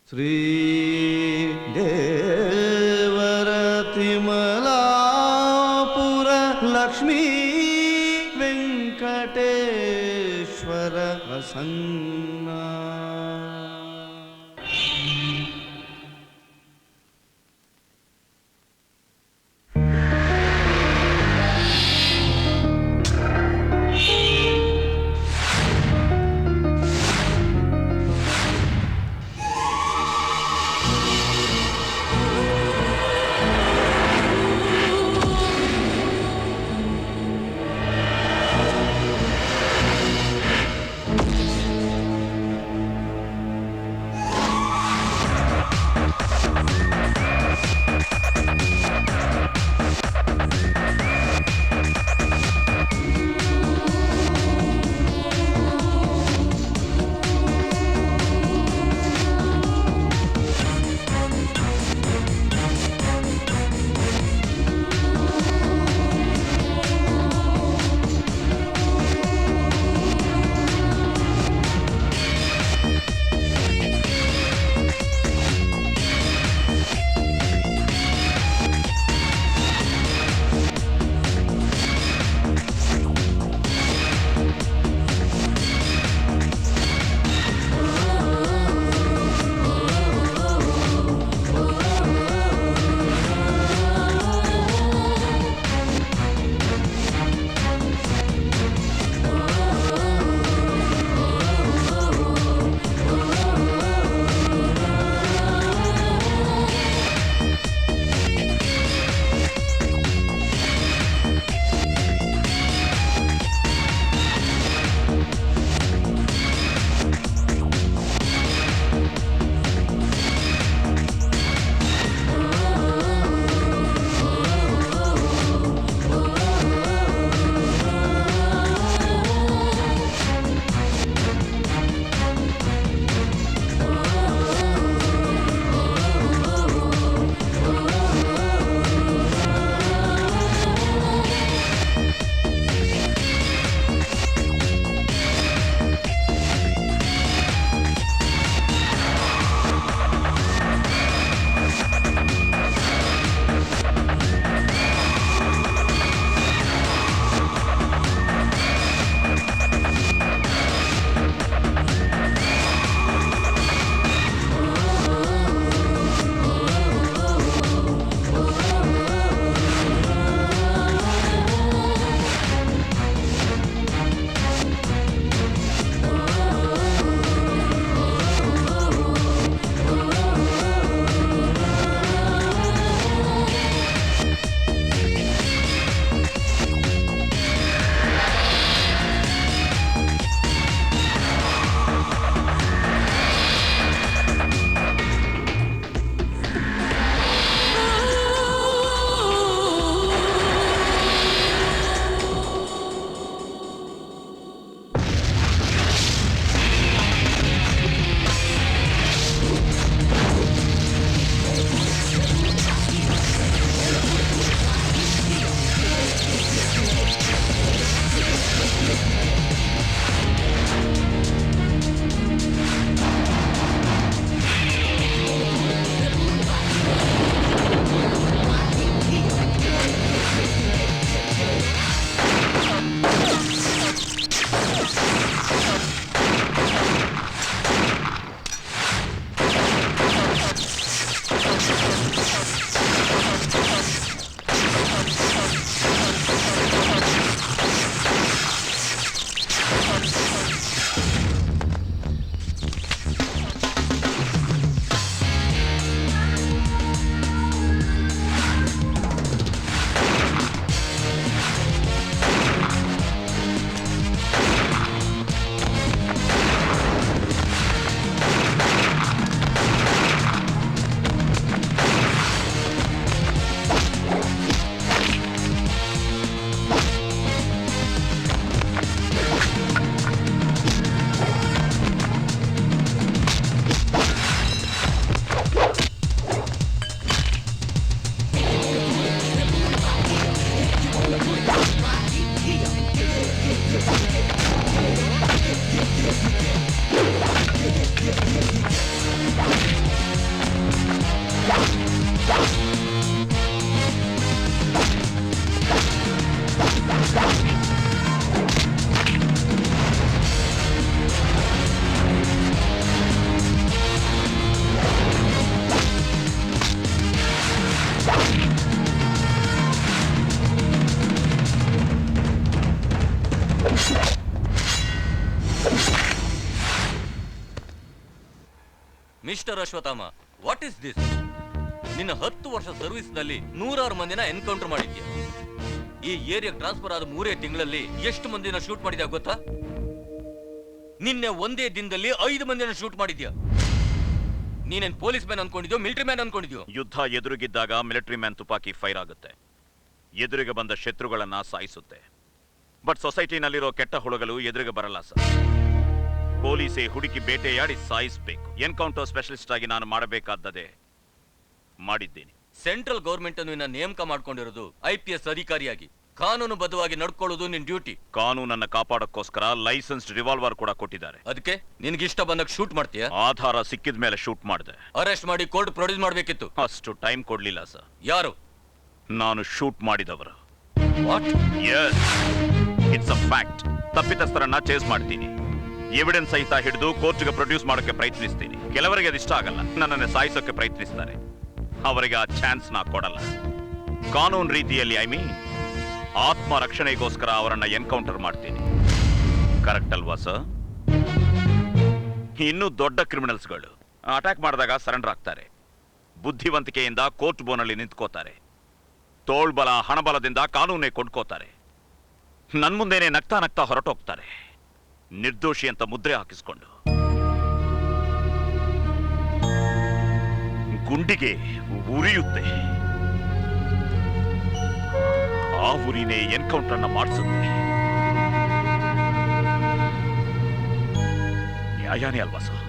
శ్రీదేవరతిమలాపుర Lakshmi Venkateshwara Prasanna. Mister Ashwatthama, what is this? ನಿನ್ನ 10 ವರ್ಷ service ನಲ್ಲಿ 100 ಮಂದಿನ ಎನ್ಕೌಂಟರ್ ಮಾಡಿದ್ಯಾ. ಈ ಏರಿಯಾಗೆ ಟ್ರಾನ್ಸ್ಫರ್ ಆದ 3 ತಿಂಗಳಲ್ಲಿ ಎಷ್ಟು ಮಂದಿನ ಶೂಟ್ ಮಾಡಿದ್ಯಾ ಗೊತ್ತಾ? ನಿನ್ನೆ ಒಂದೇ ದಿನದಲ್ಲಿ 5 ಮಂದಿನ ಶೂಟ್ ಮಾಡಿದ್ಯಾ. ನೀನೇನ್ ಪೊಲೀಸ್ ಮ್ಯಾನ್ ಅನ್ಕೊಂಡಿದ್ಯೋ, ಮಿಲಿಟರಿ ಮ್ಯಾನ್ ಅನ್ಕೊಂಡಿದ್ಯೋ? ಯುದ್ಧ ಎದುರಿಗಿದ್ದಾಗ ಮಿಲಿಟರಿ ಮ್ಯಾನ್ ತುಪಾಕಿ ಫೈರ್ ಆಗುತ್ತೆ, ಎದುರಿಗೆ ಬಂದ ಶತ್ರುಗಳನ್ನ ಸಾಯಿಸುತ್ತೆ. ಬಟ್ ಸೊಸೈಟಿನಲ್ಲಿರೋ ಕೆಟ್ಟ ಹುಳುಗಳು ಎದುರಿಗೆ ಬರಲ್ಲ ಸರ್. ಪೊಲೀಸೇ ಹುಡುಕಿ ಬೇಟೆಯಾಡಿ ಸಾಯಿಸಬೇಕು. ಎನ್ಕೌಂಟರ್ ಸ್ಪೆಷಲಿಸ್ಟ್ ಆಗಿ ನಾನು ಮಾಡಬೇಕಾದದೇ ಮಾಡಿದ್ದೀನಿ. ಸೆಂಟ್ರಲ್ ಗೌರ್ಮೆಂಟ್ ಅನ್ನು ಇನ್ನ ನೇಮಕ ಮಾಡ್ಕೊಂಡಿರೋದು IPS ಅಧಿಕಾರಿಯಾಗಿ. ಕಾನೂನು ಬದ್ಧವಾಗಿ ನಡ್ಕೊಳ್ಳೋದು ನಿನ್ ಡ್ಯೂಟಿ. ಕಾನೂನನ್ನ ಕಾಪಾಡಕ್ಕೋಸ್ಕರ ಲೈಸೆನ್ಸ್ಡ್ ರಿವಾಲ್ವರ್ ಕೂಡ ಕೊಟ್ಟಿದ್ದಾರೆ. ಅದಕ್ಕೆ ನಿನ್ಗಿಷ್ಟ ಬಂದಾಗ ಶೂಟ್ ಮಾಡ್ತೀಯಾ? ಆಧಾರ ಸಿಕ್ಕಿದ ಮೇಲೆ ಶೂಟ್ ಮಾಡಿದೆ. ಅರೆಸ್ಟ್ ಮಾಡಿ ಕೋರ್ಟ್ ಪ್ರೊಡ್ಯೂಸ್ ಮಾಡ್ಬೇಕಿತ್ತು. ಅಷ್ಟು ಟೈಮ್ ಕೊಡ್ಲಿಲ್ಲ ಸರ್. ಯಾರು? ನಾನು ಶೂಟ್ ಮಾಡಿದವರು. What? Yes, it's a fact. ತಪ್ಪಿತಸ್ಥರನ್ನ ಚೇಸ್ ಮಾಡ್ತೀನಿ, ಎವಿಡೆನ್ಸ್ ಸಹಿತ ಹಿಡಿದು ಕೋರ್ಟ್ಗೆ ಪ್ರೊಡ್ಯೂಸ್ ಮಾಡೋಕೆ ಪ್ರಯತ್ನಿಸ್ತೀನಿ. ಕೆಲವರಿಗೆ ಅದಿಷ್ಟ ಆಗಲ್ಲ, ನನ್ನನ್ನು ಸಾಯಿಸೋಕೆ ಪ್ರಯತ್ನಿಸ್ತಾರೆ. ಅವರಿಗೆ ಆ ಚಾನ್ಸ್ ನಾ ಕೊಡಲ್ಲ. ಕಾನೂನು ರೀತಿಯಲ್ಲಿ ಆತ್ಮ ರಕ್ಷಣೆಗೋಸ್ಕರ ಅವರನ್ನ ಎನ್ಕೌಂಟರ್ ಮಾಡ್ತೀನಿ. ಕರೆಕ್ಟ್ ಅಲ್ವಾ ಸರ್? ಇನ್ನೂ ದೊಡ್ಡ ಕ್ರಿಮಿನಲ್ಸ್ಗಳು ಅಟ್ಯಾಕ್ ಮಾಡಿದಾಗ ಸರೆಂಡರ್ ಆಗ್ತಾರೆ. ಬುದ್ಧಿವಂತಿಕೆಯಿಂದ ಕೋರ್ಟ್ ಬೋನಲ್ಲಿ ನಿಂತ್ಕೋತಾರೆ. ತೋಳ್ಬಲ ಹಣಬಲದಿಂದ ಕಾನೂನೇ ಕೊಂಡ್ಕೋತಾರೆ. ನನ್ ಮುಂದೆನೆ ನಗ್ತಾ ನಗ್ತಾ ಹೊರಟೋಗ್ತಾರೆ, ನಿರ್ದೋಷಿ ಅಂತ ಮುದ್ರೆ ಹಾಕಿಸ್ಕೊಂಡು. ಗುಂಡಿಗೆ ಉರಿಯುತ್ತೆ, ಆ ಉರಿನೇ ಎನ್ಕೌಂಟರ್ ಅನ್ನ ಮಾಡಿಸುತ್ತೆ. ನ್ಯಾಯನೇ ಅಲ್ವಾ ಸರ್?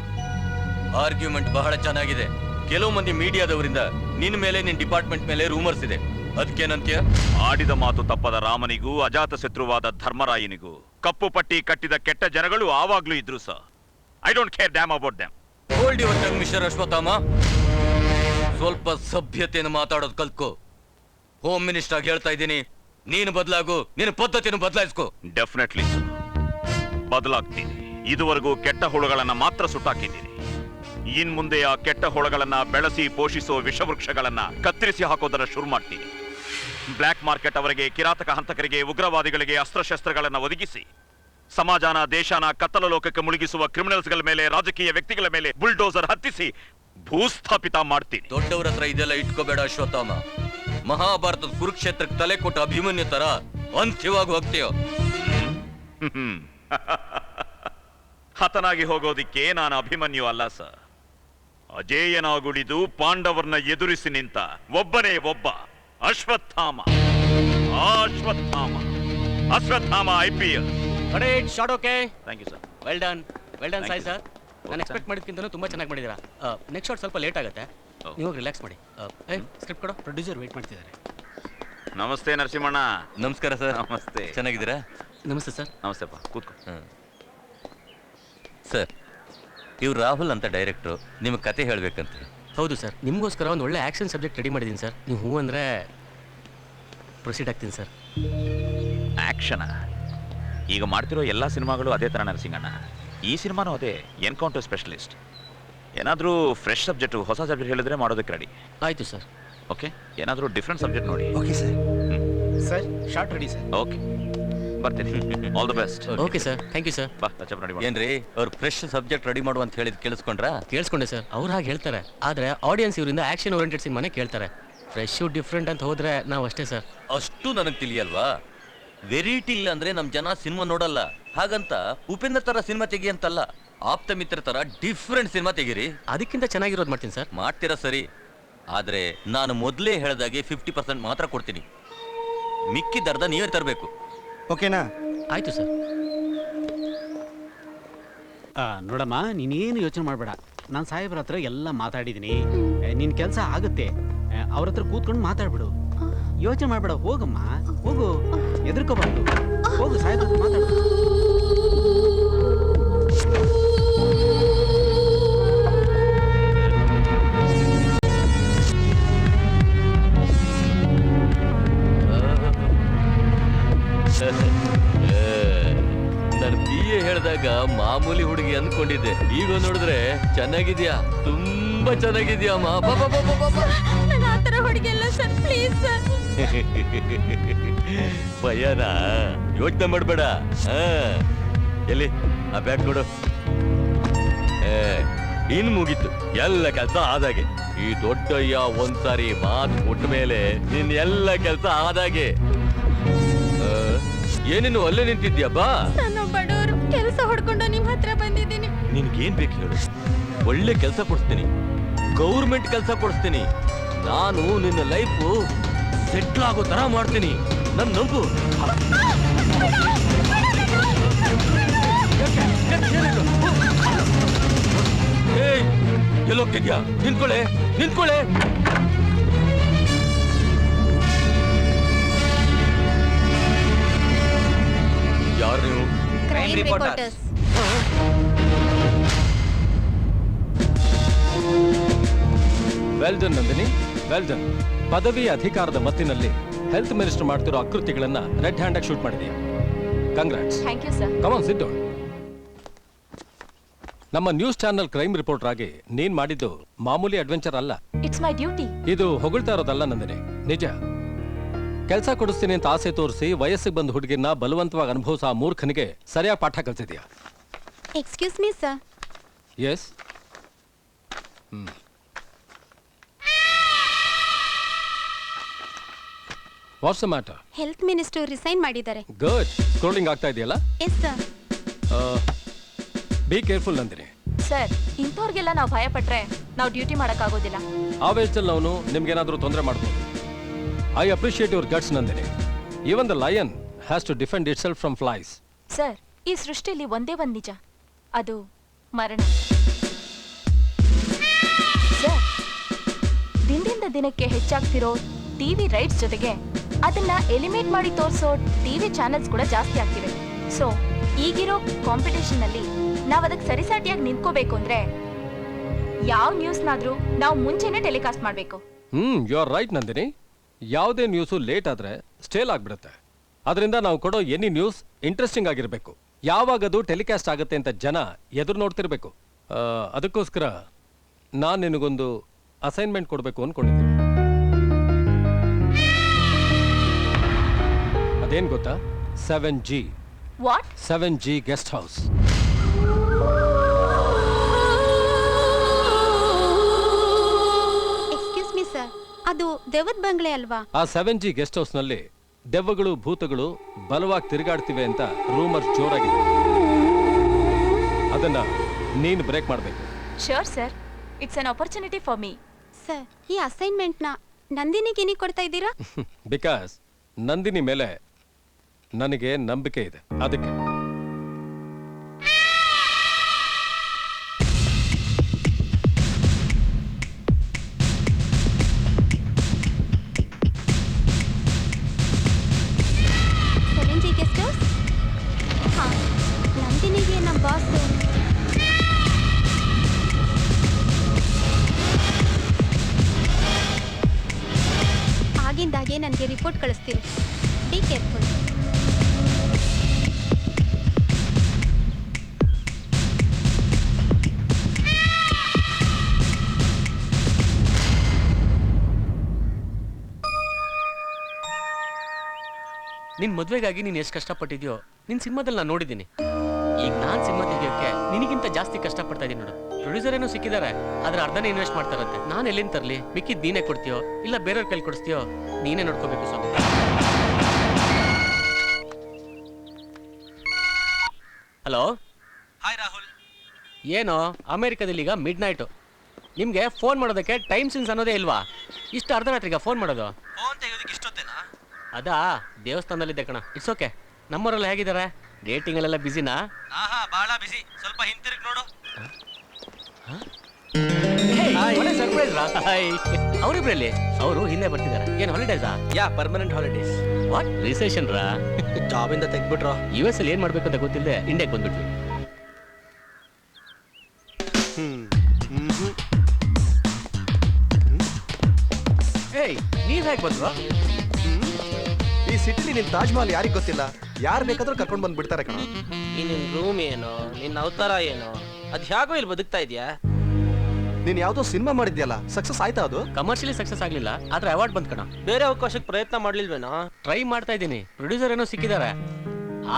ಆರ್ಗ್ಯುಮೆಂಟ್ ಬಹಳ ಚೆನ್ನಾಗಿದೆ. ಕೆಲವು ಮಂದಿ ಮೀಡಿಯಾದವರಿಂದ ನಿನ್ ಮೇಲೆ, ನಿನ್ ಡಿಪಾರ್ಟ್ಮೆಂಟ್ ಮೇಲೆ ರೂಮರ್ಸ್ ಇದೆ. ಅದಕ್ಕೇನಂತ್ಯ? ಆಡಿದ ಮಾತು ತಪ್ಪದ ರಾಮನಿಗೂ ಅಜಾತ ಶತ್ರುವಾದ ಧರ್ಮರಾಯನಿಗೂ ಕಪ್ಪು ಪಟ್ಟಿ ಕಟ್ಟಿದ ಕೆಟ್ಟ ಜನಗಳು ಆವಾಗ್ಲೂ ಇದ್ರು sir. I don't care dam about them. Hold your tongue mister Ashwatthama. ಸ್ವಲ್ಪ ಸಭ್ಯತೆಯನ್ನು ಮಾತಾಡೋದು ಕಲ್ತ್ಕೋ. ಹೋಮ್ ಮಿನಿಸ್ಟರ್ ಆಗಿ ಹೇಳ್ತಾ ಇದ್ದೀನಿ, ನೀನು ಬದಲಾಗು, ನಿನ್ನ ಪದ್ಧತಿಯನ್ನು ಬದಲಾಯಿಸ್ಕೋ. Definitely sir, ಬದಲಾಗ್ತೀನಿ. ಇದುವರೆಗೂ ಕೆಟ್ಟ ಹುಳುಗಳನ್ನ ಮಾತ್ರ ಸುಟ್ಟಾಕಿದ್ದೀನಿ. ಇನ್ ಮುಂದೆ ಆ ಕೆಟ್ಟ ಹುಳುಗಳನ್ನ ಬೆಳೆಸಿ ಪೋಷಿಸೋ ವಿಷವೃಕ್ಷಗಳನ್ನ ಕತ್ತರಿಸಿ ಹಾಕೋದನ್ನ ಶುರು ಮಾಡ್ತೀನಿ. ಬ್ಲ್ಯಾಕ್ ಮಾರ್ಕೆಟ್ ಅವರಿಗೆ, ಕಿರಾತಕ ಹಂತಕರಿಗೆ, ಉಗ್ರವಾದಿಗಳಿಗೆ ಅಸ್ತ್ರಶಸ್ತ್ರಗಳನ್ನ ಒದಗಿಸಿ ಸಮಾಜನ, ದೇಶನ ಕತ್ತಲ ಲೋಕಕ್ಕೆ ಮುಳುಗಿಸುವ ಕ್ರಿಮಿನಲ್ಸ್ಗಳ ಮೇಲೆ, ರಾಜಕೀಯ ವ್ಯಕ್ತಿಗಳ ಮೇಲೆ ಬುಲ್ಡೋಸರ್ ಹತ್ತಿಸಿ ಭೂಸ್ಥಾಪಿತ ಮಾಡ್ತೀನಿ. ದೊಡ್ಡವರ ಹತ್ರ ಇದೆಲ್ಲ ಇಟ್ಕೋಬೇಡ ಅಶ್ವತ್ಥಾಮ. ಮಹಾಭಾರತದ ಕುರುಕ್ಷೇತ್ರಕ್ಕೆ ತಲೆ ಕೊಟ್ಟ ಅಭಿಮನ್ಯು ತರ ಅಂತ್ಯವಾಗಿ ಹೋಗ್ತೀಯೋ. ಹತನಾಗಿ ಹೋಗೋದಿಕ್ಕೆ ನಾನು ಅಭಿಮನ್ಯು ಅಲ್ಲ ಸರ್. ಅಜೇಯನಾಗುಳಿದು ಪಾಂಡವರನ್ನ ಎದುರಿಸಿ ನಿಂತ ಒಬ್ಬನೇ ಒಬ್ಬ Ashwatthama. Ashwatthama IPS. Short okay. Thank you sir. Well done Thank Sai you, sir. ನಾನು ಎಕ್ಸ್ಪೆಕ್ಟ್ ಮಾಡಿದ್ಕಿಂತ ತುಂಬಾ ಚೆನ್ನಾಗಿ ಮಾಡಿದ್ದೀರಾ. ನೆಕ್ಸ್ಟ್ ಶಾರ್ಟ್ ಸ್ವಲ್ಪ ಲೇಟ್ ಆಗುತ್ತೆ, ನೀವು ರಿಲ್ಯಾಕ್ಸ್ ಮಾಡಿ. ಸ್ಕ್ರಿಪ್ಟ್ ಕೊಡೋ, ಪ್ರೊಡ್ಯೂಸರ್ ವೇಟ್ ಮಾಡ್ತಿದ್ದಾರೆ. ನಮಸ್ತೆ ನರಸಿಂಹಣ್ಣ. ನಮಸ್ಕಾರ ಸರ್. ನಮಸ್ತೆ. ಚೆನ್ನಾಗಿದ್ದೀರಾ? ನಮಸ್ತೆ ಸರ್. ನಮಸ್ತೆಪ್ಪ, ಕೂತ್ಕೊ. ಸರ್, ಇವ್ರು ರಾಹುಲ್ ಅಂತ ಡೈರೆಕ್ಟ್ರು, ನಿಮಗೆ ಕತೆ ಹೇಳ್ಬೇಕಂತ. ಹೌದು ಸರ್, ನಿಮಗೋಸ್ಕರ ಒಂದು ಒಳ್ಳೆ ಆ್ಯಕ್ಷನ್ ಸಬ್ಜೆಕ್ಟ್ ರೆಡಿ ಮಾಡಿದ್ದೀನಿ ಸರ್. ನೀವು ಹೂ ಅಂದರೆ ಪ್ರೊಸೀಡ್ ಆಗ್ತೀನಿ ಸರ್. ಆಕ್ಷನ ಈಗ ಮಾಡ್ತಿರೋ ಎಲ್ಲ ಸಿನಿಮಾಗಳು ಅದೇ ಥರ ನರಸಿಂಹಣ್ಣ. ಈ ಸಿನಿಮಾನೂ ಅದೇ, ಎನ್ಕೌಂಟರ್ ಸ್ಪೆಷಲಿಸ್ಟ್. ಏನಾದರೂ ಫ್ರೆಶ್ ಸಬ್ಜೆಕ್ಟು, ಹೊಸ ಸಬ್ಜೆಕ್ಟ್ ಹೇಳಿದ್ರೆ ಮಾಡೋದಕ್ಕೆ ರೆಡಿ. ಆಯಿತು ಸರ್. ಓಕೆ, ಏನಾದರೂ ಡಿಫ್ರೆಂಟ್ ಸಬ್ಜೆಕ್ಟ್ ನೋಡಿ. Okay sir. Sir, shot ready sir. Okay, ಬರ್ತೀನಿ. All the best. Okay sir, thank you sir. ಬಾ, ಟಚಪ್ ರೆಡಿ ಮಾಡಿ. ಏನ್ರಿ, ಅವ್ರು ಫ್ರೆಶ್ ಸಬ್ಜೆಕ್ಟ್ ರೆಡಿ ಮಾಡುವ ಅಂತ ಹೇಳಿದ್ ಕೇಳಿಸ್ಕೊಂಡ್ರಾ? ಕೇಳಿಸ್ಕೊಂಡೆ ಸರ್. ಅವ್ರು ಹಾಗೆ ಹೇಳ್ತಾರೆ, ಆದರೆ ಆಡಿಯನ್ಸ್ ಇವರಿಂದ ಆ್ಯಕ್ಷನ್ ಓರಿಯೆಂಟೆಡ್ ಸಿನಿಮಾನೇ ಕೇಳ್ತಾರೆ. ಫ್ರೆಶ್ ಡಿಫ್ರೆಂಟ್ ಅಂತ ಹೋದ್ರೆ ನಾವು ಅಷ್ಟೇ ಸರ್. ಅಷ್ಟು ನನಗೆ ತಿಳಿಯಲ್ವಾ? ವೆರೈಟಿ ಇಲ್ಲ ಅಂದ್ರೆ ನಮ್ ಜನ ಸಿನಿಮಾ ನೋಡಲ್ಲ. ಹಾಗಂತ ಉಪೇಂದ್ರ ತರ ಸಿನಿಮಾ ತೆಗಿ ಅಂತಲ್ಲ, ಆಪ್ತ ಮಿತ್ರ ತರ ಡಿಫ್ರೆಂಟ್ ಸಿನಿಮಾ ತೆಗೀರಿ. ಅದಕ್ಕಿಂತ ಚೆನ್ನಾಗಿರೋದು ಮಾಡ್ತೀನಿ ಸರ್. ಮಾಡ್ತೀರಾ ಸರಿ, ಆದ್ರೆ ನಾನು ಮೊದಲೇ ಹೇಳ್ದಾಗೆ 50% ಮಾತ್ರ ಕೊಡ್ತೀನಿ. ಮಿಕ್ಕಿದರ್ಧ ನೀವೇ ತರಬೇಕು. ಓಕೆನಾ? ಆಯಿತು ಸರ್. ನೋಡಮ್ಮ, ನೀನೇನು ಯೋಚನೆ ಮಾಡಬೇಡ. ನಾನು ಸಾಹೇಬ್ರ ಹತ್ರ ಎಲ್ಲ ಮಾತಾಡಿದ್ದೀನಿ. ನಿನ್ನ ಕೆಲಸ ಆಗುತ್ತೆ. ಅವ್ರ ಹತ್ರ ಕೂತ್ಕೊಂಡು ಮಾತಾಡ್ಬಿಡು. ಯೋಚನೆ ಮಾಡಬೇಡ, ಹೋಗಮ್ಮ, ಹೋಗು, ಎದುರ್ಕೋಬಾರ್ದು. ಹೋಗು, ಸಾಹೇಬ್ರ ಹತ್ರ ಮಾತಾಡು. ನಾನು BA ಹೇಳಿದಾಗ ಮಾಮೂಲಿ ಹುಡುಗಿ ಅಂದ್ಕೊಂಡಿದ್ದೆ. ಈಗ ನೋಡಿದ್ರೆ ಚೆನ್ನಾಗಿದ್ಯಾ, ತುಂಬಾ ಚೆನ್ನಾಗಿದ್ಯಾ ಅಮ್ಮ. ಭಯನಾ? ಯೋಚನೆ ಮಾಡಬೇಡ. ಎಲ್ಲಿ ಆ ಬ್ಯಾಗ್ ಕೊಡು. ಇನ್ ಮುಗೀತು ಎಲ್ಲ ಕೆಲಸ ಆದಾಗೆ. ಈ ದೊಡ್ಡಯ್ಯ ಒಂದ್ಸಾರಿ ಮಾತು ಕೊಟ್ಟ ಮೇಲೆ ನಿನ್ ಎಲ್ಲ ಕೆಲಸ ಆದಾಗೆ. ಏನೇನು ಅಲ್ಲೇ ನಿಂತಿದ್ಯಾ? ನಾನು ಬಡವರು ಕೆಲಸ ಹೊಡ್ಕೊಂಡು ನಿಮ್ ಹತ್ರ ಬಂದಿದ್ದೀನಿ. ನಿನ್ಗೇನ್ ಬೇಕು ಹೇಳು, ಒಳ್ಳೆ ಕೆಲಸ ಕೊಡಿಸ್ತೀನಿ, ಗೌರ್ಮೆಂಟ್ ಕೆಲಸ ಕೊಡಿಸ್ತೀನಿ. ನಾನು ನಿನ್ನ ಲೈಫ್ ಸೆಟ್ಲ್ ಆಗೋ ತರ ಮಾಡ್ತೀನಿ, ನನ್ ನಂಬು. ಎಲ್ಲೋಗ್ತಿದ್ಯಾ? ನಿಂತ್ಕೊಳ್ಳೆ ನಿಂತ್ಕೊಳ್ಳೆ. ಯಾರು ನೀವು? Crime reporters. Well done Nandini, well done. ಪದವಿ ಅಧಿಕಾರದ ಮತ್ತಿನಲ್ಲಿ ಹೆಲ್ತ್ ಮಿನಿಸ್ಟರ್ ಮಾಡ್ತಿರೋ ಅಕೃತ್ಯಗಳನ್ನ ರೆಡ್ ಹ್ಯಾಂಡ್ ಆಗಿ ಶೂಟ್ ಮಾಡಿದೀಯ. Congrats. Thank you sir. Come on sit down. ನಮ್ಮ ನ್ಯೂಸ್ ಚಾನೆಲ್ ಕ್ರೈಮ್ ರಿಪೋರ್ಟರ್ ಆಗಿ ನೀನ್ ಮಾಡಿದ್ದು ಮಾಮೂಲಿ ಅಡ್ವೆಂಚರ್ ಅಲ್ಲ. It's my duty. ಇದು ಹೊಗಳ್ತಾ ಇರೋದಲ್ಲ ನಂದಿನಿ, ನಿಜ. ಕೆಲಸ ಕೊಡಿಸ್ತೀನಿ ಅಂತ ಆಸೆ ತೋರಿಸಿ ವಯಸ್ಸಿಗೆ ಬಂದ ಹುಡುಗಿನ ಬಲವಂತವಾಗಿ ಅನುಭವಿಸ ಆ ಮೂರ್ಖನಿಗೆ ಸರಿಯಾಗಿ ಪಾಠ ಕಲ್ಸಿದ್ಯಾ. Excuse me sir. Yes. What's the matter? Health minister resign ಮಾಡಿದ್ದಾರೆ. ಗುಡ್. ಸ್ಕ್ರೋಲಿಂಗ್ ಆಗ್ತಾ ಇದೆಯಲ್ಲ. Yes sir. Be careful Nandini. Sir, ಇಂಥವ್ರಿಗೆಲ್ಲ ನಾವು ಭಯ ಪಟ್ರೆ ನಾವು ಡ್ಯೂಟಿ ಮಾಡೋಕ್ಕಾಗೋದಿಲ್ಲ. ಆವೇಶದಲ್ಲಿ ಅವನು ನಿಮ್ಗೇನಾದ್ರೂ ತೊಂದರೆ ಮಾಡ್ಬೋದು. I appreciate your guts Nandini. Even the lion has to defend itself from flies. Sir, ಈ ಸೃಷ್ಟಿಯಲ್ಲಿ ಒಂದೇ ಒಂದು ನಿಜ, ಅದು ಮರಣ. ಸರ್, ದಿನದಿಂದ ದಿನಕ್ಕೆ ಹೆಚ್ಚಾಗ್ತಿರೋ ಟಿವಿ ರೈಟ್ಸ್ ಜೊತೆಗೆ ಅದನ್ನ ಎಲಿಮಿನೇಟ್ ಮಾಡಿ ತೋರಿಸೋ ಟಿವಿ ಚಾನೆಲ್ಸ್ ಕೂಡ ಜಾಸ್ತಿ ಆಗ್ತಿವೆ. ಸೊ ಈಗಿರೋ ಕಾಂಪಿಟೇಷನ್ ನಲ್ಲಿ ನಾವು ಅದಕ್ಕೆ ಸರಿಸಾಟಿಯಾಗಿ ನಿಂತ್ಕೋಬೇಕು ಅಂದ್ರೆ ಯಾವ ನ್ಯೂಸ್ನಾದ್ರೂ ನಾವು ಮುಂಚೆನೆ ಟೆಲಿಕಾಸ್ಟ್ ಮಾಡಬೇಕು. You are right Nandini. ಯಾವುದೇ ನ್ಯೂಸು ಲೇಟ್ ಆದ್ರೆ ಸ್ಟೇಲ್ ಆಗ್ಬಿಡುತ್ತೆ. ಅದರಿಂದ ನಾವು ಕೊಡೋ ಎನಿ ನ್ಯೂಸ್ ಇಂಟ್ರೆಸ್ಟಿಂಗ್ ಆಗಿರಬೇಕು. ಯಾವಾಗದು ಟೆಲಿಕಾಸ್ಟ್ ಆಗುತ್ತೆ ಅಂತ ಜನ ಎದುರು ನೋಡ್ತಿರ್ಬೇಕು. ಅದಕ್ಕೋಸ್ಕರ ನಾನು ನಿನಗೊಂದು ಅಸೈನ್ಮೆಂಟ್ ಕೊಡಬೇಕು ಅನ್ಕೊಂಡಿದ್ದೀನಿ. ಅದೇನ್ ಗೊತ್ತಾ? 7G. What? 7G guest house. Excuse me sir, ಅದು ದೆವ್ವದ ಬಂಗ್ಲೆ ಅಲ್ವಾ? ಆ 7G ಗೆಸ್ಟ್ ಹೌಸ್ ನಲ್ಲಿ ದೆವ್ವಗಳು ಭೂತಗಳು ಬಲವಾಗಿ ತಿರುಗಾಡ್ತಿವೆ ಅಂತ ರೂಮರ್ಸ್ ಜೋರಾಗಿದೆ. ಅದನ್ನ ನೀನು ಬ್ರೇಕ್ ಮಾಡಬೇಕು. Sure sir, it's an opportunity for me. Sir, ಈ ಅಸೈನ್ಮೆಂಟ್ನ ನಂದಿನಿಗೆ ಕೊಡ್ತಾ ಇದ್ದೀರಾ? ಬಿಕಾಸ್ ನಂದಿನಿ ಮೇಲೆ ನನಗೆ ನಂಬಿಕೆ ಇದೆ, ಅದಕ್ಕೆ. Guest house? ಹಾಂ, ನಂದಿನಿಗೆ ನಮ್ಮ ಬಾಸ್ ಆಗಿಂದಾಗೆ ನನಗೆ ರಿಪೋರ್ಟ್ ಕಳಿಸ್ತೀರಿ. Be careful. ನಿನ್ ಮದ್ವೆಗಾಗಿ ನೀನ್ ಎಷ್ಟು ಕಷ್ಟಪಟ್ಟಿದ್ಯೋ ನಿನ್ ಸಿನಿಮಾದಲ್ಲಿ ನಾನು ನೋಡಿದ್ದೀನಿ. ಈಗ ನಾನ್ ಸಿನಿಮಾ ತೆಗಿಯೋಕೆ ನಿನಗಿಂತ ಜಾಸ್ತಿ ಕಷ್ಟಪಡ್ತಾ ಇದೀನಿ ನೋಡು. ಪ್ರೊಡ್ಯೂಸರ್ ಏನೋ ಸಿಕ್ಕಿದ್ದಾರೆ, ಆದ್ರೆ ಅರ್ಧನೇ ಇನ್ವೆಸ್ಟ್ ಮಾಡ್ತಾರಂತೆ. ನಾನು ಎಲ್ಲಿಂದ ತರ್ಲಿ? ಮಿಕ್ಕಿದ್ ನೀನೇ ಕೊಡ್ತೀಯೋ ಇಲ್ಲ ಬೇರೆಯವ್ರ ಕೈಲಿ ಕೊಡಿಸ್ತೀಯೋ ನೀನೇ ನೋಡ್ಕೋಬೇಕು. ಸ್ವಲ್ಪ ಹಲೋ. ಹಾಯ್ ರಾಹುಲ್. ಏನೋ ಅಮೆರಿಕದಲ್ಲಿ ಈಗ ಮಿಡ್ ನೈಟು, ನಿಮ್ಗೆ ಫೋನ್ ಮಾಡೋದಕ್ಕೆ ಟೈಮ್ ಸೆನ್ಸ್ ಅನ್ನೋದೇ ಇಲ್ವಾ? ಇಷ್ಟು ಅರ್ಧರಾತ್ರಿಗ ಫೋನ್ ಮಾಡೋದು? ಫೋನ್ ತೆಗೆಯೋದಕ್ಕೆ ಇಷ್ಟೊತ್ತೇನಾ? ಅದಾ ದೇವಸ್ಥಾನದಲ್ಲಿದ್ದೆ ಕಣ. It's okay. ನಮ್ಮವರೆಲ್ಲ ಹೇಗಿದ್ದಾರೆ? ಡೇಟಿಂಗ್ ಅಲ್ಲೆಲ್ಲ ಬಿಸಿನಾ? ಆಹಾ, ಬಹಳ ಬಿಸಿ. ಸ್ವಲ್ಪ ಹಿಂತಿರುಗಿ ನೋಡು. ಸರ್ಪ್ರೈಸ್ ರಾ. ಅವರಿಬ್ರಲ್ಲಿ ಅವರು ಹಿಂದೆ ಬರ್ತಿದ್ದಾರೆ. ಏನ್ ಹಾಲಿಡೇಸಾ? Ya, permanent holidays. What recession ರಾ? ಜಾಬ್ ಇಂದ ತೆಗ್ಬಿಟ್ರು. US ಅಲ್ಲಿ ಏನ್ ಮಾಡ್ಬೇಕು ಅಂತ ಗೊತ್ತಿಲ್ಲದೆ ಇಂಡಿಯಾಗೆ ಬಂದ್ಬಿಟ್ವಿ. ಏಯ್, ನೀವ್ ಹೇಗೆ ಬಂದ್ರು? ಈ ಸಿಟಿಲಿ ನಿನ್ ತಾಜ್ ಮಹಲ್ ಯಾರಿಗ್ ಗೊತ್ತಿಲ್ಲ? ಯಾರು ಬೇಕಾದ್ರೂ ಕರ್ಕೊಂಡು ಬಂದ್ ಬಿಡ್ತಾರೆ ಕಣ. ಈ ನಿನ್ ರೂಮ್ ಏನೋ, ನಿನ್ನ ಅವತಾರ ಏನೋ, ಅದ್ ಹೇಗೋ ಇಲ್ಲಿ ಬದುಕ್ತಾ ಇದೆಯಾ? ನೀನ್ ಯಾವ್ದೋ ಸಿನಿಮಾ ಮಾಡಿದ್ಯಲ್ಲ, ಸಕ್ಸಸ್ ಆಯ್ತಾ ಅದು? ಕಮರ್ಷಿಯಲಿ ಸಕ್ಸಸ್ ಆಗ್ಲಿಲ್ಲ, ಆದ್ರೆ ಅವಾರ್ಡ್ ಬಂದ್ ಕಣ. ಬೇರೆ ಅವಕಾಶಕ್ಕೆ ಪ್ರಯತ್ನ ಮಾಡ್ಲಿಲ್ವೇನೋ? ಟ್ರೈ ಮಾಡ್ತಾ ಇದ್ದೀನಿ. ಪ್ರೊಡ್ಯೂಸರ್ ಏನೋ ಸಿಕ್ಕಿದ್ದಾರೆ,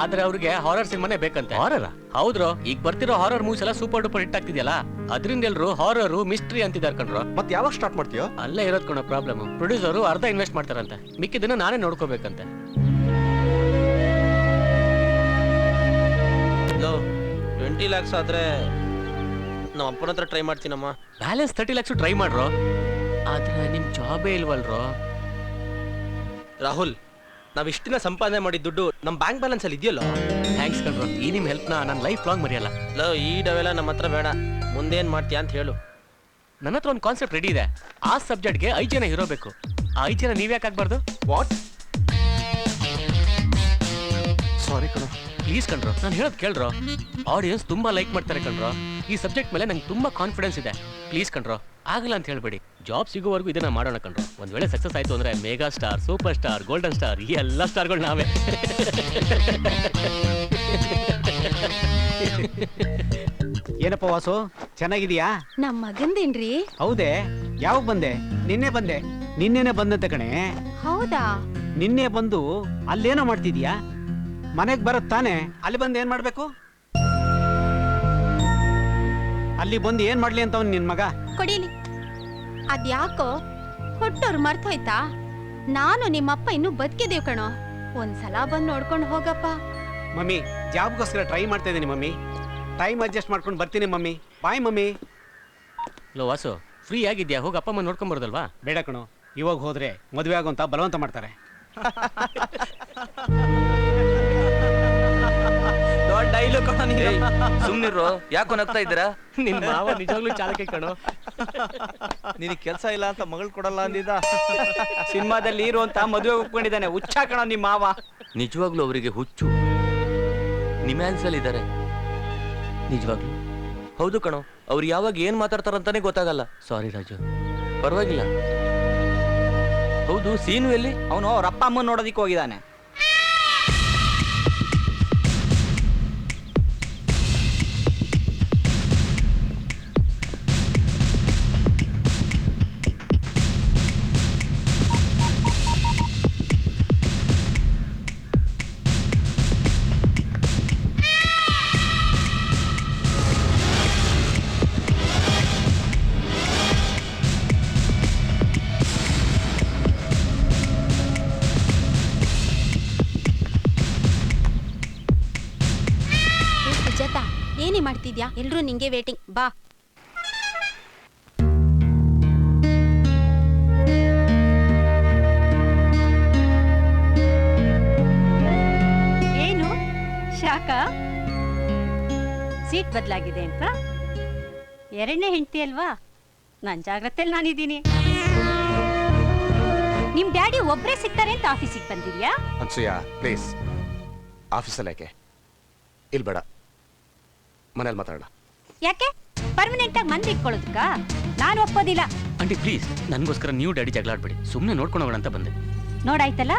ಆದ್ರೆ ಅವ್ರಿಗೆ ಹಾರರ್ ಸಿನಿಮಾನೇ ಬೇಕಂತೆ. ಹಾರರ್? ಹೌದ್ರೋ, ಈಗ ಬರ್ತಿರೋ ಹಾರರ್ ಮೂವ್ಸ್ ಎಲ್ಲ ಸೂಪರ್ ಡೂಪರ್ ಹಿಟ್ ಆಗ್ತಿದ್ಯಲ್ಲ, ಅದ್ರಿಂದ ಎಲ್ರು ಹಾರರ್ ಮಿಸ್ಟ್ರಿ ಅಂತಿದಾರ್ ಕಣ್ರೋ. ಮತ್ತೆ ಯಾವಾಗ ಸ್ಟಾರ್ಟ್ ಮಾಡ್ತೀಯೋ? ಅಲ್ಲೇ ಇರೋದ್ ಕಣೋ ಪ್ರಾಬ್ಲಮ್. ಪ್ರೊಡ್ಯೂಸರು ಅರ್ಧ ಇನ್ವೆಸ್ಟ್ ಮಾಡ್ತಾರಂತೆ, ಮಿಕ್ಕಿದ್ದನ್ನ ನಾನೇ ನೋಡ್ಕೋಬೇಕಂತೆ. 20 lakhs ಆದ್ರೆ ನಮ್ಮ ಅಪ್ಪನ ಹತ್ರ ಟ್ರೈ ಮಾಡ್ತೀನಮ್ಮ. ಬ್ಯಾಲೆನ್ಸ್ 30 lakhs ಟ್ರೈ ಮಾಡ್ರೋ. ಆದ್ರೆ ನಿಮ್ ಜಾಬೇ ಇಲ್ವಲ್ರೋ. ರಾಹುಲ್, ನಾವ್ ಇಷ್ಟಿನ ಸಂಪಾದನೆ ಮಾಡಿದ ದುಡ್ಡು ನಮ್ ಬ್ಯಾಂಕ್ ಬ್ಯಾಲೆನ್ಸ್ ಅಲ್ಲಿ ಇದೆಯಲ್ಲ. ಥ್ಯಾಂಕ್ಸ್ ಕಣ್ರೋ, ಈ ನಿಮ್ ಹೆಲ್ಪ್ ನ ನಾನು ಲೈಫ್ ಲಾಂಗ್ ಮರೆಯಲ್ಲ. ಈ ಡವೆಲ್ಲ ನಮ್ಮ ಹತ್ರ ಬೇಡ, ಮುಂದೇನ್ ಮಾಡ್ತೀಯ ಅಂತ ಹೇಳು. ನನ್ನ ಹತ್ರ ಒಂದು ಕಾನ್ಸೆಪ್ಟ್ ರೆಡಿ ಇದೆ. ಆ ಸಬ್ಜೆಕ್ಟ್ಗೆ 5 ಜನ ಹೀರೋ ಬೇಕು. ಆ 5 ಜನ ನೀವ್ಯಾಕೆ ಆಗ್ಬಾರ್ದು? ವಾಟ್? ಸಾರಿ ಕಣ. ಪ್ಲೀಸ್ ಕಣ್ರೋ, ನಾನು ಹೇಳೋದು ಕೇಳ್ರೋ. ಆಡಿಯನ್ಸ್ ತುಂಬಾ ಲೈಕ್ ಮಾಡ್ತಾರೆ ಕಣ್ರೋ. ಈ ಸಬ್ಜೆಕ್ಟ್ ಮೇಲೆ ನಂಗೆ ತುಂಬಾ ಕಾನ್ಫಿಡೆನ್ಸ್ ಇದೆ. ಪ್ಲೀಸ್ ಕಣ್ರೋ, ಆಗಲ್ಲ ಅಂತ ಹೇಳ್ಬೇಡಿ. ಜಾಬ್ ಸಿಗೋವರೆಗೂ ಇದನ್ನ ಮಾಡೋಣ ಕಣ್ರೋ. ಒಂದ್ ವೇಳೆ ಸಕ್ಸಸ್ ಆಯ್ತು ಅಂದ್ರೆ mega star, super star, golden star, ಈ ಎಲ್ಲ ಸ್ಟಾರ್ಗಳು ನಾವೇ. ಏನಪ್ಪ ವಾಸು, ಚೆನ್ನಾಗಿದೀಯಾ? ನಮ್ಮ ಮಗಂದೇನ್ರಿ? ಹೌದೇ, ಯಾವಾಗ ಬಂದೆ? ನಿನ್ನೆನೆ ಬಂದಂತೆ ಕಣೆ. ಹೌದಾ? ನಿನ್ನೆ ಬಂದು ಅಲ್ಲೇನೋ ಮಾಡ್ತಿದ್ಯಾ? ಮನೆಗ್ ಬರತ್ ತಾನೆ, ಅಲ್ಲಿ ಬಂದು ಏನ್ ಮಾಡ್ಬೇಕು? ಅಲ್ಲಿ ಬಂದು ಏನ್ ಮಾಡ್ಲಿ ಅಂತ ನಿನ್ ಮಗ ಕೊಡಿಲಿ. ಅದ್ಯಾಕೋ ಹೊಟ್ಟೋರು ಮರ್ತೋಯ್ತಾ? ನಾನು ನಿಮ್ಮಪ್ಪ ಇನ್ನೂ ಬದುಕಿದೇವ್ ಕಣೋ. ಒಂದ್ಸಲ ಬಂದು ನೋಡ್ಕೊಂಡು ಹೋಗಪ್ಪ. ಮಮ್ಮಿ, ಜಾಬ್ಗೋಸ್ಕರ ಟ್ರೈ ಮಾಡ್ತಾ ಇದೀನಿ ಮಮ್ಮಿ. ಟೈಮ್ ಅಡ್ಜಸ್ಟ್ ಮಾಡ್ಕೊಂಡು ಬರ್ತೀನಿ ಮಮ್ಮಿ. Bye mummy. ಲೋ ವಾಸು, ಫ್ರೀ ಆಗಿದ್ಯಾ? ಹೋಗಿ ಅಪ್ಪ ಅಮ್ಮ ನೋಡ್ಕೊಂಬರ್ದಲ್ವಾ? ಬೇಡ ಕಣೋ, ಇವಾಗ ಹೋದ್ರೆ ಮದುವೆ ಆಗೋಂತ ಬಲವಂತ ಮಾಡ್ತಾರೆ. ಸುಮ್ನಿರೋ, ಯಾಕೋ ನಗ್ತಾ ಇದ್ದೀರಾ? ನಿನ್ ಮಾವ ನಿಜವಾಗ್ಲೂ ಚಾಲಕ ಕಣೋ. ನಿನಗೆ ಕೆಲಸ ಇಲ್ಲ ಅಂತ ಮಗಳು ಕೊಡಲ್ಲ ಅಂದಿದ್ದ. ಸಿನಿಮಾದಲ್ಲಿ ಹೀರೋ ಅಂತ ಮದುವೆ ಒಪ್ಕೊಂಡಿದ್ದಾನೆ. ಹುಚ್ಚ ಕಣ ನಿಮ್ಮ ಮಾವ. ನಿಜವಾಗ್ಲೂ ಅವರಿಗೆ ಹುಚ್ಚು. ನಿಮ್ಯಾನ್ಸ್ ಅಲ್ಲಿ ಇದ್ದಾರೆ. ನಿಜವಾಗ್ಲೂ ಹೌದು ಕಣೋ, ಅವ್ರು ಯಾವಾಗ ಏನ್ ಮಾತಾಡ್ತಾರಂತಾನೆ ಗೊತ್ತಾಗಲ್ಲ. ಸಾರಿ ರಾಜು. ಪರವಾಗಿಲ್ಲ. ಹೌದು, ಸೀನು ಎಲ್ಲಿ? ಅವನು ಅವ್ರ ಅಪ್ಪ ಅಮ್ಮನ ನೋಡೋದಿಕ್ಕೆ ಹೋಗಿದ್ದಾನೆ. ಏನೇ ಮಾಡ್ತಿದ್ಯಾ? ಎಲ್ರೂ ನಿಂಗೆ ವೇಟಿಂಗ್. ಬಾ. ಏನು ಶಾಕ? ಸೀಟ್ ಬದಲಾಗಿದೆ ಅಂತ? ಎರಡನೇ ಹೆಂಡತಿ ಅಲ್ವಾ? ನನ್ನ ಜಾಗ್ರತೆಯಲ್ಲಿ ನಾನಿದ್ದೀನಿ. ನಿಮ್ ಡ್ಯಾಡಿ ಒಬ್ರೇ ಸಿಗ್ತಾರೆ ಅಂತ ಆಫೀಸಿಗೆ ಬಂದಿದ್ಯಾ? ಅನ್ಸೂಯ, ಪ್ಲೀಸ್. ಆಫೀಸಲ್ಲಿ ಯಾಕೆ? ಇಲ್ಲಿ ಬೇಡ, ಮನೇಲಿ ಮಾತಾಡೋಣ. ಯಾಕೆ? ಪರ್ಮನೆಂಟ್ ಆಗಿ ಮಂದಿ ಇಟ್ಕೊಳ್ಳೋದಕ್ಕ? ನಾನು ಒಪ್ಪೋದಿಲ್ಲ. ಆಂಟಿ ಪ್ಲೀಸ್, ನನಗೋಸ್ಕರ ನೀವು ಡ್ಯಾಡಿ ಜಗಳ ಆಡ್ಬೇಡಿ. ಸುಮ್ಮನೆ ನೋಡ್ಕೊಂಡು ಹೋಗೋಣ ಅಂತ ಬಂದೆ. ನೋಡಾಯ್ತಲ್ಲ,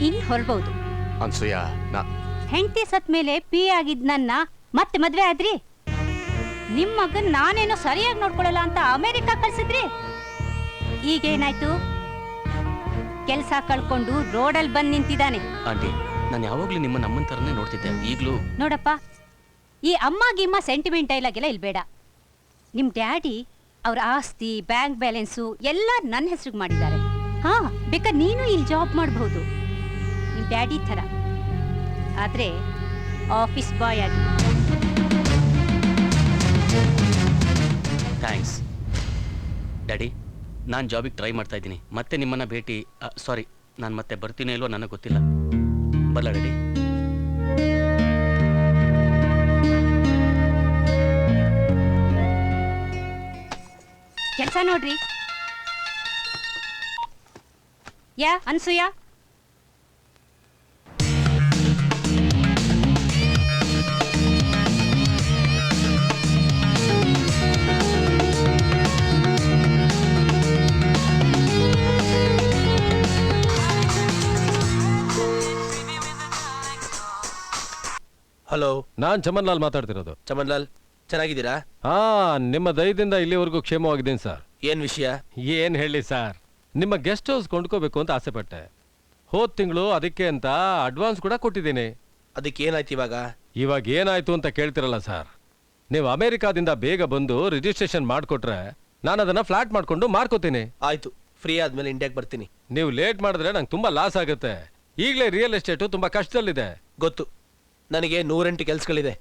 ಇನ್ ಹೊರಬಹುದು. ಅನ್ಸೂಯ, ಹೆಂಡತಿ ಸತ್ ಮೇಲೆ ಪಿ ಆಗಿದ್ ನನ್ನ ಮತ್ತೆ ಮದ್ವೆ ಆದ್ರಿ. ನಿಮ್ ಮಗನ್ ನಾನೇನೋ ಸರಿಯಾಗಿ ನೋಡ್ಕೊಳ್ಳಲ್ಲ ಅಂತ ಅಮೆರಿಕ ಕಳ್ಸಿದ್ರಿ. ಈಗೇನಾಯ್ತು? ಕೆಲ್ಸ ಕಳ್ಕೊಂಡು ರೋಡಲ್ಲಿ ಬಂದ್ ನಿಂತಿದ್ದಾನೆ. ಆಂಟಿ, ನಾನು ಯಾವಾಗ್ಲೂ ನಿಮ್ಮ ನಮ್ಮನ್ ತರನೇ ನೋಡ್ತಿದ್ದೆ. ಈಗ್ಲೂ ನೋಡಪ್ಪ, ಈ ಅಮ್ಮ ಗಿಮ್ಮ ಸೆಂಟಿಮೆಂಟ್ ಡೈಲಾಗ್ ಎಲ್ಲ ಇಲ್ಲಿ ಬೇಡ. ನಿಮ್ ಡ್ಯಾಡಿ ಅವ್ರ ಆಸ್ತಿ, ಬ್ಯಾಂಕ್ ಬ್ಯಾಲೆನ್ಸು ಎಲ್ಲ ನನ್ನ ಹೆಸರಿಗೆ ಮಾಡಿದ್ದಾರೆ. ಹಾ, ಬೇಕಾದ್ರೆ ನೀನು ಇಲ್ಲಿ ಜಾಬ್ ಮಾಡಬಹುದು ನಿಮ್ ಡ್ಯಾಡಿ ತರ. ಆದ್ರೆ ಆಫೀಸ್ ಬಾಯ್ ಆಗಿ. Thanks daddy. ನಾನು ಜಾಬಿಗೆ ಟ್ರೈ ಮಾಡ್ತಾ ಇದ್ದೀನಿ. ಮತ್ತೆ ನಿಮ್ಮನ್ನ ಭೇಟಿ, ಸಾರಿ, ನಾನು ಮತ್ತೆ ಬರ್ತೀನಿ ಇಲ್ವೋ ನನಗೆ ಗೊತ್ತಿಲ್ಲ. ಬರಲ್ಲ ಡ್ಯಾಡಿ. ಕೆಲಸ ನೋಡ್ರಿ. ಯಾ ಅನ್ಸೂಯ, ಹಲೋ, ನಾನ್ ಚಮನ್ ಲಾಲ್ ಮಾತಾಡ್ತಿರೋದು. ಚಮನ್ ಲಾಲ್, ಚೆನ್ನಾಗಿದ್ದೀರಾ? ಹಾ, ನಿಮ್ಮ ದಯದಿಂದ ಇಲ್ಲಿವರೆಗೂ ಕ್ಷೇಮವಾಗಿದ್ದೀನಿ ಸರ್. ಏನ್ ವಿಷಯ? ಏನ್ ಹೇಳಿ ಸರ್, ನಿಮ್ಮ ಗೆಸ್ಟ್ ಹೌಸ್ ಕೊಂಡ್ಕೋಬೇಕು ಅಂತ ಆಸೆ ಪಟ್ಟೆ. ಹೋದ್ ತಿಂಗಳು ಅದಕ್ಕೆ ಅಂತ ಅಡ್ವಾನ್ಸ್ ಕೂಡ ಕೊಟ್ಟಿದ್ದೀನಿ. ಅದಕ್ಕೆ ಏನಾಯ್ತು ಇವಾಗ? ಇವಾಗ ಏನಾಯ್ತು ಅಂತ ಕೇಳ್ತಿರಲ್ಲ ಸರ್, ನೀವು ಅಮೆರಿಕಾದಿಂದ ಬೇಗ ಬಂದು ರಿಜಿಸ್ಟ್ರೇಷನ್ ಮಾಡಿಕೊಟ್ರೆ ನಾನು ಅದನ್ನ ಫ್ಲಾಟ್ ಮಾಡ್ಕೊಂಡು ಮಾರ್ಕೋತೀನಿ. ಆಯ್ತು, ಫ್ರೀ ಆದ್ಮೇಲೆ ಇಂಡಿಯಾಗೆ ಬರ್ತೀನಿ. ನೀವು ಲೇಟ್ ಮಾಡಿದ್ರೆ ನಂಗೆ ತುಂಬಾ ಲಾಸ್ ಆಗುತ್ತೆ. ಈಗಲೇ ರಿಯಲ್ ಎಸ್ಟೇಟು ತುಂಬಾ ಕಷ್ಟದಲ್ಲಿದೆ. ಗೊತ್ತು, ನನಗೆ 108 ಕೆಲ್ಸಗಳಿದೆ.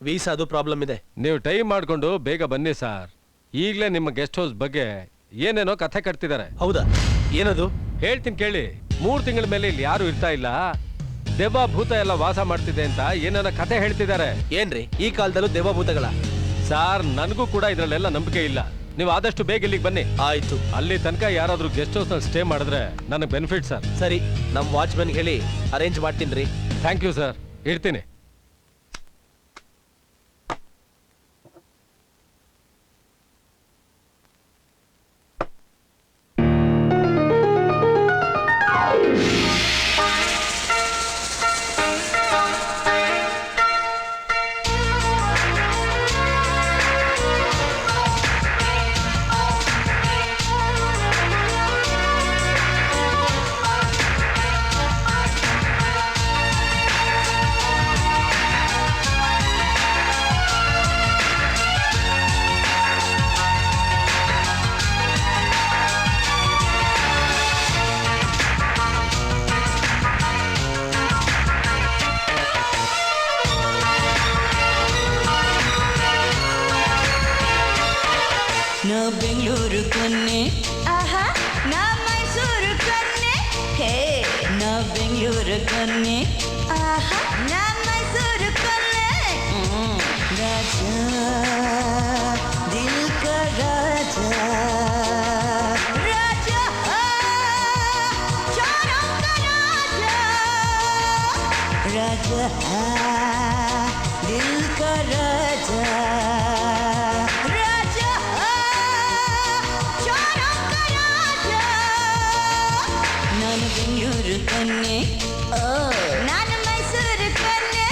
ವೀಸಾದು ಪ್ರಾಬ್ಲಮ್ ಇದೆ. ನೀವು ಟೈಮ್ ಮಾಡ್ಕೊಂಡು ಬೇಗ ಬನ್ನಿ ಸರ್. ಈಗಲೇ ನಿಮ್ಮ ಗೆಸ್ಟ್ ಹೌಸ್ ಬಗ್ಗೆ ಏನೇನೋ ಕಥೆ ಕಟ್ತಿದ್ದಾರೆ. ಹೌದಾ? ಏನದು? ಹೇಳ್ತೀನಿ ಕೇಳಿ. 3 ತಿಂಗಳ ಮೇಲೆ ಇಲ್ಲಿ ಯಾರು ಇರ್ತಾ ಇಲ್ಲ, ದೆವ್ವ ಭೂತ ಎಲ್ಲ ವಾಸ ಮಾಡ್ತಿದೆ ಅಂತ ಏನೇನೋ ಕಥೆ ಹೇಳ್ತಿದ್ದಾರೆ. ಏನ್ರಿ ಈ ಕಾಲದಲ್ಲೂ ದೇವಭೂತಗಳ? ಸಾರ್, ನನಗೂ ಕೂಡ ಇದ್ರಲ್ಲೆಲ್ಲ ನಂಬಿಕೆ ಇಲ್ಲ. ನೀವು ಆದಷ್ಟು ಬೇಗ ಇಲ್ಲಿಗೆ ಬನ್ನಿ. ಆಯ್ತು. ಅಲ್ಲಿ ತನಕ ಯಾರಾದ್ರೂ ಗೆಸ್ಟ್ ಹೌಸ್ ನಲ್ಲಿ ಸ್ಟೇ ಮಾಡಿದ್ರೆ ನನಗೆ ಬೆನಿಫಿಟ್ ಸರ್. ಸರಿ, ನಮ್ ವಾಚ್ಮನ್ ಹೇಳಿ ಅರೇಂಜ್ ಮಾಡ್ತೀನಿ. ಥ್ಯಾಂಕ್ ಯು ಸರ್, ಇಡ್ತೀನಿ. ನಾ ಬೆಂಗಳೂರು ಕನ್ನೆ, ಆಹಾ ನಾ ಮೈಸೂರು ಕನ್ನೆ, ಹೇ ನಾ ಬೆಂಗಳೂರು ಕನ್ನೆ, ಆಹಾ ನಾ ಮೈಸೂರು ಕನ್ನೆ. ರಾಜ ದಿಲ್ ಕಾ ರಾಜ, ರಾಜ ಚಾರೋं का राजा, राजा दिल का राजा, ನಾನು ಬೆಂಗಳೂರು ಕನ್ನೆ, ನಾನು ಮೈಸೂರು ಕನ್ನೆ.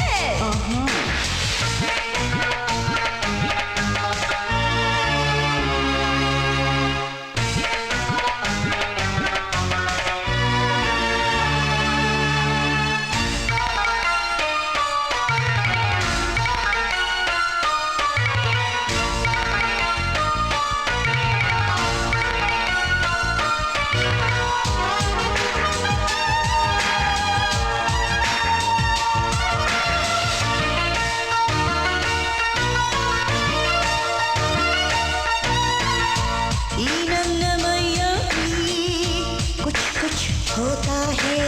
होता है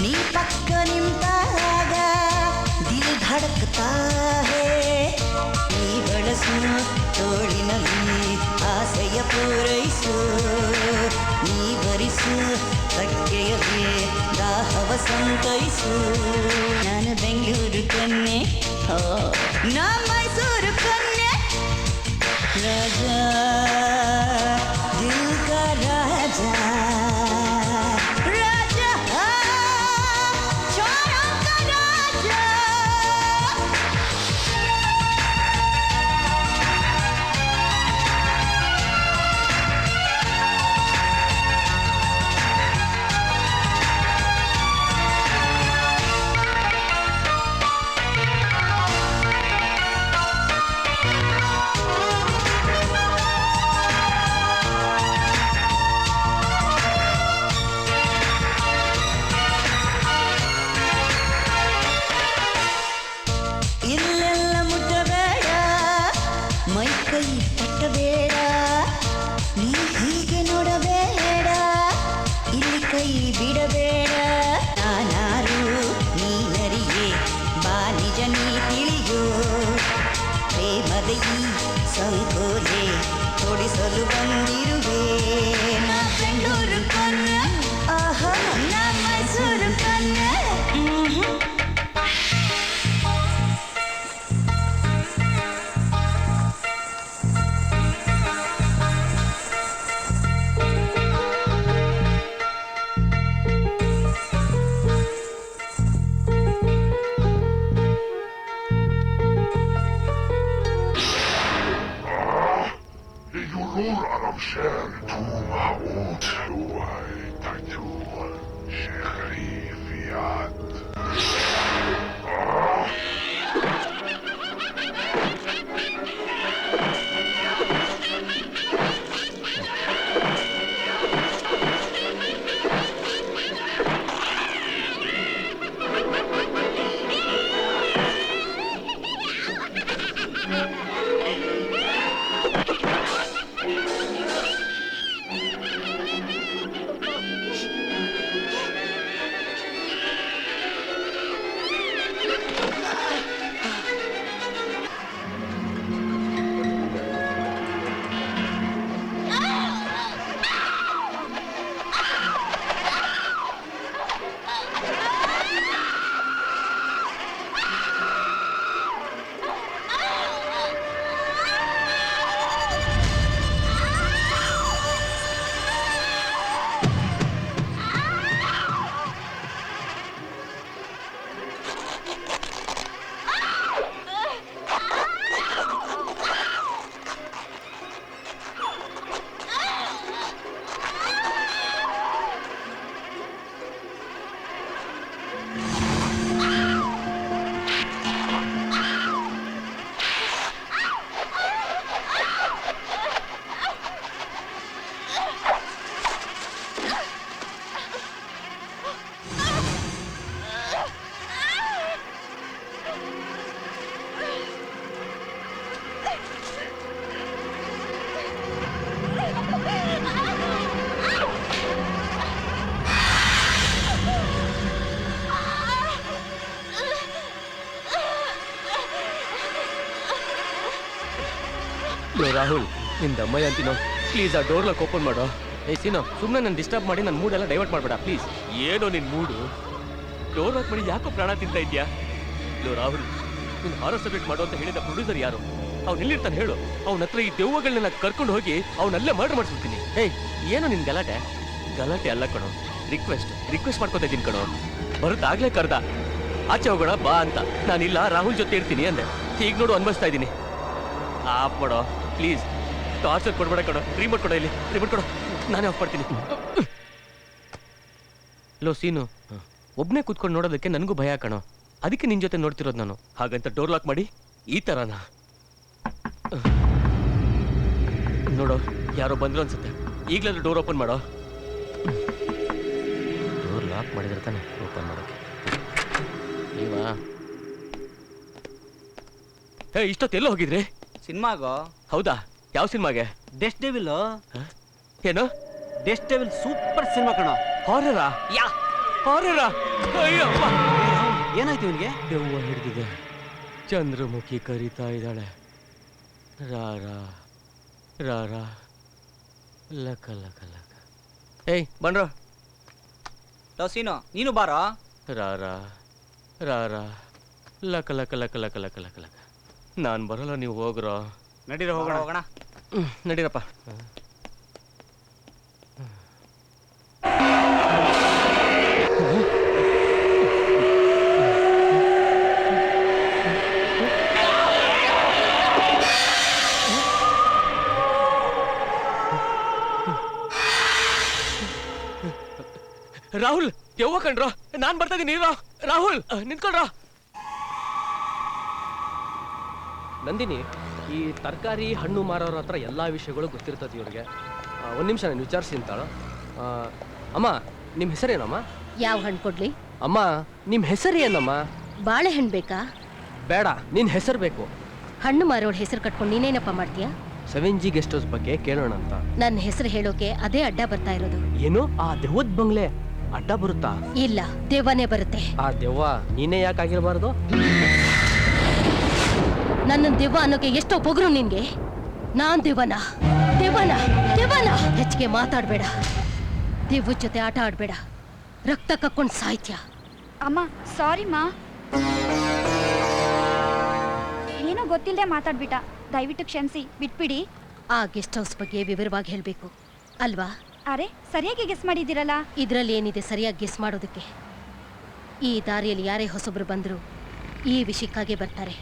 नी पक्क निंताग दिल धड़कता है नी ಬಳಸು ತೋಳಿನಲ್ಲಿ ಆಸೆಯ ಪೂರೈಸು ನೀ ಬರಿಸು ತಕ್ಕೆಯಲ್ಲಿ ದಾಹವ ಸಂತೈಸು ನಾನು ಬೆಂಗಳೂರು ಕನ್ನೆ ನಾ ಮೈಸೂರು ಕನ್ನೆ ರಾಜ ದಿಲ್ ಕಾ ರಾಜ ಬಿಡಬೇಡ ನಾನಾರು ನೀನರಿಯೇ ಬಾ ನಿಜ ನೀ ತಿಳಿಯೋ ಪ್ರೇಮದ ಈ ಸಂಕೋಲೆ ತೊಡಿಸಲು ಬಂದಿರುವೆ ನಾ ಬೆಂಗಳೂರು ಕನ್ನೆ ಆಹಾ ನಾ ಮೈಸೂರು ಕನ್ನೆ ರಾಹುಲ್ ನಿಂದ ಅಮ್ಮಯ್ಯ ಅಂತೀನೋ, ಪ್ಲೀಸ್ ಆ ಡೋರ್ ಲಾಕ್ ಓಪನ್ ಮಾಡೋ. ಸೀನೋ, ಸುಮ್ಮನೆ ನಾನು ಡಿಸ್ಟರ್ಬ್ ಮಾಡಿ ನನ್ನ ಮೂಡೆಲ್ಲ ಡೈವರ್ಟ್ ಮಾಡಬೇಡ ಪ್ಲೀಸ್. ಏನೋ ನಿನ್ನ ಮೂಡು, ಡೋರ್ ಲಾಕ್ ಮಾಡಿ ಯಾಕೋ ಪ್ರಾಣ ತಿಂತ ಇದೆಯಾ? ರಾಹುಲ್, ನೀನು ಹಾರರ್ ಸಬ್ಜೆಕ್ಟ್ ಮಾಡೋ ಅಂತ ಹೇಳಿದ ಪ್ರೊಡ್ಯೂಸರ್ ಯಾರು? ಅವ್ನು ಎಲ್ಲಿರ್ತಾನೆ ಹೇಳು, ಅವನ ಹತ್ರ ಈ ದೆವ್ವಗಳನ್ನೆಲ್ಲ ಕರ್ಕೊಂಡು ಹೋಗಿ ಅವನಲ್ಲೇ ಮರ್ಡರ್ ಮಾಡಿಸ್ಬಿಡ್ತೀನಿ. ಏನೋ ನಿನ್ ಗಲಾಟೆ? ಗಲಾಟೆ ಅಲ್ಲ ಕಣೋ, ರಿಕ್ವೆಸ್ಟ್ ಮಾಡ್ಕೊತಾ ಇದ್ದೀನಿ ಕಣೋ. ಬರುತ್ತಾಗ್ಲೇ ಕರ್ದ ಆಚೆ ಹೋಗೋಣ ಬಾ ಅಂತ. ನಾನಿಲ್ಲ, ರಾಹುಲ್ ಜೊತೆ ಇರ್ತೀನಿ ಅಂದೆ. ಈಗ ನೋಡು ಅನ್ಭವಿಸ್ತಾ ಇದ್ದೀನಿ. ಆಫ್ ಮಾಡೋ ಪ್ಲೀಸ್, ಟಾರ್ಚರ್ ಕೊಡ್ಬೇಡ ಕಣೋ. ರಿಮೋಟ್ ಕೊಡೋ, ಇಲ್ಲಿ ರಿಮೋಟ್ ಕೊಡೋ, ನಾನೇ ಆಫ್ ಮಾಡ್ತೀನಿ. ಲೋ ಸೀನು, ಒಬ್ಬನೇ ಕೂತ್ಕೊಂಡು ನೋಡೋದಕ್ಕೆ ನನಗೂ ಭಯ ಕಣೋ, ಅದಕ್ಕೆ ನಿನ್ ಜೊತೆ ನೋಡ್ತಿರೋದು ನಾನು. ಹಾಗಂತ ಡೋರ್ ಲಾಕ್ ಮಾಡಿ ಈ ತರನಾ? ನೋಡೋ, ಯಾರೋ ಬಂದ್ರು ಅನ್ಸುತ್ತೆ. ಈಗಲಾದ್ರೂ ಡೋರ್ ಓಪನ್ ಮಾಡೋ. ಡೋರ್ ಲಾಕ್ ಮಾಡಿದ್ರೆ ತಾನೆ ಓಪನ್ ಮಾಡೋಕೆ. ನೀವಾ? ಇಷ್ಟೊತ್ತೆಲ್ಲ ಹೋಗಿದ್ರಿ? ಸಿನಿಮಾಗೋ. ಹೌದಾ? ಯಾವ ಸಿನಿಮಾಗೆ? Dust devil. ಏನು? ಡೆಸ್ಟ್ ಡೆವಿಲ್ ಸೂಪರ್ ಸಿನಿಮಾ ಕಣೋ. ಹಾರರಾ? ಹಾರರಾ? ಅಯ್ಯಪ್ಪ, ಏನಾಯ್ತು ಇವನಿಗೆ? ದೆವ್ವ ಹಿಡಿದಿದೆ. ಚಂದ್ರಮುಖಿ ಕರೀತಾ ಇದ್ದಾಳೆ. ರಾರಾ ರಾರಾ ಲಕ ಲಕ ಲಕ. ಬನ್ರೋ. ಸೀನು, ನೀನು ಬಾರೋ. ರಾರಾ ರಾರಾ ಲಕ ಲಕ ಲಕ ಲಕ ಲಕ ಲಕ ಲಕ. ನಾನು ಬರಲ್ಲ, ನೀವು ಹೋಗ್ರೋ. ನಡೀರ ಹೋಗೋಣ. ಹೋಗೋಣ. ನಡೀರಪ್ಪ. ರಾಹುಲ್, ದೆವ್ವ ಕಂಡ್ರೋ. ನಾನ್ ಬರ್ತಾ ಇದೀನಿ. ರಾಹುಲ್ ನಿಂತ್ಕೊಂಡ್ರ. ನಂದಿನಿ, ಈ ತರಕಾರಿ ಹಣ್ಣು ಮಾರೋರ ಹತ್ರ ಎಲ್ಲಾ ವಿಷಯಗಳು ಗೊತ್ತಿರ್ತದೆ ಇವ್ರಿಗೆ. ಒಂದ್ ನಿಮಿಷ ನಾನು ವಿಚಾರಿಸಿ ಅಂತಾಳ. ಅಮ್ಮ, ನಿಮ್ ಹೆಸರೇನಮ್ಮ? ಯಾವ ಹಣ್ಣು ಕೊಡ್ಲಿ? ಅಮ್ಮ, ನಿಮ್ ಹೆಸರು ಏನಮ್ಮ? ಬಾಳೆಹಣ್ಣು ಬೇಕಾ? ಬೇಡ, ನಿನ್ ಹೆಸರು ಬೇಕು. ಹಣ್ಣು ಮಾರೋಳ ಹೆಸರು ಕಟ್ಕೊಂಡು ನೀನೇನಪ್ಪ ಮಾಡ್ತೀಯಾ? 7G ಗೆಸ್ಟ್ ಹೌಸ್ ಬಗ್ಗೆ ಕೇಳೋಣ ಅಂತ. ನನ್ನ ಹೆಸರು ಹೇಳೋಕೆ ಅದೇ ಅಡ್ಡ ಬರ್ತಾ ಇರೋದು. ಏನು? ಆ ದೆವ್ವದ ಬಂಗ್ಲೆ ಅಡ್ಡ ಬರುತ್ತಾ? ಇಲ್ಲ, ದೆವ್ವನೇ ಬರುತ್ತೆ. ಆ ದೆವ್ವ ನೀನೇ ಯಾಕಾಗಿರಬಾರ್ದು? ನನ್ನ ದೆವ್ವ ಅನ್ನೋಕೆ ಎಷ್ಟೋ ಪೊಗರು ನಿನ್ಗೆ. ನಾನ್ ದೆವ್ವನ ದೆವ್ವನ ದೆವ್ವನ. ಹೆಚ್ಚಿಗೆ ಮಾತಾಡ್ಬೇಡ, ದೆವ್ವದ ಜೊತೆ ಆಟ ಆಡ್ಬೇಡ, ರಕ್ತ ಕಕ್ಕೊಂಡು ಸಾಯ್ತ್ಯ. ಅಮ್ಮ ಸಾರಿ ಮಾ, ಏನೋ ಗೊತ್ತಿಲ್ಲದೆ ಮಾತಾಡ್ಬಿಟ್ಟ, ದಯವಿಟ್ಟು ಕ್ಷಮಿಸಿ ಬಿಟ್ಬಿಡಿ. ಆ ಗೆಸ್ಟ್ ಹೌಸ್ ಬಗ್ಗೆ ವಿವರವಾಗಿ ಹೇಳ್ಬೇಕು ಅಲ್ವಾ? ಅರೆ, ಸರಿಯಾಗಿ ಗೆಸ್ ಮಾಡಿದ್ದೀರಲ್ಲ. ಇದ್ರಲ್ಲಿ ಏನಿದೆ ಸರಿಯಾಗಿ ಗೆಸ್ ಮಾಡೋದಕ್ಕೆ? ಈ ದಾರಿಯಲ್ಲಿ ಯಾರೇ ಹೊಸಬ್ರು ಬಂದ್ರು ಈ ವಿಷಯಕ್ಕಾಗೆ ಬರ್ತಾರೆ.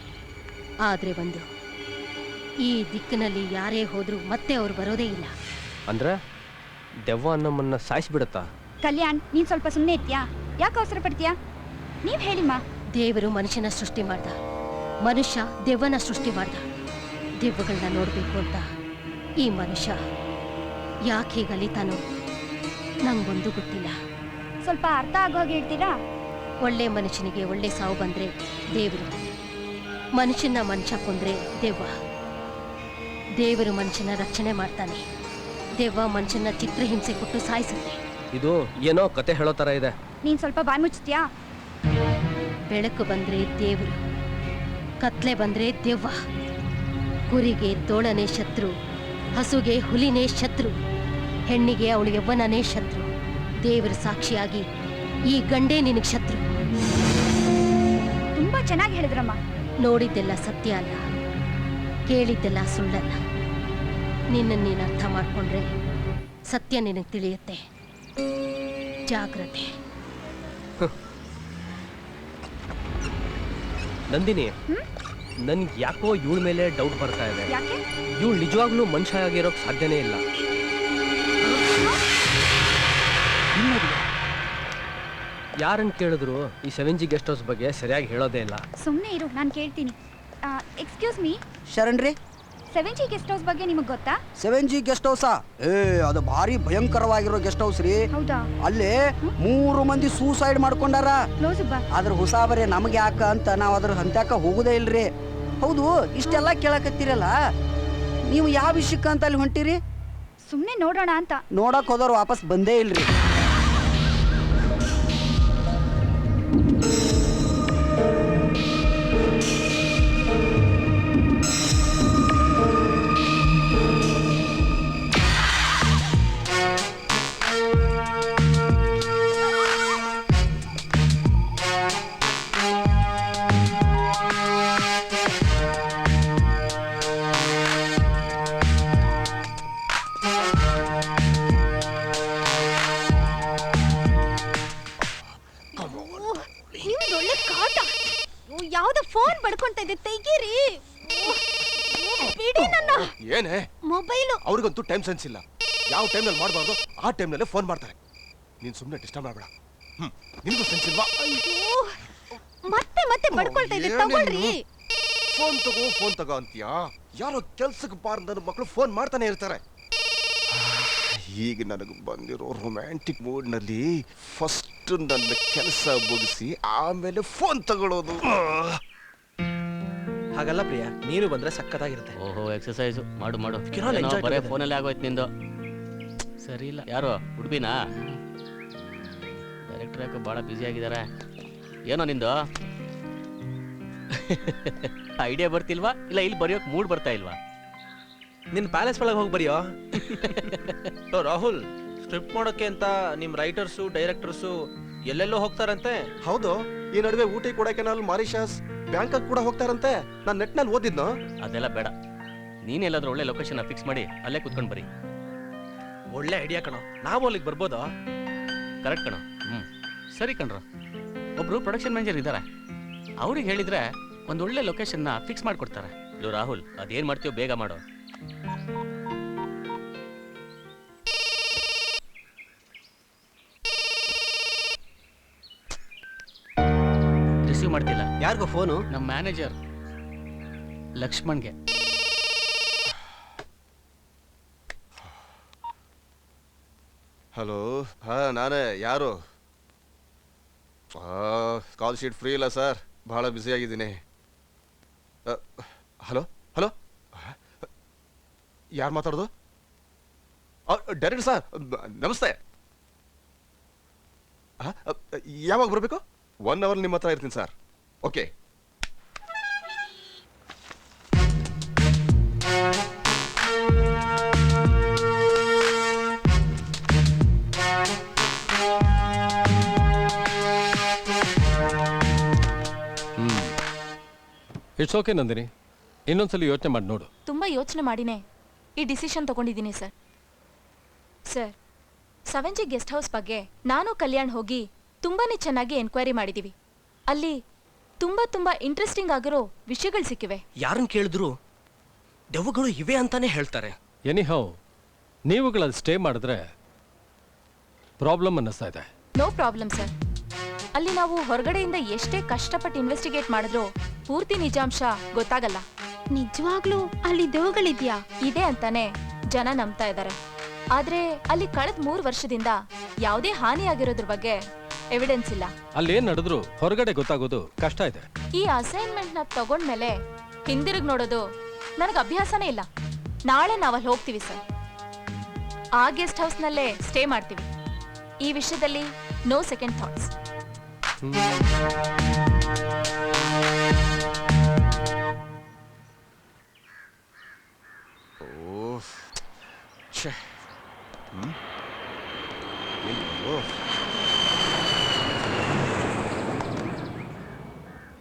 ಆದ್ರೆ ಒಂದು, ಈ ದಿಕ್ಕಿನಲ್ಲಿ ಯಾರೇ ಹೋದ್ರು ಮತ್ತೆ ಅವ್ರು ಬರೋದೇ ಇಲ್ಲ. ಅಂದ್ರೆ ದೆವ್ವ ನಮ್ಮನ್ನ ಸಾಯಿಸ್ಬಿಡತ್ತಾ? ಕಲ್ಯಾಣ್, ನೀನ್ ಸ್ವಲ್ಪ ಸುಮ್ಮನೆ ಇರ್ತೀಯಾ? ಯಾಕೆ ಅವಸರ ಪಡ್ತೀಯಾ? ನೀವ್ ಹೇಳಿಮ್ಮ. ದೇವರು ಮನುಷ್ಯನ ಸೃಷ್ಟಿ ಮಾಡ್ದ, ಮನುಷ್ಯ ದೆವ್ವನ ಸೃಷ್ಟಿ ಮಾಡ್ದ. ದೆವ್ವಗಳನ್ನ ನೋಡ್ಬೇಕು ಅಂತ ಈ ಮನುಷ್ಯ ಯಾಕೆ ಹೀಗೆ ಅಲಿತಾನೋ ನಂಗೊಂದು ಗೊತ್ತಿಲ್ಲ. ಸ್ವಲ್ಪ ಅರ್ಥ ಆಗೋಗಿ ಹೇಳ್ತೀರಾ? ಒಳ್ಳೆ ಮನುಷ್ಯನಿಗೆ ಒಳ್ಳೆ ಸಾವು ಬಂದ್ರೆ ದೇವರು, ಮನುಷ್ಯನ ಮನುಷ್ಯ ಕೊಂದ್ರೆ ದೆವ್ವ, ದೇವರು ಮನುಷ್ಯನ ರಕ್ಷಣೆ ಮಾಡ್ತಾನೆ. ದೆವ್ವ ಮನುಷ್ಯನ ಚಿತ್ರಹಿಂಸೆ ಕೊಟ್ಟು ಸಾಯಿಸುತ್ತೆ. ಇದು ಏನೋ ಕತೆ ಹೇಳೋ ತರ ಇದೆ. ನೀನ್ ಸ್ವಲ್ಪ ಬಾಯ್ ಮುಚ್ತೀಯಾ? ಬೆಳಕು ಬಂದ್ರೆ ದೇವರು, ಕತ್ಲೆ ಬಂದ್ರೆ ದೆವ್ವ. ಕುರಿಗೆ ತೋಳನೇ ಶತ್ರು, ಹಸುಗೆ ಹುಲಿನೇ ಶತ್ರು, ಹೆಣ್ಣಿಗೆ ಅವಳು ಯವ್ವನನೇ ಶತ್ರು. ದೇವರ ಸಾಕ್ಷಿಯಾಗಿ ಈ ಗಂಡೇ ನಿನಗೆ ಶತ್ರು. ತುಂಬಾ ಚೆನ್ನಾಗಿ ಹೇಳಿದ್ರಮ್ಮ. ನೋಡಿದ್ದೆಲ್ಲ ಸತ್ಯ ಅಲ್ಲ, ಕೇಳಿದ್ದೆಲ್ಲ ಸುಳ್ಳಲ್ಲ. ನಿನ್ನನ್ನು ನೀನು ಅರ್ಥ ಮಾಡ್ಕೊಂಡ್ರೆ ಸತ್ಯ ನಿನಗೆ ತಿಳಿಯುತ್ತೆ. ಜಾಗ್ರತೆ. ನಂದಿನಿ, ನನ್ಗೆ ಯಾಕೋ ಇವಳ ಮೇಲೆ ಡೌಟ್ ಬರ್ತಾ ಇದೆ. ಯಾಕೆ? ಇವಳು ನಿಜವಾಗ್ಲೂ ಮನುಷ್ಯ ಆಗಿರೋಕ್ ಸಾಧ್ಯನೇ ಇಲ್ಲ. ಯಾರನ್ನು ಕೇಳಿದ್ರು ಈ 7G ಗೆಸ್ಟ್ ಹೌಸ್ ಬಗ್ಗೆ ಸರಿಯಾಗಿ ಹೇಳೋದೇ ಇಲ್ಲ. ಸುಮ್ಮನೆ ಇರು, ನಾನು ಕೇಳ್ತೀನಿ. ಎಕ್ಸ್ಕ್ಯೂಸ್ ಮೀ ಶರಣ್ರಿ, 7G ಗೆಸ್ಟ್ ಹೌಸ್ ಬಗ್ಗೆ ನಿಮಗೆ ಗೊತ್ತಾ? 7G guest ಹೌಸಾ? ಅದು ಭಾರಿ ಭಯಂಕರವಾಗಿರೋ ಗೆಸ್ಟ್ ಹೌಸ್ ರೀ. ಹೌದಾ? ಅಲ್ಲಿ 3 ಮಂದಿ ಸೂಸೈಡ್ ಮಾಡ್ಕೊಂಡಾರ. ಅದ್ರ ಹುಸಾಬರೇ ನಮ್ಗೆ ಯಾಕ ಅಂತ ನಾವು ಅದ್ರ ಹಂತ್ಯಾಕ ಹೋಗುದೇ ಇಲ್ರಿ. ಹೌದು, ಇಷ್ಟೆಲ್ಲ ಕೇಳಕತ್ತೀರಲ್ಲ, ನೀವು ಯಾವ ವಿಷಯಕ್ಕ ಅಂತ ಅಲ್ಲಿ ಹೊಂಟಿರಿ? ಸುಮ್ಮನೆ ನೋಡೋಣ ಅಂತ. ನೋಡಕ್ ಹೋದವ್ರು ವಾಪಸ್ ಬಂದೇ ಇಲ್ರಿ. ಯಾವ್ದೋ ಫೋನ್ ಬಡ್ಕೊಂತ ಇದೆ, ತೆಗೀರಿ. ಬಿಡಿ ನನ್ನ. ಏನೇ ಮೊಬೈಲು. ಅವ್ರಿಗಂತೂ ಟೈಮ್ ಸೆನ್ಸ್ ಇಲ್ಲ. ಯಾವ ಟೈಮ್ನಲ್ಲಿ ಮಾಡಬಾರ್ದು ಆ ಟೈಮ್ನಲ್ಲೇ ಫೋನ್ ಮಾಡ್ತಾರೆ. ನೀನ್ ಸುಮ್ಮನೆ ಡಿಸ್ಟರ್ಬ್ ಮಾಡಬೇಡ. ನಿನಗೂ ಸೆನ್ಸ್ ಇಲ್ವಾ? ಮತ್ತೆ ಮತ್ತೆ ಬಡ್ಕೊಳ್ತಾ ಇದೆ, ತಗೊಳ್ರಿ. ಫೋನ್ ತಗೋ ಅಂತೀಯಾ? ಯಾರೋ ಕೆಲ್ಸಕ್ಕೆ ಬಾರ ನನ್ನ ಮಕ್ಕಳು ಫೋನ್ ಮಾಡ್ತಾನೆ ಇರ್ತಾರೆ. ಈಗ ನನಗೆ ಬಂದಿರೋ ರೊಮ್ಯಾಂಟಿಕ್ ಮೂಡ್ ನಲ್ಲಿ ಫಸ್ಟ್ ನನ್ನ ಕೆಲಸ ಮುಗಿಸಿ ಆಮೇಲೆ ಫೋನ್ ತಗೊಳ್ಳೋದು. ಹಾಗಲ್ಲ ಪ್ರಿಯಾ, ನೀನು ಬಂದ್ರೆ ಸಕ್ಕತ್ತಾಗಿರುತ್ತೆ. ಓಹೋ, ಎಕ್ಸರ್ಸೈಸು ಮಾಡು ಮಾಡು. enjoy ಬರೇ together. ಫೋನಲ್ಲಿ ಆಗೋಯ್ತು ನಿಂದು. ಸರಿ ಇಲ್ಲ. ಯಾರು ಹುಡುಬಿನಾ? ಡೈರೆಕ್ಟರ್ ಯಾಕೋ ಭಾಳ ಬ್ಯುಸಿ ಆಗಿದ್ದಾರೆ. ಏನೋ ನಿಂದು ಐಡಿಯಾ ಬರ್ತಿಲ್ವಾ? ಇಲ್ಲ ಇಲ್ಲಿ ಬರೆಯೋಕೆ ಮೂಡ್ ಬರ್ತಾ ಇಲ್ವಾ? ನಿನ್ ಪ್ಯಾಲೇಸ್ ಒಳಗೆ ಹೋಗಿ ಬರೆಯೋ. ರಾಹುಲ್, ಸ್ಕ್ರಿಪ್ಟ್ ಮಾಡೋಕೆ ಅಂತ ನಿಮ್ ರೈಟರ್ಸು ಡೈರೆಕ್ಟರ್ಸು ಎಲ್ಲೆಲ್ಲೋ ಹೋಗ್ತಾರಂತೆ. ಹೌದು, ಈ ನಡುವೆ ಊಟಿ ಕೊಡೈಕೆನಾಲ್, ಮಾರಿಷಸ್, ಬ್ಯಾಂಕಾಕ್ ಕೂಡ ಹೋಗ್ತಾರಂತೆ. ನಾನು ನೆಟ್ನಲ್ಲಿ ಓದಿದ್ನೋ. ಅದೆಲ್ಲ ಬೇಡ, ನೀನೆಲ್ಲಾದ್ರೂ ಒಳ್ಳೆ ಲೊಕೇಶನ್ ಫಿಕ್ಸ್ ಮಾಡಿ ಅಲ್ಲೇ ಕುತ್ಕೊಂಡು ಬರಿ. ಒಳ್ಳೆ ಐಡಿಯಾ ಕಣೋ, ನಾವು ಅಲ್ಲಿಗೆ ಬರ್ಬೋದಾ? ಕರೆಕ್ಟ್ ಕಣೋ. ಸರಿ ಕಣ್ರು, ಒಬ್ರು ಪ್ರೊಡಕ್ಷನ್ ಮ್ಯಾನೇಜರ್ ಇದ್ದಾರೆ. ಅವ್ರಿಗೆ ಹೇಳಿದ್ರೆ ಒಂದು ಒಳ್ಳೆ ಲೊಕೇಶನ್ನ ಫಿಕ್ಸ್ ಮಾಡಿಕೊಡ್ತಾರೆ. ಇದು ರಾಹುಲ್, ಅದೇನು ಮಾಡ್ತೀವೋ ಬೇಗ ಮಾಡೋ. ರಿಸೀವ್ ಮಾಡ್ತಿಲ್ಲ. ಯಾರಿಗೋ ಫೋನು? ನಮ್ಮ ಮ್ಯಾನೇಜರ್ ಲಕ್ಷ್ಮಣ್ಗೆ. ಹಲೋ, ನಾನೇ. ಯಾರು? ಕಾಲ್ ಶೀಟ್ ಫ್ರೀ ಇಲ್ಲ ಸರ್, ಭಾಳ ಬ್ಯುಸಿ ಆಗಿದ್ದೀನಿ. ಹಲೋ ಹಲೋ, ಯಾರು ಮಾತಾಡೋದು? ಡೈರೆಕ್ಟ್ ಸರ್, ನಮಸ್ತೆ. ಯಾವಾಗ ಬರಬೇಕು? 1 ಅವರ್ ನಿಮ್ಮ ಹತ್ರ ಇರ್ತೀನಿ sir. Okay. It's okay Nandini, ಇನ್ನೊಂದ್ಸಲಿ ಯೋಚನೆ ಮಾಡಿ ನೋಡು. ತುಂಬಾ ಯೋಚನೆ ಮಾಡಿನೇ ಈ ಡಿಸಿಷನ್ ತಗೊಂಡಿದ್ದೀನಿ sir. Sir, 7G guest house ಬಗ್ಗೆ ನಾನು ಕಲ್ಯಾಣ್ ಹೋಗಿ ತುಂಬಾನೇ ಚೆನ್ನಾಗಿ ಎನ್ಕ್ವೈರಿ ಮಾಡಿದೀವಿ. ಅಲ್ಲಿ ತುಂಬಾ ಇಂಟ್ರೆಸ್ಟಿಂಗ್ ಆಗಿರೋ ವಿಷಯಗಳು ಸಿಕ್ಕಿವೆ. ಯಾರನ್ನ ಕೇಳಿದ್ರು ದೆವ್ವಗಳು ಇವೆ ಅಂತಾನೆ ಹೇಳ್ತಾರೆ. ಎನಿಹೌ, ನೀವುಗಳಲ್ಲಿ ಸ್ಟೇ ಮಾಡಿದ್ರೆ ಪ್ರಾಬ್ಲಮ್ ಅನ್ನಿಸ್ತಾ ಇದೆ. No problem sir. ಅಲ್ಲಿ ನಾವು ಹೊರಗಡೆಯಿಂದ ಎಷ್ಟೇ ಕಷ್ಟಪಟ್ಟು ಇನ್ವೆಸ್ಟಿಗೇಟ್ ಮಾಡಿದ್ರು ಪೂರ್ತಿ ನಿಜಾಂಶ ಗೊತ್ತಾಗಲ್ಲ. ನಿಜವಾಗ್ಲೂ ಅಲ್ಲಿ ದೆವ್ವಗಳಿದ್ಯಾ? ಇದೆ ಅಂತಾನೆ ಜನ ನಂಬ್ತಾ ಇದ್ದಾರೆ. ಆದ್ರೆ ಅಲ್ಲಿ ಕಳೆದ 3 ವರ್ಷದಿಂದ ಯಾವುದೇ ಹಾನಿ ಆಗಿರೋದ್ರ ಬಗ್ಗೆ ಎವಿಡೆನ್ಸ್ ಇಲ್ಲ. ಅಲ್ಲೇನ್ ನಡೆದ್ರು ಹೊರಗಡೆ ಗೊತ್ತಾಗೋದು ಕಷ್ಟ ಇದೆ. ಈ ಅಸೈನ್ಮೆಂಟ್ ನ ತಗೊಂಡ್ಮೇಲೆ ಹಿಂದಿರುಗಿ ನೋಡೋದು ನನಗೆ ಅಭ್ಯಾಸನೇ ಇಲ್ಲ. ನಾಳೆ ನಾವಲ್ಲಿ ಹೋಗ್ತೀವಿ ಸರ್. ಆ ಗೆಸ್ಟ್ ಹೌಸ್ ನಲ್ಲೇ ಸ್ಟೇ ಮಾಡ್ತೀವಿ. ಈ ವಿಷಯದಲ್ಲಿ no second thoughts.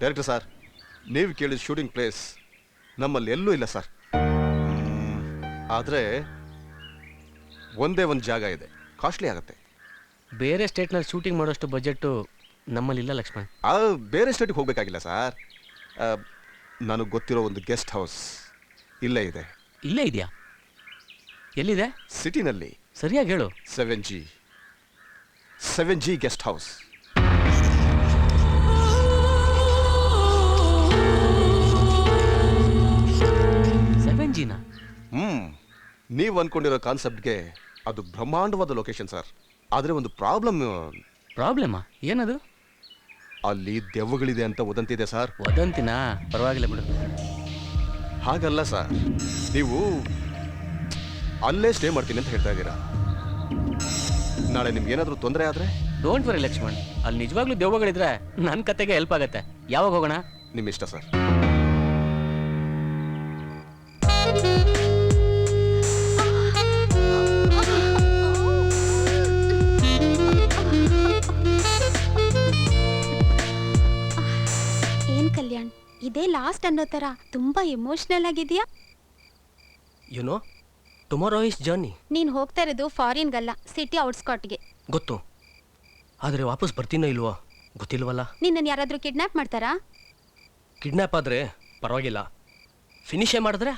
Director sir, ನೀವು ಕೇಳಿದ ಶೂಟಿಂಗ್ ಪ್ಲೇಸ್ ನಮ್ಮಲ್ಲಿ ಎಲ್ಲೂ ಇಲ್ಲ ಸರ್. ಆದರೆ ಒಂದೇ ಒಂದು ಜಾಗ ಇದೆ, ಕಾಸ್ಟ್ಲಿ ಆಗುತ್ತೆ. ಬೇರೆ ಸ್ಟೇಟ್ನಲ್ಲಿ ಶೂಟಿಂಗ್ ಮಾಡೋಷ್ಟು ಬಜೆಟ್ಟು ನಮ್ಮಲ್ಲಿ ಇಲ್ಲ ಲಕ್ಷ್ಮಣ್. ಬೇರೆ ಸ್ಟೇಟಿಗೆ ಹೋಗಬೇಕಾಗಿಲ್ಲ ಸರ್. ನನಗೆ ಗೊತ್ತಿರೋ ಒಂದು ಗೆಸ್ಟ್ ಹೌಸ್ ಇಲ್ಲೇ ಇದೆ. ಇಲ್ಲೇ ಇದೆಯಾ? ಎಲ್ಲಿದೆ? ಸಿಟಿನಲ್ಲಿ. ಸರಿಯಾಗಿ ಹೇಳು. 7G guest house. ನೀವು ಅನ್ಕೊಂಡಿರೋ ಕಾನ್ಸೆಪ್ಟ್ಗೆ ಅದು ಬ್ರಹ್ಮಾಂಡವಾದ ಲೊಕೇಶನ್ ಸರ್. ಆದರೆ ಒಂದು ಪ್ರಾಬ್ಲಮ್ ಏನದು? ಅಲ್ಲಿ ದೆವ್ವಗಳಿದೆ ಅಂತ ವದಂತಿದೆ ಸರ್. ವದಂತಿನಾ? ಪರವಾಗಿಲ್ಲ ಬಿಡು. ಹಾಗಲ್ಲ ಸರ್, ನೀವು ಅಲ್ಲೇ ಸ್ಟೇ ಮಾಡ್ತೀನಿ ಅಂತ ಹೇಳ್ತಾ ಇದ್ದೀರಾ. ನಾಳೆ ನಿಮ್ಗೆ ಏನಾದರೂ ತೊಂದರೆ ಆದರೆ? ಡೋಂಟ್ ವರಿ ಲಕ್ಷ್ಮಣ್, ಅಲ್ಲಿ ನಿಜವಾಗ್ಲೂ ದೆವ್ವಗಳಿದ್ರೆ ನನ್ನ ಕತೆಗೆ ಹೆಲ್ಪ್ ಆಗುತ್ತೆ. ಯಾವಾಗ ಹೋಗೋಣ? ನಿಮ್ಮ ಇಷ್ಟ ಸರ್. ಏನ್ ಕಲ್ಯಾಣ್, ಇದೇ ಲಾಸ್ಟ್ ಅನ್ನೋ ತರ ತುಂಬಾ ಎಮೋಷನಲ್ ಆಗಿದೆಯಾ? YONO tomorrow is journey. ನೀನ್ ಹೋಗ್ತಾ ಇರೋದು ಫಾರಿನ್ಗಲ್ಲ, ಸಿಟಿ ಔಟ್ಸ್ಕಾಟ್ಗೆ. ಗೊತ್ತು, ಆದರೆ ವಾಪಸ್ ಬರ್ತೀನೋ ಇಲ್ವೋ ಗೊತ್ತಿಲ್ವಲ್ಲ. ನಿನ್ನನ್ನು ಯಾರಾದ್ರೂ ಕಿಡ್ನಾಪ್ ಮಾಡ್ತಾರಾ? ಕಿಡ್ನಾಪ್ ಆದ್ರೆ ಪರವಾಗಿಲ್ಲ, ಫಿನಿಶೇ ಮಾಡಿದ್ರೆ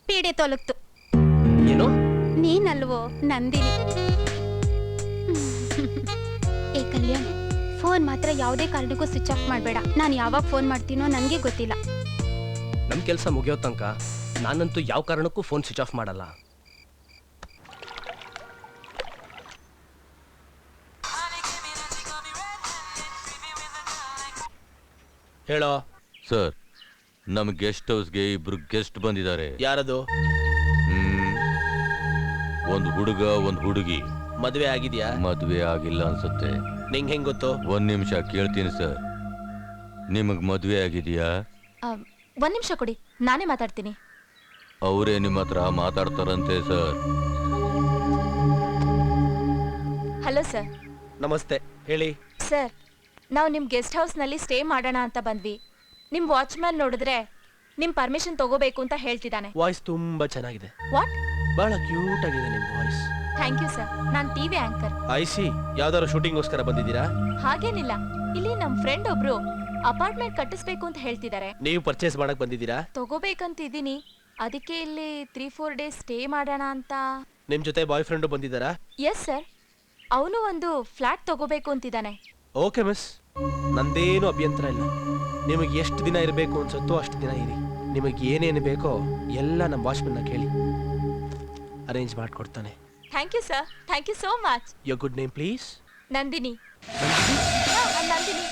ಪೀಡೆ ತೊಲಗ್ತು. ಏನು? ನೀನಲ್ವೋ ನಂದಿನಿ. ಏ ಕಲ್ಯಾಣ್, ಫೋನ್ ಮಾತ್ರ ಯಾವುದೇ ಕಾರಣಕ್ಕೂ ಸ್ವಿಚ್ ಆಫ್ ಮಾಡಬೇಡ. ನಾನು ಯಾವಾಗ ಫೋನ್ ಮಾಡ್ತೀನೋ ನನಗೆ ಗೊತ್ತಿಲ್ಲ. ನಮ್ಮ ಕೆಲಸ ಮುಗಿಯೋ ತನಕ ನಾನಂತೂ ಯಾವ ಕಾರಣಕ್ಕೂ ಫೋನ್ ಸ್ವಿಚ್ ಆಫ್ ಮಾಡಲ್ಲ. ಹೇಳೋ ಸರ್, ನಮ್ಮ ಗೆಸ್ಟ್ ಹೌಸ್ಗೆ ಇಬ್ರು ಗೆಸ್ಟ್ ಬಂದಿದ್ದಾರೆ. ಯಾರದು? ಒಂದು ಹುಡುಗ ಒಂದು ಹುಡುಗಿ. ಮದುವೆ ಆಗಿದ್ಯಾ? ಮದುವೆ ಆಗಿಲ್ಲ ಅನ್ಸುತ್ತೆ. ನಿಂಗೆ ಹೆಂಗ್ ಗೊತ್ತು? ಒಂದ್ ನಿಮಿಷ ಕೇಳ್ತೀನಿ ಸರ್. ನಿಮಗ್ ಮದುವೆ ಆಗಿದೆಯಾ? ಒಂದ್ ನಿಮಿಷ ಕೊಡಿ, ನಾನೇ ಮಾತಾಡ್ತೀನಿ. ಅವರೇ ನಿಮ್ಮ ಹತ್ರ ಮಾತಾಡ್ತಾರಂತೆ ಸರ್. Hello sir. ನಮಸ್ತೆ, ಹೇಳಿ. ಸರ್, ನಾವು ನಿಮ್ಮ ಗೆಸ್ಟ್ ಹೌಸ್ನಲ್ಲಿ ಸ್ಟೇ ಮಾಡೋಣ ಅಂತ ಬಂದ್ವಿ. ನಿಮ್ಮ ವಾಚ್ಮ್ಯಾನ್ ನೋಡಿದ್ರೆ ನಿಮ್ಮ ಪರ್ಮಿಷನ್ ತಗೋಬೇಕು ಅಂತ ಹೇಳ್ತಿದ್ದಾನೆ. ವಾಯ್ಸ್ ತುಂಬಾ ಚೆನ್ನಾಗಿದೆ. ವಾಟ್? ಬಹಳ ಕ್ಯೂಟ್ ಆಗಿದೆ ನಿಮ್ಮ ವಾಯ್ಸ್. Thank you sir. ನಾನು ಟಿವಿ ಆಂಕರ್. I see. ಯಾವ್ದಾದ್ರು ಶೂಟಿಂಗ್ಗೋಸ್ಕರ ಬಂದಿದ್ದೀರಾ? ಹಾಗೇನಿಲ್ಲ, ಇಲ್ಲಿ ನಮ್ಮ ಫ್ರೆಂಡ್ ಒಬ್ರು ಅಪಾರ್ಟ್ಮೆಂಟ್ ಕಟ್ಟಿಸ್ಬೇಕು ಅಂತ ಹೇಳ್ತಿದ್ದಾರೆ. ನೀವು ಪರ್ಚೇಸ್ ಮಾಡಕ್ ಬಂದಿದ್ದೀರಾ? ತಗೋಬೇಕಂತ ಇದ್ದೀನಿ, ಅದಕ್ಕೆ ಇಲ್ಲಿ 3-4 ಡೇಸ್ ಸ್ಟೇ ಮಾಡೋಣ ಅಂತ. ನಿಮ್ ಜೊತೆ ಬಾಯ್ ಫ್ರೆಂಡು ಬಂದಿದ್ದಾರಾ? ಎಸ್ ಸರ್, ಅವನು ಒಂದು ಫ್ಲಾಟ್ ತಗೋಬೇಕು ಅಂತಿದ್ದಾನೆ. ಓಕೆ ಮಿಸ್, ನಂದೇನು ಅಭ್ಯಂತರ ಇಲ್ಲ. ನಿಮಗೆ ಎಷ್ಟು ದಿನ ಇರಬೇಕು ಅನ್ಸುತ್ತೋ ಅಷ್ಟು ದಿನ ಇರಿ. ನಿಮಗೆ ಏನೇನು ಬೇಕೋ ಎಲ್ಲ ನಮ್ಮ ವಾಚ್ಮನ್ನ ಕೇಳಿ ಅರೇಂಜ್ ಮಾಡಿಕೊಡ್ತಾನೆ. Thank you sir. Thank you so much. Your good name please? Nandini. Nandini. Nandini.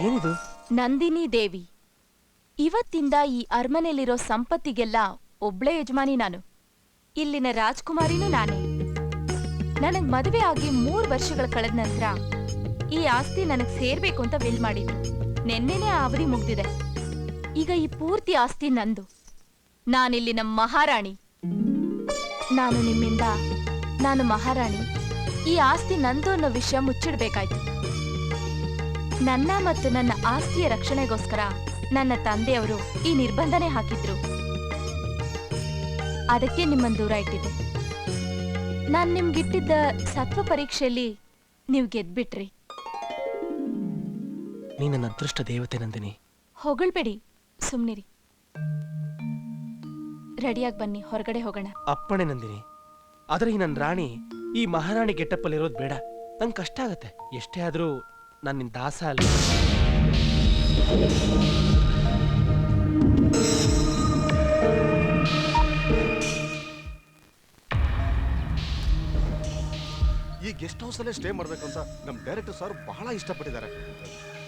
ಏನಿದು? ನಂದಿನಿ ದೇವಿ. ಇವತ್ತಿಂದ ಈ ಅರಮನೆಯಲ್ಲಿರೋ ಸಂಪತ್ತಿಗೆಲ್ಲ ಒಬ್ಳೇ ಯಜಮಾನಿ ನಾನು. ಇಲ್ಲಿನ ರಾಜ್ಕುಮಾರಿನೂ ನಾನೇ. ನನಗ್ ಮದುವೆ ಆಗಿ 3 ವರ್ಷಗಳ ಕಳೆದ ನಂತರ ಈ ಆಸ್ತಿ ನನಗ್ ಸೇರ್ಬೇಕು ಅಂತ ವಿಲ್ ಮಾಡಿದ್ರು. ನೆನ್ನೆನೇ ಆ ಅವಧಿ ಮುಗ್ದಿದೆ. ಈಗ ಈ ಪೂರ್ತಿ ಆಸ್ತಿ ನಂದು. ನಾನಿಲ್ಲಿ ನಮ್ಮ ಮಹಾರಾಣಿ. ನಾನು ನಿಮ್ಮಿಂದ ನಾನು ಮಹಾರಾಣಿ, ಈ ಆಸ್ತಿ ನಂದು ಅನ್ನೋ ವಿಷಯ ಮುಚ್ಚಿಡ್ಬೇಕಾಯ್ತು. ನನ್ನ ಮತ್ತು ನನ್ನ ಆಸ್ತಿಯ ರಕ್ಷಣೆಗೋಸ್ಕರ ನನ್ನ ತಂದೆಯವರು ಈ ನಿರ್ಬಂಧನೆ ಹಾಕಿದ್ರು. ಅದಕ್ಕೆ ನಿಮ್ಮನ್ನು ದೂರ ಇಟ್ಟಿದ್ದೆ. ನಾನ್ ನಿಮ್ಗಿಟ್ಟಿದ್ದ ಸತ್ವ ಪರೀಕ್ಷೆಯಲ್ಲಿ ನೀವು ಗೆದ್ಬಿಟ್ರಿ. ನೀ ನನ್ನ ಅದೃಷ್ಟ ದೇವತೆ ನಂದಿನಿ. ಹೊಗಳ್ಬೇಡಿ, ಸುಮ್ನಿರಿ. ರೆಡಿಯಾಗಿ ಬನ್ನಿ, ಹೊರಗಡೆ ಹೋಗೋಣ. ಅಪ್ಪಣೆ ನಂದಿನಿ. ಆದ್ರೆ ಈ ನನ್ನ ರಾಣಿ ಈ ಮಹಾರಾಣಿ ಗೆಟಪ್ಪಲ್ಲಿ ಇರೋದು ಬೇಡ. ನಂಗೆ ಕಷ್ಟ ಆಗತ್ತೆ. ಎಷ್ಟೇ ಆದ್ರೂ ನಾನು ನಿನ್ ದಾಸ ಅಲ್ಲ. ಈ ಗೆಸ್ಟ್ ಹೌಸ್ ಅಲ್ಲೇ ಸ್ಟೇ ಮಾಡ್ಬೇಕು ಅಂತ ನಮ್ಮ ಡೈರೆಕ್ಟರ್ ಸರ್ ಬಹಳ ಇಷ್ಟಪಟ್ಟಿದ್ದಾರೆ.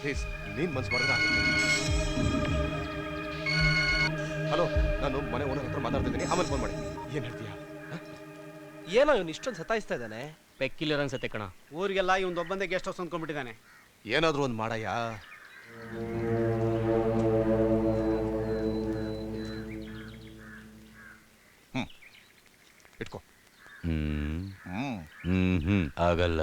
ಪ್ಲೀಸ್ ನೀನ್ ಮನ್ಸು ಮಾಡಿದ್ರೆ ಆಗುತ್ತೆ. ಹಲೋ, ನಾನು ಮನೆ ಓನರ್ ಹತ್ರ ಮಾತಾಡ್ತಿದ್ದೀನಿ, ಆಮೇಲೆ ಫೋನ್ ಮಾಡಿ. ಏನ್ ಹೇಳ್ತೀಯಾ? ಏನೋ ಇವನು ಇಷ್ಟೊಂದು ಸತಾಯಿಸ್ತಾ ಇದ್ದಾನೆ. ಪೆಕ್ಕಿಲಿರೋ ಅನ್ಸತ್ತೆ ಕಣ. ಊರಿಗೆಲ್ಲ ಇವೊಂದೊಬ್ಬಂದೇ ಗೆಸ್ಟ್ ಹೌಸ್ ಅಂದ್ಕೊಂಡ್ಬಿಟ್ಟಿದ್ದಾನೆ. ಏನಾದ್ರೂ ಒಂದು ಮಾಡಯ್ಯ. ಇಟ್ಕೋ. ಆಗಲ್ಲ.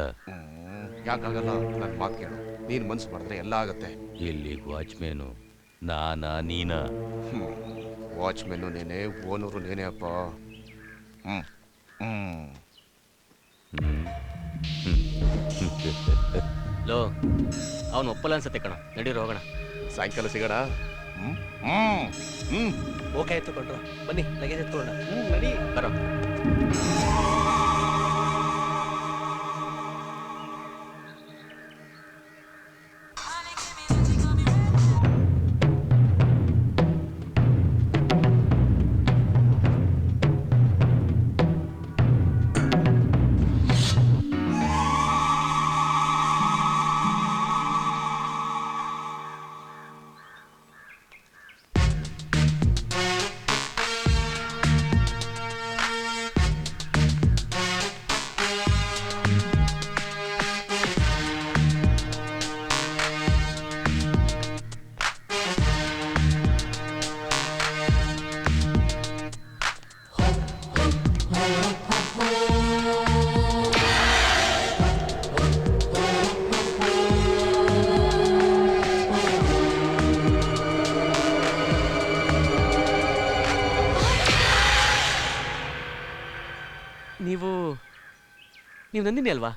ಯಾಕಾಗಲ್ಲ? ನನ್ನ ಮಾತು ಕೇಳು. ನೀನ್ ಮನ್ಸು ಮಾಡಿದ್ರೆ ಎಲ್ಲ ಆಗತ್ತೆ. ಇಲ್ಲಿ ವಾಚ್ಮೇನು ನಾನಾ ನೀನಾ? ವಾಚ್ಮೆನ್ನು ನೇನೆ, ಓನರು ನೇನೆ ಅಪ್ಪ. ಲೋ, ಅವನು ಒಪ್ಪಲ್ಲ ಅನ್ಸತ್ತೆ ಕಣ. ನಡೀರು ಹೋಗೋಣ. ಸಾಯಂಕಾಲ ಸಿಗೋಣ. ಓಕೆ ಆಯ್ತು ಕೊಟ್ರು. ಬನ್ನಿ ಲಗೇಜ್ ಎತ್ಕೊಳ್ಳೋಣ. ನಡಿ ಬರೋ. ನೀವು ನಂದಿನಿ ಅಲ್ವಾ?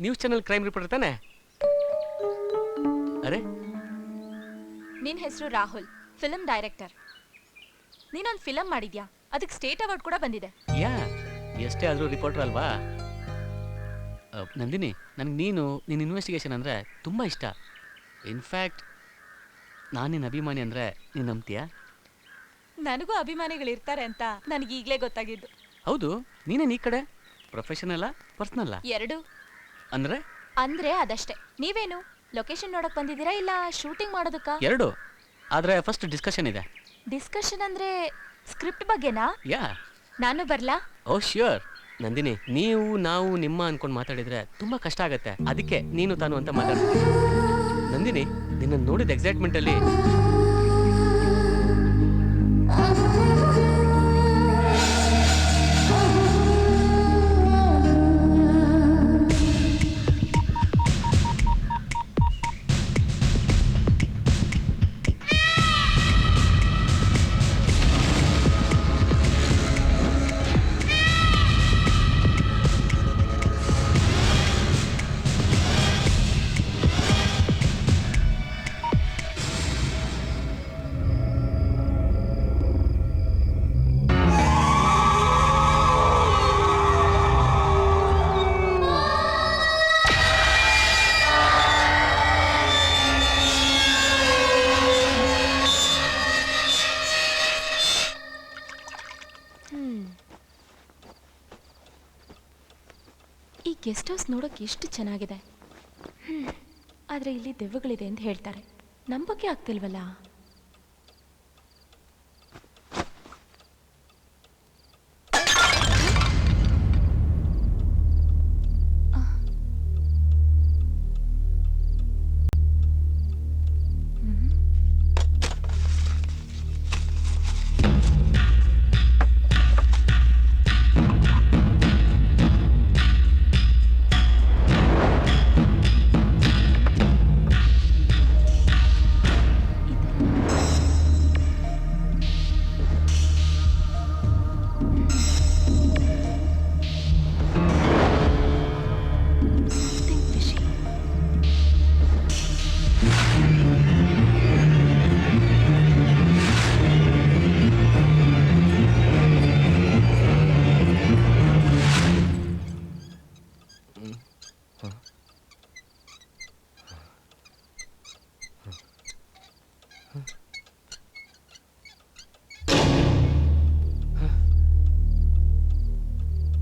ನ್ಯೂಸ್ ಚಾನೆಲ್ ಕ್ರೈಮ್ ರಿಪೋರ್ಟರ್ ತಾನೆ? ಅರೆ, ನಿನ್ ಹೆಸರು ರಾಹುಲ್, ಫಿಲ್ಮ್ ಡೈರೆಕ್ಟರ್. ನೀನೊಂದು ಫಿಲಮ್ ಮಾಡಿದ್ಯಾ, ಅದಕ್ಕೆ ಸ್ಟೇಟ್ ಅವಾರ್ಡ್ ಕೂಡ ಬಂದಿದೆ. ಯಾ, ಎಷ್ಟೇ ಆದರೂ ರಿಪೋರ್ಟರ್ ಅಲ್ವಾ? ನಂದಿನಿ, ನನಗೆ ನಿನ್ನ ಇನ್ವೆಸ್ಟಿಗೇಷನ್ ಅಂದರೆ ತುಂಬ ಇಷ್ಟ. ಇನ್ಫ್ಯಾಕ್ಟ್ ನಾನು ನಿನ್ನ ಅಭಿಮಾನಿ ಅಂದರೆ ನೀನು ನಂಬ್ತೀಯಾ? ನನಗೂ ಅಭಿಮಾನಿಗಳಿರ್ತಾರೆ ಅಂತ ನನಗೆ ಈಗಲೇ ಗೊತ್ತಾಗಿದ್ದು. ಹೌದು, ನೀನೇನು ಈ ಕಡೆ ಪ್ರೊಫೆಷನಲ್ಲ ಪರ್ಸನಲ್ಲ? ಎರಡು. ಅಂದ್ರೆ ಅದಷ್ಟೇ. ನೀವೇನು ಲೊಕೇಶನ್ ನೋಡಕ್ ಬಂದಿದ್ದೀರಾ ಇಲ್ಲ ಶೂಟಿಂಗ್ ಮಾಡೋದಕ್ಕ? ಎರಡು. ಆದ್ರೆ ಫಸ್ಟ್ ಡಿಸ್ಕಷನ್ ಇದೆ. ಡಿಸ್ಕಷನ್ ಅಂದ್ರೆ ಸ್ಕ್ರಿಪ್ಟ್ ಬಗ್ಗೆನಾ? ಯಾ. ನಾನು ಬರ್ಲಾ? ಓ ಶ್ಯೂರ್. ನಂದಿನಿ, ನೀವು ನಾವು ನಿಮ್ಮ ಅನ್ಕೊಂಡು ಮಾತಾಡಿದ್ರೆ ತುಂಬಾ ಕಷ್ಟ ಆಗತ್ತೆ. ಅದಕ್ಕೆ ನೀನು ತಾನು ಅಂತ ಮಾತಾಡ್ತೀನಿ. ನಂದಿನಿ, ನಿನ್ನ ನೋಡಿದ ಎಕ್ಸೈಟ್ಮೆಂಟ್ ಅಲ್ಲಿ ಗೆಸ್ಟ್ ಹೌಸ್ ನೋಡೋಕೆ ಎಷ್ಟು ಚೆನ್ನಾಗಿದೆ. ಆದರೆ ಇಲ್ಲಿ ದೆವ್ವಗಳಿದೆ ಅಂತ ಹೇಳ್ತಾರೆ, ನಂಬಕ್ಕೆ ಆಗ್ತಿಲ್ವಲ್ಲ.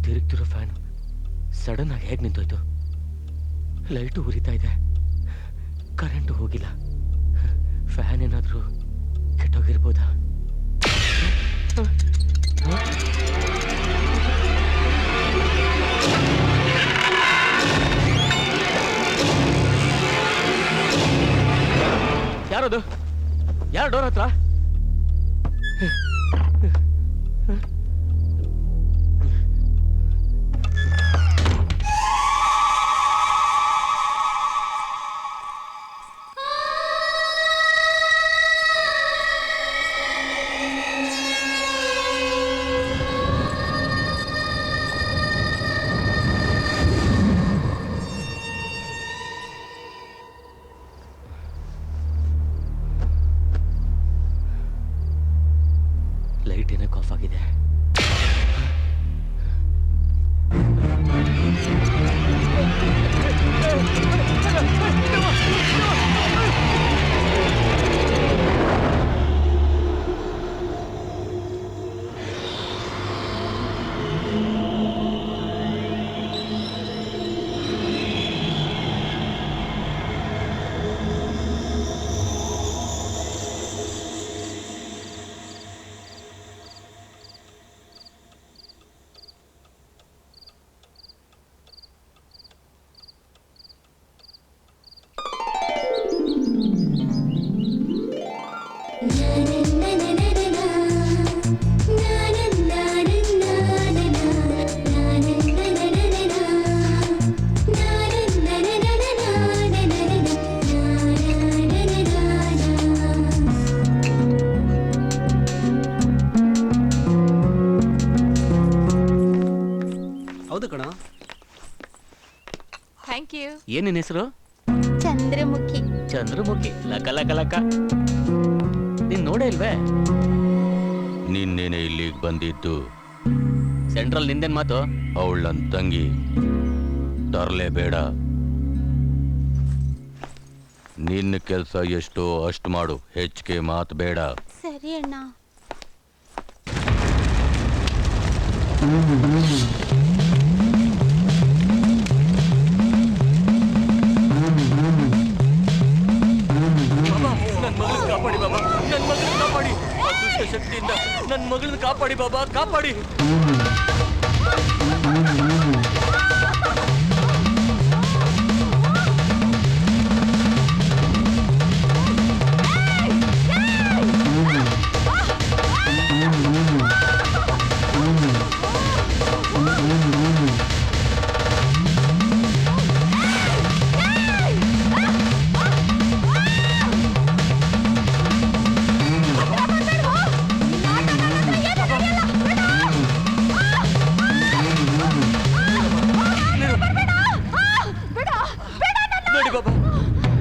ತಿರುಗ್ತಿರೋ ಫ್ಯಾನ್ ಸಡನ್ ಆಗಿ ಹೇಗೆ ನಿಂತೋಯ್ತು? ಲೈಟು ಉರಿತಾ ಇದೆ, ಕರೆಂಟು ಹೋಗಿಲ್ಲ. ಫ್ಯಾನ್ ಏನಾದರೂ ಕೆಟ್ಟೋಗಿರ್ಬೋದಾ? ಯಾರದು? ಯಾರು ಡೋರ್ ಹತ್ರ? ಲೈಟ್ ಏನಕ್ಕೆ ಆಫ್ ಆಗಿದೆ? ಹೌದು ಕಣ. Thank you. ಏನಿನ ಹೆಸರು? ಚಂದ್ರಮುಖಿ. ಚಂದ್ರಮುಖಿ. ಲಕ ಲಕ ಲಕ. ನೀನ್ ನೋಡೇ ಇಲ್ವೇ? ನಿನ್ನೇನೆ ಇಲ್ಲಿಗೆ ಬಂದಿದ್ದು. ಸೆಂಟ್ರಲ್ ನಿಂದೇನ್ ಮಾತು? ಅವಳು ನನ್ನ ತಂಗಿ, ತರಲೇಬೇಡ. ನಿನ್ನ ಕೆಲಸ ಎಷ್ಟೋ ಅಷ್ಟು ಮಾಡು, ಹೆಚ್ಚಿಗೆ ಮಾತು ಬೇಡ. ಸರಿ ಅಣ್ಣ. ಕಾಪಾಡಿ ಬಾಬಾ, ನನ್ನ ಮಗಳನ್ನ ಕಾಪಾಡಿ. ಅದೃಷ್ಟ ಶಕ್ತಿಯಿಂದ ನನ್ನ ಮಗಳನ್ನ ಕಾಪಾಡಿ ಬಾಬಾ, ಕಾಪಾಡಿ.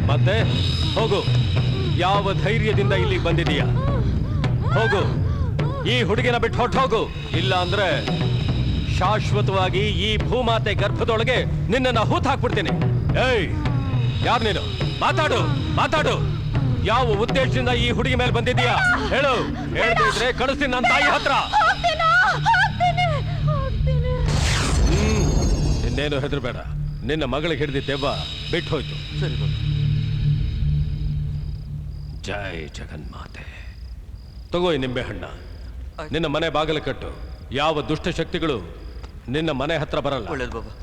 ಮತ್ತೆ ಹೋಗು. ಯಾವ ಧೈರ್ಯದಿಂದ ಇಲ್ಲಿಗೆ ಬಂದಿದೀಯ? ಹೋಗು, ಈ ಹುಡುಗಿನ ಬಿಟ್ಟು ಹೊರಟೋಗು. ಇಲ್ಲ ಅಂದ್ರೆ ಶಾಶ್ವತವಾಗಿ ಈ ಭೂಮಾತೆ ಗರ್ಭದೊಳಗೆ ನಿನ್ನನ್ನ ಹೂತ್ ಹಾಕ್ಬಿಡ್ತೀನಿ. ಏಯ್, ಯಾರು ನೀನು? ಮಾತಾಡು, ಮಾತಾಡು. ಯಾವ ಉದ್ದೇಶದಿಂದ ಈ ಹುಡುಗಿ ಮೇಲೆ ಬಂದಿದೀಯಾ ಹೇಳು. ಹೇಳ್ದಿದ್ರೆ ಕಳಿಸ್ತೀನಿ ನನ್ನ ತಾಯಿ ಹತ್ರ. ಇನ್ನೇನು ಹೆದರ್ಬೇಡ. ನಿನ್ನ ಮಗಳಿಗೆ ಹಿಡಿದಿ ದೆವ್ವ ಬಿಟ್ಟು ಹೋಯ್ತು. ಸರಿ ಬಾಬಾ. ಜೈ ಜಗನ್ಮಾತೆ. ತಗೋ ಈ ನಿಂಬೆಹಣ್ಣ, ನಿನ್ನ ಮನೆ ಬಾಗಿಲು ಕಟ್ಟು. ಯಾವ ದುಷ್ಟ ಶಕ್ತಿಗಳು ನಿನ್ನ ಮನೆ ಹತ್ರ ಬರಲ್ಲ. ಒಳ್ಳೇದು ಬಾಬಾ.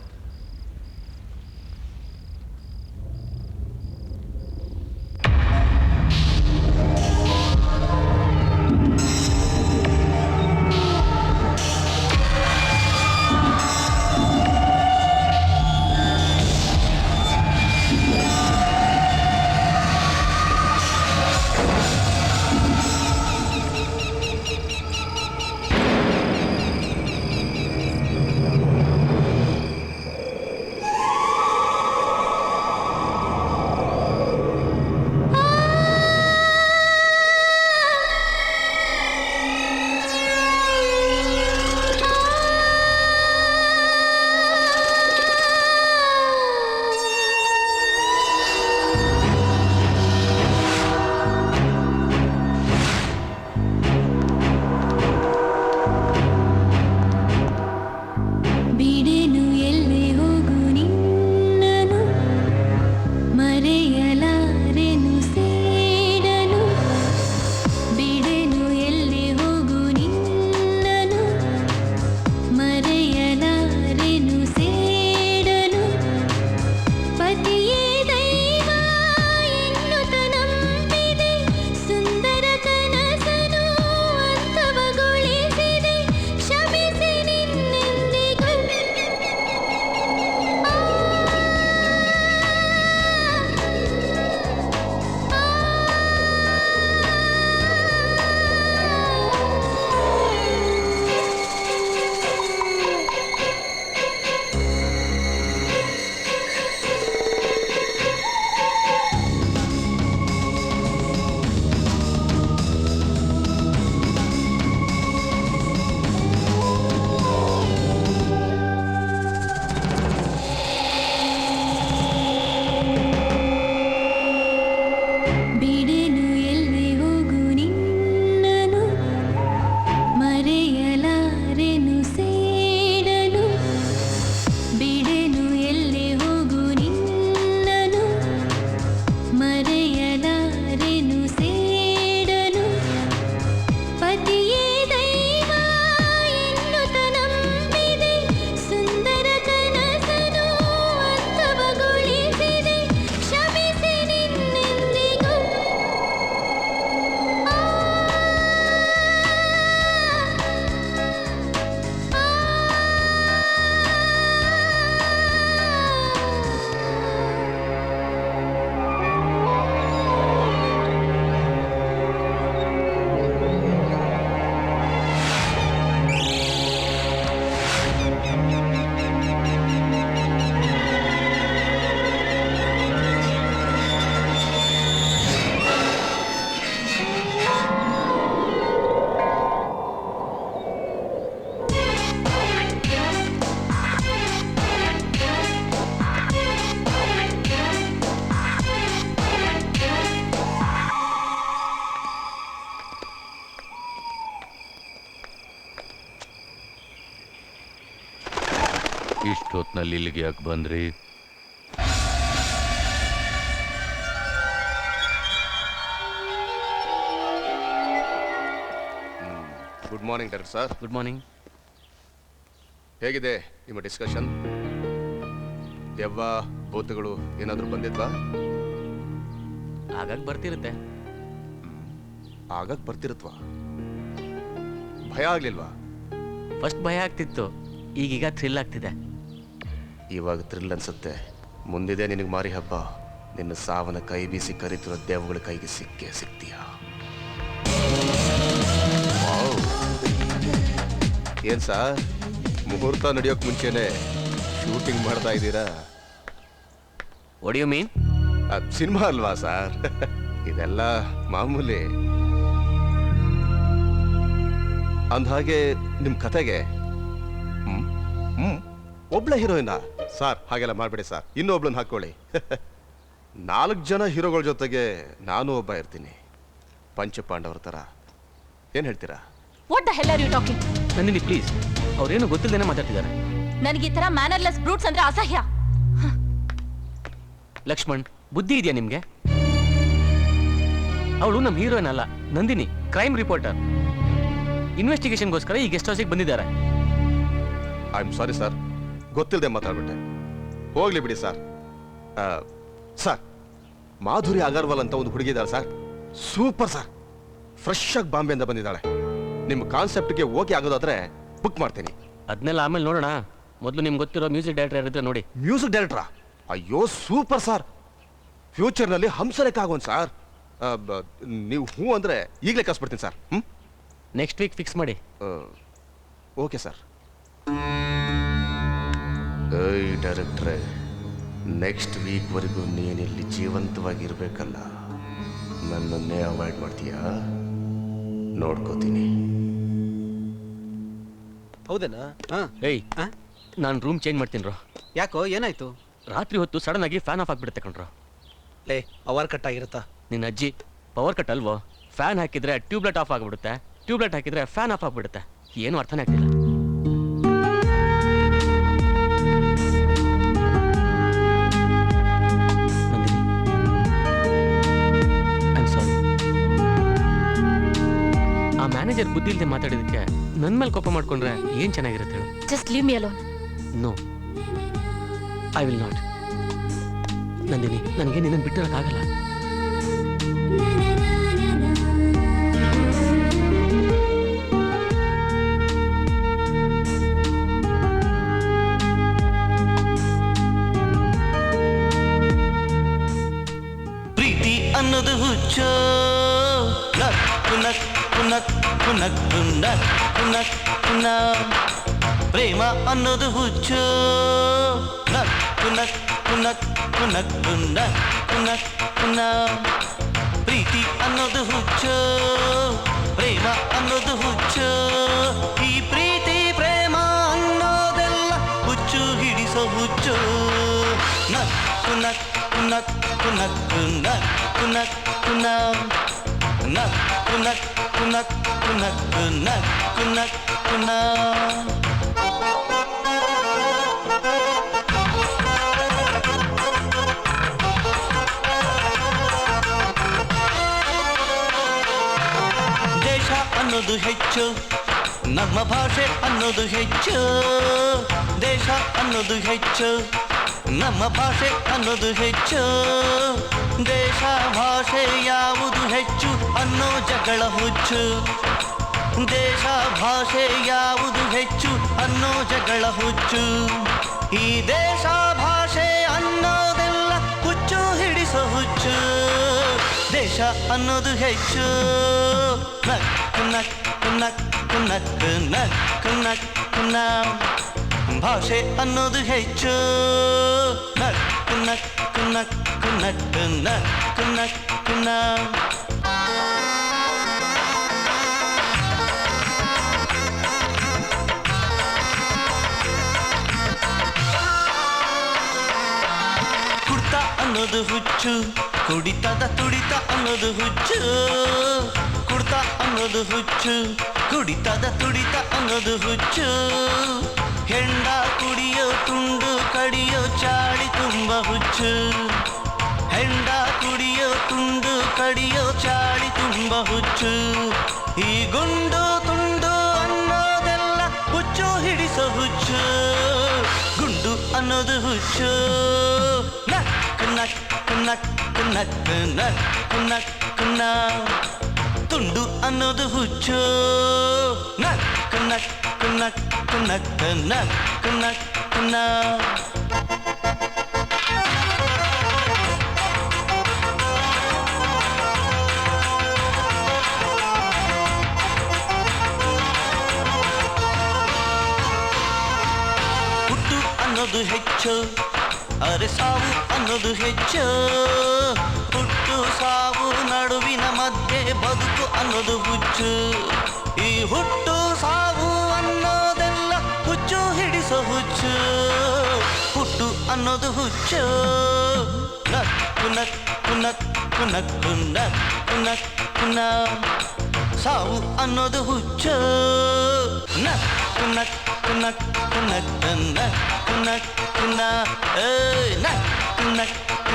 ಇಷ್ಟೊತ್ನಲ್ಲಿ ಇಲ್ಲಿಗೆ ಯಾಕೆ ಬಂದ್ರಿ? Good morning doctor sir. Good morning. ಹೇಗಿದೆ ನಿಮ್ಮ ಡಿಸ್ಕಷನ್? ದೆವ್ವ ಭೂತಗಳು ಏನಾದರೂ ಬಂದಿದ್ವಾ? ಆಗಾಗ ಬರ್ತಿರುತ್ತೆ. ಆಗಾಗ ಬರ್ತಿರುತ್ವಾ? ಭಯ ಆಗ್ಲಿಲ್ವಾ? ಫಸ್ಟ್ ಭಯ ಆಗ್ತಿತ್ತು, ಈಗೀಗ ಥ್ರಿಲ್ ಆಗ್ತಿದೆ. ಇವಾಗ ಥ್ರಿಲ್ ಅನ್ಸುತ್ತೆ. ಮುಂದಿದೆ ನಿನಗೆ ಮಾರಿ ಹಬ್ಬ. ನಿನ್ನ ಸಾವನ್ನ ಕೈ ಬೀಸಿ ಕರಿತಿರೋ ದೆವ್ವಗಳ ಕೈಗೆ ಸಿಗ್ತೀಯಾ? ಏನ್ ಸರ್, ಮುಹೂರ್ತ ನಡೆಯೋಕ್ ಮುಂಚೆನೆ ಶೂಟಿಂಗ್ ಮಾಡ್ತಾ ಇದ್ದೀರಾ? What you mean? ಸಿನಿಮಾ ಅಲ್ವಾ ಸರ್? ಇದೆಲ್ಲ ಮಾಮೂಲಿ. ಅಂದ್ಹಾಗೆ ನಿಮ್ ಕತೆಗೆ ಒಬ್ಳೆ ಹೀರೋಯಿನ ಸರ್? ಹಾಗೆಲ್ಲ ಮಾಡ್ಬೇಡಿ ಸರ್, ಇನ್ನೊಬ್ಳನ್ನ ಹಾಕೊಳ್ಳಿ. 4 ಜನ ಹೀರೋಗಳ ಜೊತೆಗೆ ನಾನು ಒಬ್ಬ ಇರ್ತೀನಿ, ಪಂಚಪಾಂಡವರ ತರ. ಏನ್ ಹೇಳ್ತೀರಾ? What the hell are you talking? Nandini please, ಅವ್ರೇನು ಗೊತ್ತಿಲ್ಲದೇನೆ ಮಾತಾಡ್ತಿದ್ದಾರೆ. ನನಗೆ ಈ ತರ ಮ್ಯಾನರ್ಲೆಸ್ ಬ್ರೂಟ್ಸ್ ಅಂದ್ರೆ ಅಸಹ್ಯ. ಲಕ್ಷ್ಮಣ್, ಬುದ್ಧಿ ಇದೆಯಾ ನಿಮ್ಗೆ? ಅವಳು ನಮ್ಮ ಹೀರೋಯಿನ್ ಅಲ್ಲ, ನಂದಿನಿ, ಕ್ರೈಮ್ ರಿಪೋರ್ಟರ್. ಇನ್ವೆಸ್ಟಿಗೇಷನ್ಗೋಸ್ಕರ ಈ ಗೆಸ್ಟ್ ಹೌಸಿಗೆ ಬಂದಿದ್ದಾರೆ. ಐ ಆಮ್ ಸಾರಿ ಸರ್, ಗೊತ್ತಿಲ್ಲದೆ ಮಾತಾಡ್ಬಿಟ್ಟೆ. ಹೋಗ್ಲಿ ಬಿಡಿ ಸರ್. ಸರ್, ಮಾಧುರಿ ಅಗರ್ವಾಲ್ ಅಂತ ಒಂದು ಹುಡುಗಿ ಇದ್ದಾಳೆ ಸರ್, ಸೂಪರ್ ಸರ್. ಫ್ರೆಶ್ ಆಗಿ ಬಾಂಬೆಯಿಂದ ಬಂದಿದ್ದಾಳೆ. ನಿಮ್ಮ ಕಾನ್ಸೆಪ್ಟ್ಗೆ ಓಕೆ ಆಗೋದಾದ್ರೆ ಬುಕ್ ಮಾಡ್ತೀನಿ. ಅದನ್ನೆಲ್ಲ ಆಮೇಲೆ ನೋಡೋಣ. ಮೊದಲು ನಿಮ್ಗೆ ಗೊತ್ತಿರೋ ಮ್ಯೂಸಿಕ್ ಡೈರೆಕ್ಟರ್ ಯಾರಿದ್ರೆ ನೋಡಿ. ಮ್ಯೂಸಿಕ್ ಡೈರೆಕ್ಟ್ರಾ? ಅಯ್ಯೋ ಸೂಪರ್ ಸರ್, ಫ್ಯೂಚರ್ನಲ್ಲಿ ಹಂಸಲೇಖ ಆಗೋನ್ ಸರ್. ನೀವು ಹ್ಞೂ ಅಂದರೆ ಈಗಲೇ ಕಳಿಸ್ಬಿಡ್ತೀನಿ ಸರ್. ನೆಕ್ಸ್ಟ್ ವೀಕ್ ಫಿಕ್ಸ್ ಮಾಡಿ. Okay sir. ಏಯ್ ಡೈರೆಕ್ಟ್ರೇ, ನೆಕ್ಸ್ಟ್ ವೀಕ್ವರೆಗೂ ನೀನಿಲ್ಲಿ ಜೀವಂತವಾಗಿರ್ಬೇಕಲ್ಲ, ನನ್ನನ್ನೇ ಅವಾಯ್ಡ್ ಮಾಡ್ತೀಯಾ? ನೋಡ್ಕೋತೀನಿ. ಹೌದೇನಾ? ಏಯ್, ನಾನು ರೂಮ್ ಚೇಂಜ್ ಮಾಡ್ತೀನಿ ರೋ. ಯಾಕೋ, ಏನಾಯ್ತು? ರಾತ್ರಿ ಹೊತ್ತು ಸಡನ್ ಆಗಿ ಫ್ಯಾನ್ ಆಫ್ ಆಗಿಬಿಡುತ್ತೆ ಕಣ್ರೋ. ಲೇ, ಪವರ್ ಕಟ್ ಆಗಿರುತ್ತಾ? ನಿನ್ನ ಅಜ್ಜಿ ಪವರ್ ಕಟ್ ಅಲ್ವೋ? ಫ್ಯಾನ್ ಹಾಕಿದ್ರೆ ಟ್ಯೂಬ್ಲೈಟ್ ಆಫ್ ಆಗಿಬಿಡುತ್ತೆ, ಟ್ಯೂಬ್ಲೈಟ್ ಹಾಕಿದ್ರೆ ಫ್ಯಾನ್ ಆಫ್ ಆಗಿಬಿಡುತ್ತೆ. ಏನು ಅರ್ಥನೇ ಆಗ್ತಿಲ್ಲ. Nandini, I am sorry. ಆ ಮ್ಯಾನೇಜರ್ ಬುದ್ಧಿ ಇಲ್ಲದೆ ಮಾತಾಡಿದಕ್ಕೆ ನನ್ನ ಮೇಲೆ ಕೋಪ ಮಾಡ್ಕೊಂಡ್ರೆ ಏನು ಚೆನ್ನಾಗಿರುತ್ತೆ ಹೇಳು? Just leave me alone. No, I will not. Nandini, ನನಗೆ ನಿನ್ನನ್ನು ಬಿಟ್ಟಿರೋಕ್ಕಾಗಲ್ಲ. ಪ್ರೀತಿ ಅನ್ನೋದು ಹುಚ್ಚೋ, ನಕ್ ನಕ್ ನಕ್ ನಕ್ ನಕ್. ಪ್ರೇಮ ಅನ್ನೋದು ಹುಚ್ಚೋ, ನಕ್ ನಕ್ ನಕ್ ನಕ್ ನಕ್ ನಕ್. ಪ್ರೀತಿ ಅನ್ನೋದು ಹುಚ್ಚೋ, ಪ್ರೇಮ ಅನ್ನೋದು ಹುಚ್ಚೋ. ಈ ಪ್ರೀತಿ ಪ್ರೇಮ ಅನ್ನೋದೆಲ್ಲ ಹುಚ್ಚು ಹಿಡಿಸೋ ಹುಚ್ಚು. ನಕ್ ನಕ್ ನಕ್ ನಕ್ ನಕ್ ನಕ್ ನಕ್. ನಕ್ ನಕ್ ನಕ್ ನಕ್ ನಕ್ ನಕ್ ನಕ್. ದೇಶ ಅನ್ನೋದು ಹೆಚ್ಚು, ನಮ್ಮ ಭಾಷೆ ಅನ್ನೋದು ಹೆಚ್ಚು. ದೇಶ ಅನ್ನೋದು ಹೆಚ್ಚು, ನಮ್ಮ ಭಾಷೆ ಅನ್ನೋದು ಹೆಚ್ಚು. ದೇಶ ಭಾಷೆ ಯಾವುದು ಹೆಚ್ಚು ಅನ್ನೋ ಜಗಳ ಹುಚ್ಚು. ದೇಶ ಭಾಷೆ ಯಾವುದು ಹೆಚ್ಚು ಅನ್ನೋ ಜಗಳ ಹುಚ್ಚು. ಈ ದೇಶ ಭಾಷೆ ಅನ್ನೋದೆಲ್ಲ ಹುಚ್ಚು ಹಿಡಿಸೋ ಹುಚ್ಚು. ದೇಶ ಅನ್ನೋದು ಹೆಚ್ಚು, ನಕ್ ನಕ್ ನಕ್ ನಕ್ ನಕ್ ನಕ್ ನಕ್. ಭಾಷೆ ಅನ್ನೋದು ಹೆಚ್ಚು, ನಕ್ ನಕ್ ನಕ್ ನಕ್ ನಕ್ ನಕ್ ನಕ್. ಕುಡ್ತ ಅನ್ನೋದು ಹುಚ್ಚು, ಕುಡಿತದ ತುಡಿತ ಅನ್ನೋದು ಹುಚ್ಚು. ಕುಡ್ತ ಅನ್ನೋದು ಹುಚ್ಚು, ಕುಡಿತದ ತುಡಿತ ಅನ್ನೋದು ಹುಚ್ಚು. ಹೆಂಡ ಕುಡಿಯೋ ತುಂಡು ಕಡಿಯೋ ಚಾಳಿ ತುಂಬ ಹುಚ್ಚು. ಹೆಂಡ ಕುಡಿಯೋ ತುಂಡು ಕಡಿಯೋ ಚಾಳಿ ತುಂಬ ಹುಚ್ಚು. ಈ ಗುಂಡು ತುಂಡು ಅನ್ನೋದೆಲ್ಲ ಹುಚ್ಚು ಹಿಡಿಸೋ ಹುಚ್ಚು. ಗುಂಡು ಅನ್ನೋದು ಹುಚ್ಚು, ನಕ್ ನಕ್ ನಕ್ ನಕ್ ನಕ್ ನಕ್ ನಕ್. ತುಂಡು ಅನ್ನೋದು ಹುಚ್ಚು, ನಕ್ ನಕ್ ನಕ್ ನಕ್ ನಕ್ ನಕ್ ನಕ್. ಹುಟ್ಟು ಅನ್ನೋದು ಹೆಚ್ಚು, ಅರೆ ಸಾವು ಅನ್ನೋದು ಹೆಚ್ಚು. ಹುಟ್ಟು ಸಾವು ನಡುವಿನ ಮಧ್ಯೆ ಬದುಕು ಅನ್ನೋದು ಹುಚ್ಚು. ಈ ಹುಟ್ಟು ಸಾವು ಅನ್ನೋದೆಲ್ಲ ಹುಚ್ಚು ಹಿಡಿಸೋ ಹುಚ್ಚು. ಹುಟ್ಟು ಅನ್ನೋದು ಹುಚ್ಚು, ನಕ್ ನಕ್ ನಕ್ ನಕ್ ನಕ್ ನಕ್ ನಕ್. ಸಾವು ಅನ್ನೋದು ಹುಚ್ಚು, ನಕ್ ನಕ್ ನಕ್ ನಕ್ ನಕ್ ನಕ್ ನಕ್. ನಕ್ ನಕ್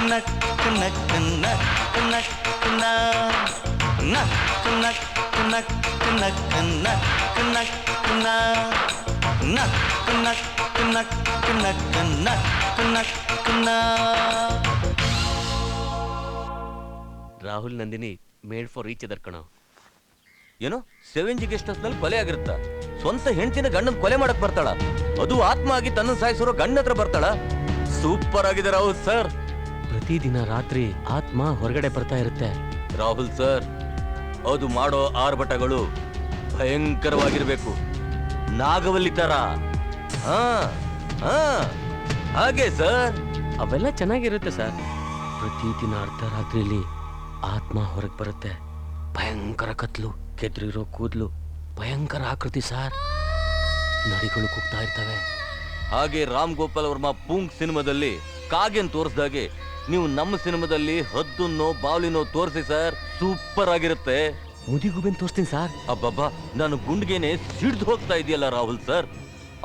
ನಕ್ ನಕ್ ನಕ್ ನಕ್ ನಕ್. ನಕ್ ನಕ್ ನಕ್ ನಕ್ ನಕ್ ನಕ್ ನಕ್ ನಕ್ ನಕ್ ನಕ್ ನಕ್ ನಕ್ ನಕ್. Rahul Nandini made for each other ಕಣೋ. ಏನು 7G ಗೆಸ್ಟ್ ಹೌಸ್ ನಲ್ಲಿ ಕೊಲೆ ಆಗಿರುತ್ತ? ಸ್ವಂತ ಹೆಂಡತಿನ ಗಂಡನ್ ಕೊಲೆ ಮಾಡಕ್ ಬರ್ತಾಳ? ಅದು ಆತ್ಮ ಆಗಿ ತನ್ನ ಸಾಯಿಸಿರೋ ಗಂಡ ಹತ್ರ ಬರ್ತಾಳ? ಸೂಪರ್ ಆಗಿದೆ ರಾಹುಲ್ ಸರ್. ಪ್ರತಿದಿನ ರಾತ್ರಿ ಆತ್ಮ ಹೊರಗಡೆ ಬರ್ತಾ ಇರುತ್ತೆ. ರಾಹುಲ್ ಸರ್, ಅದು ಮಾಡೋ ಆರ್ಭಟಗಳು ಭಯಂಕರವಾಗಿರ್ಬೇಕು. ನಾಗವಲ್ಲಿ ತರ. ಹಾಗೆ ಸರ್. ಅವೆಲ್ಲ ಚೆನ್ನಾಗಿರುತ್ತೆ ಸರ್. ಪ್ರತಿದಿನ ಅರ್ಧರಾತ್ರಿಲಿ ಆತ್ಮ ಹೊರಗೆ ಬರುತ್ತೆ. ಭಯಂಕರ ಕತ್ಲು, ಕೆದ್ರಿರೋ ಕೂದ್ಲು, ಭಯಂಕರ ಆಕೃತಿ ಸರ್. ನಡಿಗಳು ಕೂಗ್ತಾ ಇರ್ತವೆ. ಹಾಗೆ ರಾಮ್ ಗೋಪಾಲ್ ವರ್ಮಾ ಪೂಂಕ್ ಸಿನಿಮಾದಲ್ಲಿ ಕಾಗೆನ್ ತೋರಿಸ್ದಾಗೆ ನೀವು ನಮ್ಮ ಸಿನಿಮಾದಲ್ಲಿ ಹದ್ದುನ್ನೋ ಬಾವಲಿನೋ ತೋರಿಸಿ ಸರ್. ಸೂಪರ್ ಆಗಿರುತ್ತೆ. ಮುದಿಗುಬೆನ್ ತೋರಿಸ್ತೀನಿ ಸರ್. ಅಬ್ಬಬ್ಬಾ, ನಾನು ಗುಂಡ್ಗೆನೆ ಸಿಡ್ದು ಹೋಗ್ತಾ ಇದೆಯಲ್ಲ ರಾಹುಲ್ ಸರ್.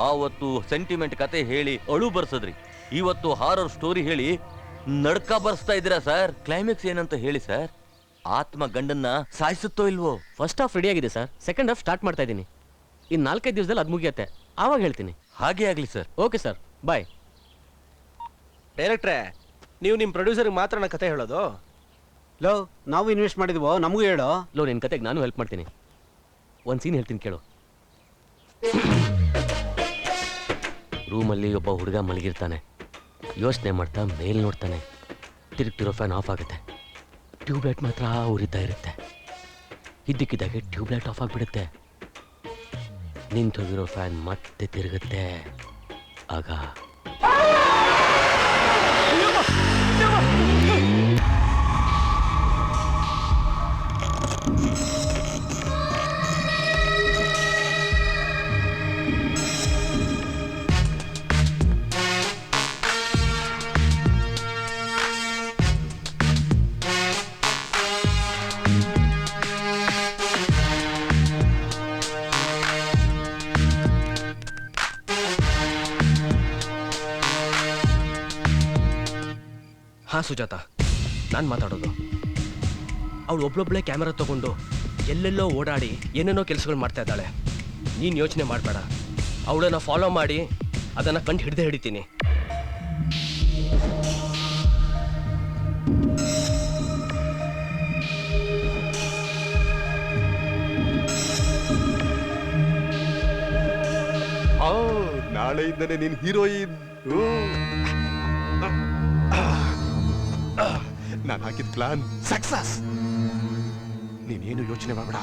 ಆವತ್ತು ಸೆಂಟಿಮೆಂಟ್ ಕತೆ ಹೇಳಿ ಅಳು ಬರ್ಸದ್ರಿ, ಇವತ್ತು ಹಾರರ್ ಸ್ಟೋರಿ ಹೇಳಿ ನಡ್ಕ ಬರ್ಸ್ತಾ ಇದ್ದೀರಾ ಸರ್. ಕ್ಲೈಮ್ಯಾಕ್ಸ್ ಏನಂತ ಹೇಳಿ ಸರ್. ಆತ್ಮ ಗಂಡನ್ನ ಸಾಯಿಸುತ್ತೋ ಇಲ್ವೋ? ಫಸ್ಟ್ ಹಾಫ್ ರೆಡಿ ಆಗಿದೆ ಸರ್. ಸೆಕೆಂಡ್ ಹಾಫ್ ಸ್ಟಾರ್ಟ್ ಮಾಡ್ತಾ ಇದ್ದೀನಿ. ಇನ್ನು 4-5 ದಿವಸದಲ್ಲಿ ಅದು ಮುಗಿಯತ್ತೆ, ಆವಾಗ ಹೇಳ್ತೀನಿ. ಹಾಗೆ ಆಗ್ಲಿ ಸರ್. ಓಕೆ ಸರ್, ಬಾಯ್. ಡೈರೆಕ್ಟ್ರೇ, ನೀವು ನಿಮ್ಮ ಪ್ರೊಡ್ಯೂಸರ್ಗೆ ಮಾತ್ರ ಕತೆ ಹೇಳೋದು? ಲೋ, ನಾವು ಇನ್ವೆಸ್ಟ್ ಮಾಡಿದ್ವೋ, ನಮಗೂ ಹೇಳೋ. ಲೋ, ನಿನ್ನ ಕತೆಗೆ ನಾನು ಹೆಲ್ಪ್ ಮಾಡ್ತೀನಿ. ಒಂದು ಸೀನ್ ಹೇಳ್ತೀನಿ ಕೇಳು. ರೂಮಲ್ಲಿ ಒಬ್ಬ ಹುಡುಗ ಮಲಗಿರ್ತಾನೆ. ಯೋಚನೆ ಮಾಡ್ತಾ ಮೇಲ್ ನೋಡ್ತಾನೆ. ತಿರುಗ್ತಿರೋ ಫ್ಯಾನ್ ಆಫ್ ಆಗುತ್ತೆ. ಟ್ಯೂಬ್ಲೈಟ್ ಮಾತ್ರ ಉರಿತಾ ಇರುತ್ತೆ. ಇದ್ದಕ್ಕಿದ್ದಾಗೆ ಟ್ಯೂಬ್ಲೈಟ್ ಆಫ್ ಆಗಿಬಿಡುತ್ತೆ. ನಿಂತೋಗಿರೋ ಫ್ಯಾನ್ ಮತ್ತೆ ತಿರುಗುತ್ತೆ. ಆಗ ಹಾ ಸುಜಾತ, ನಾನು ಮಾತಾಡೋದು. ಅವಳು ಒಬ್ಳೊಬ್ಳೆ ಕ್ಯಾಮೆರಾ ತಗೊಂಡು ಎಲ್ಲೆಲ್ಲೋ ಓಡಾಡಿ ಏನೇನೋ ಕೆಲಸಗಳು ಮಾಡ್ತಾ ಇದ್ದಾಳೆ. ನೀನು ಯೋಚನೆ ಮಾಡಬೇಡ, ಅವಳನ್ನ ಫಾಲೋ ಮಾಡಿ ಅದನ್ನು ಕಂಡು ಹಿಡ್ದೇ ಹಿಡಿತೀನಿ. ನಾಳೆಯಿಂದನೇ ನೀನು ಹೀರೋಯಿನ್. ನಾನು ಹಾಕಿದ ಪ್ಲಾನ್ ಸಕ್ಸಸ್. ನೀನೇನು ಯೋಚನೆ ಮಾಡಬೇಡ,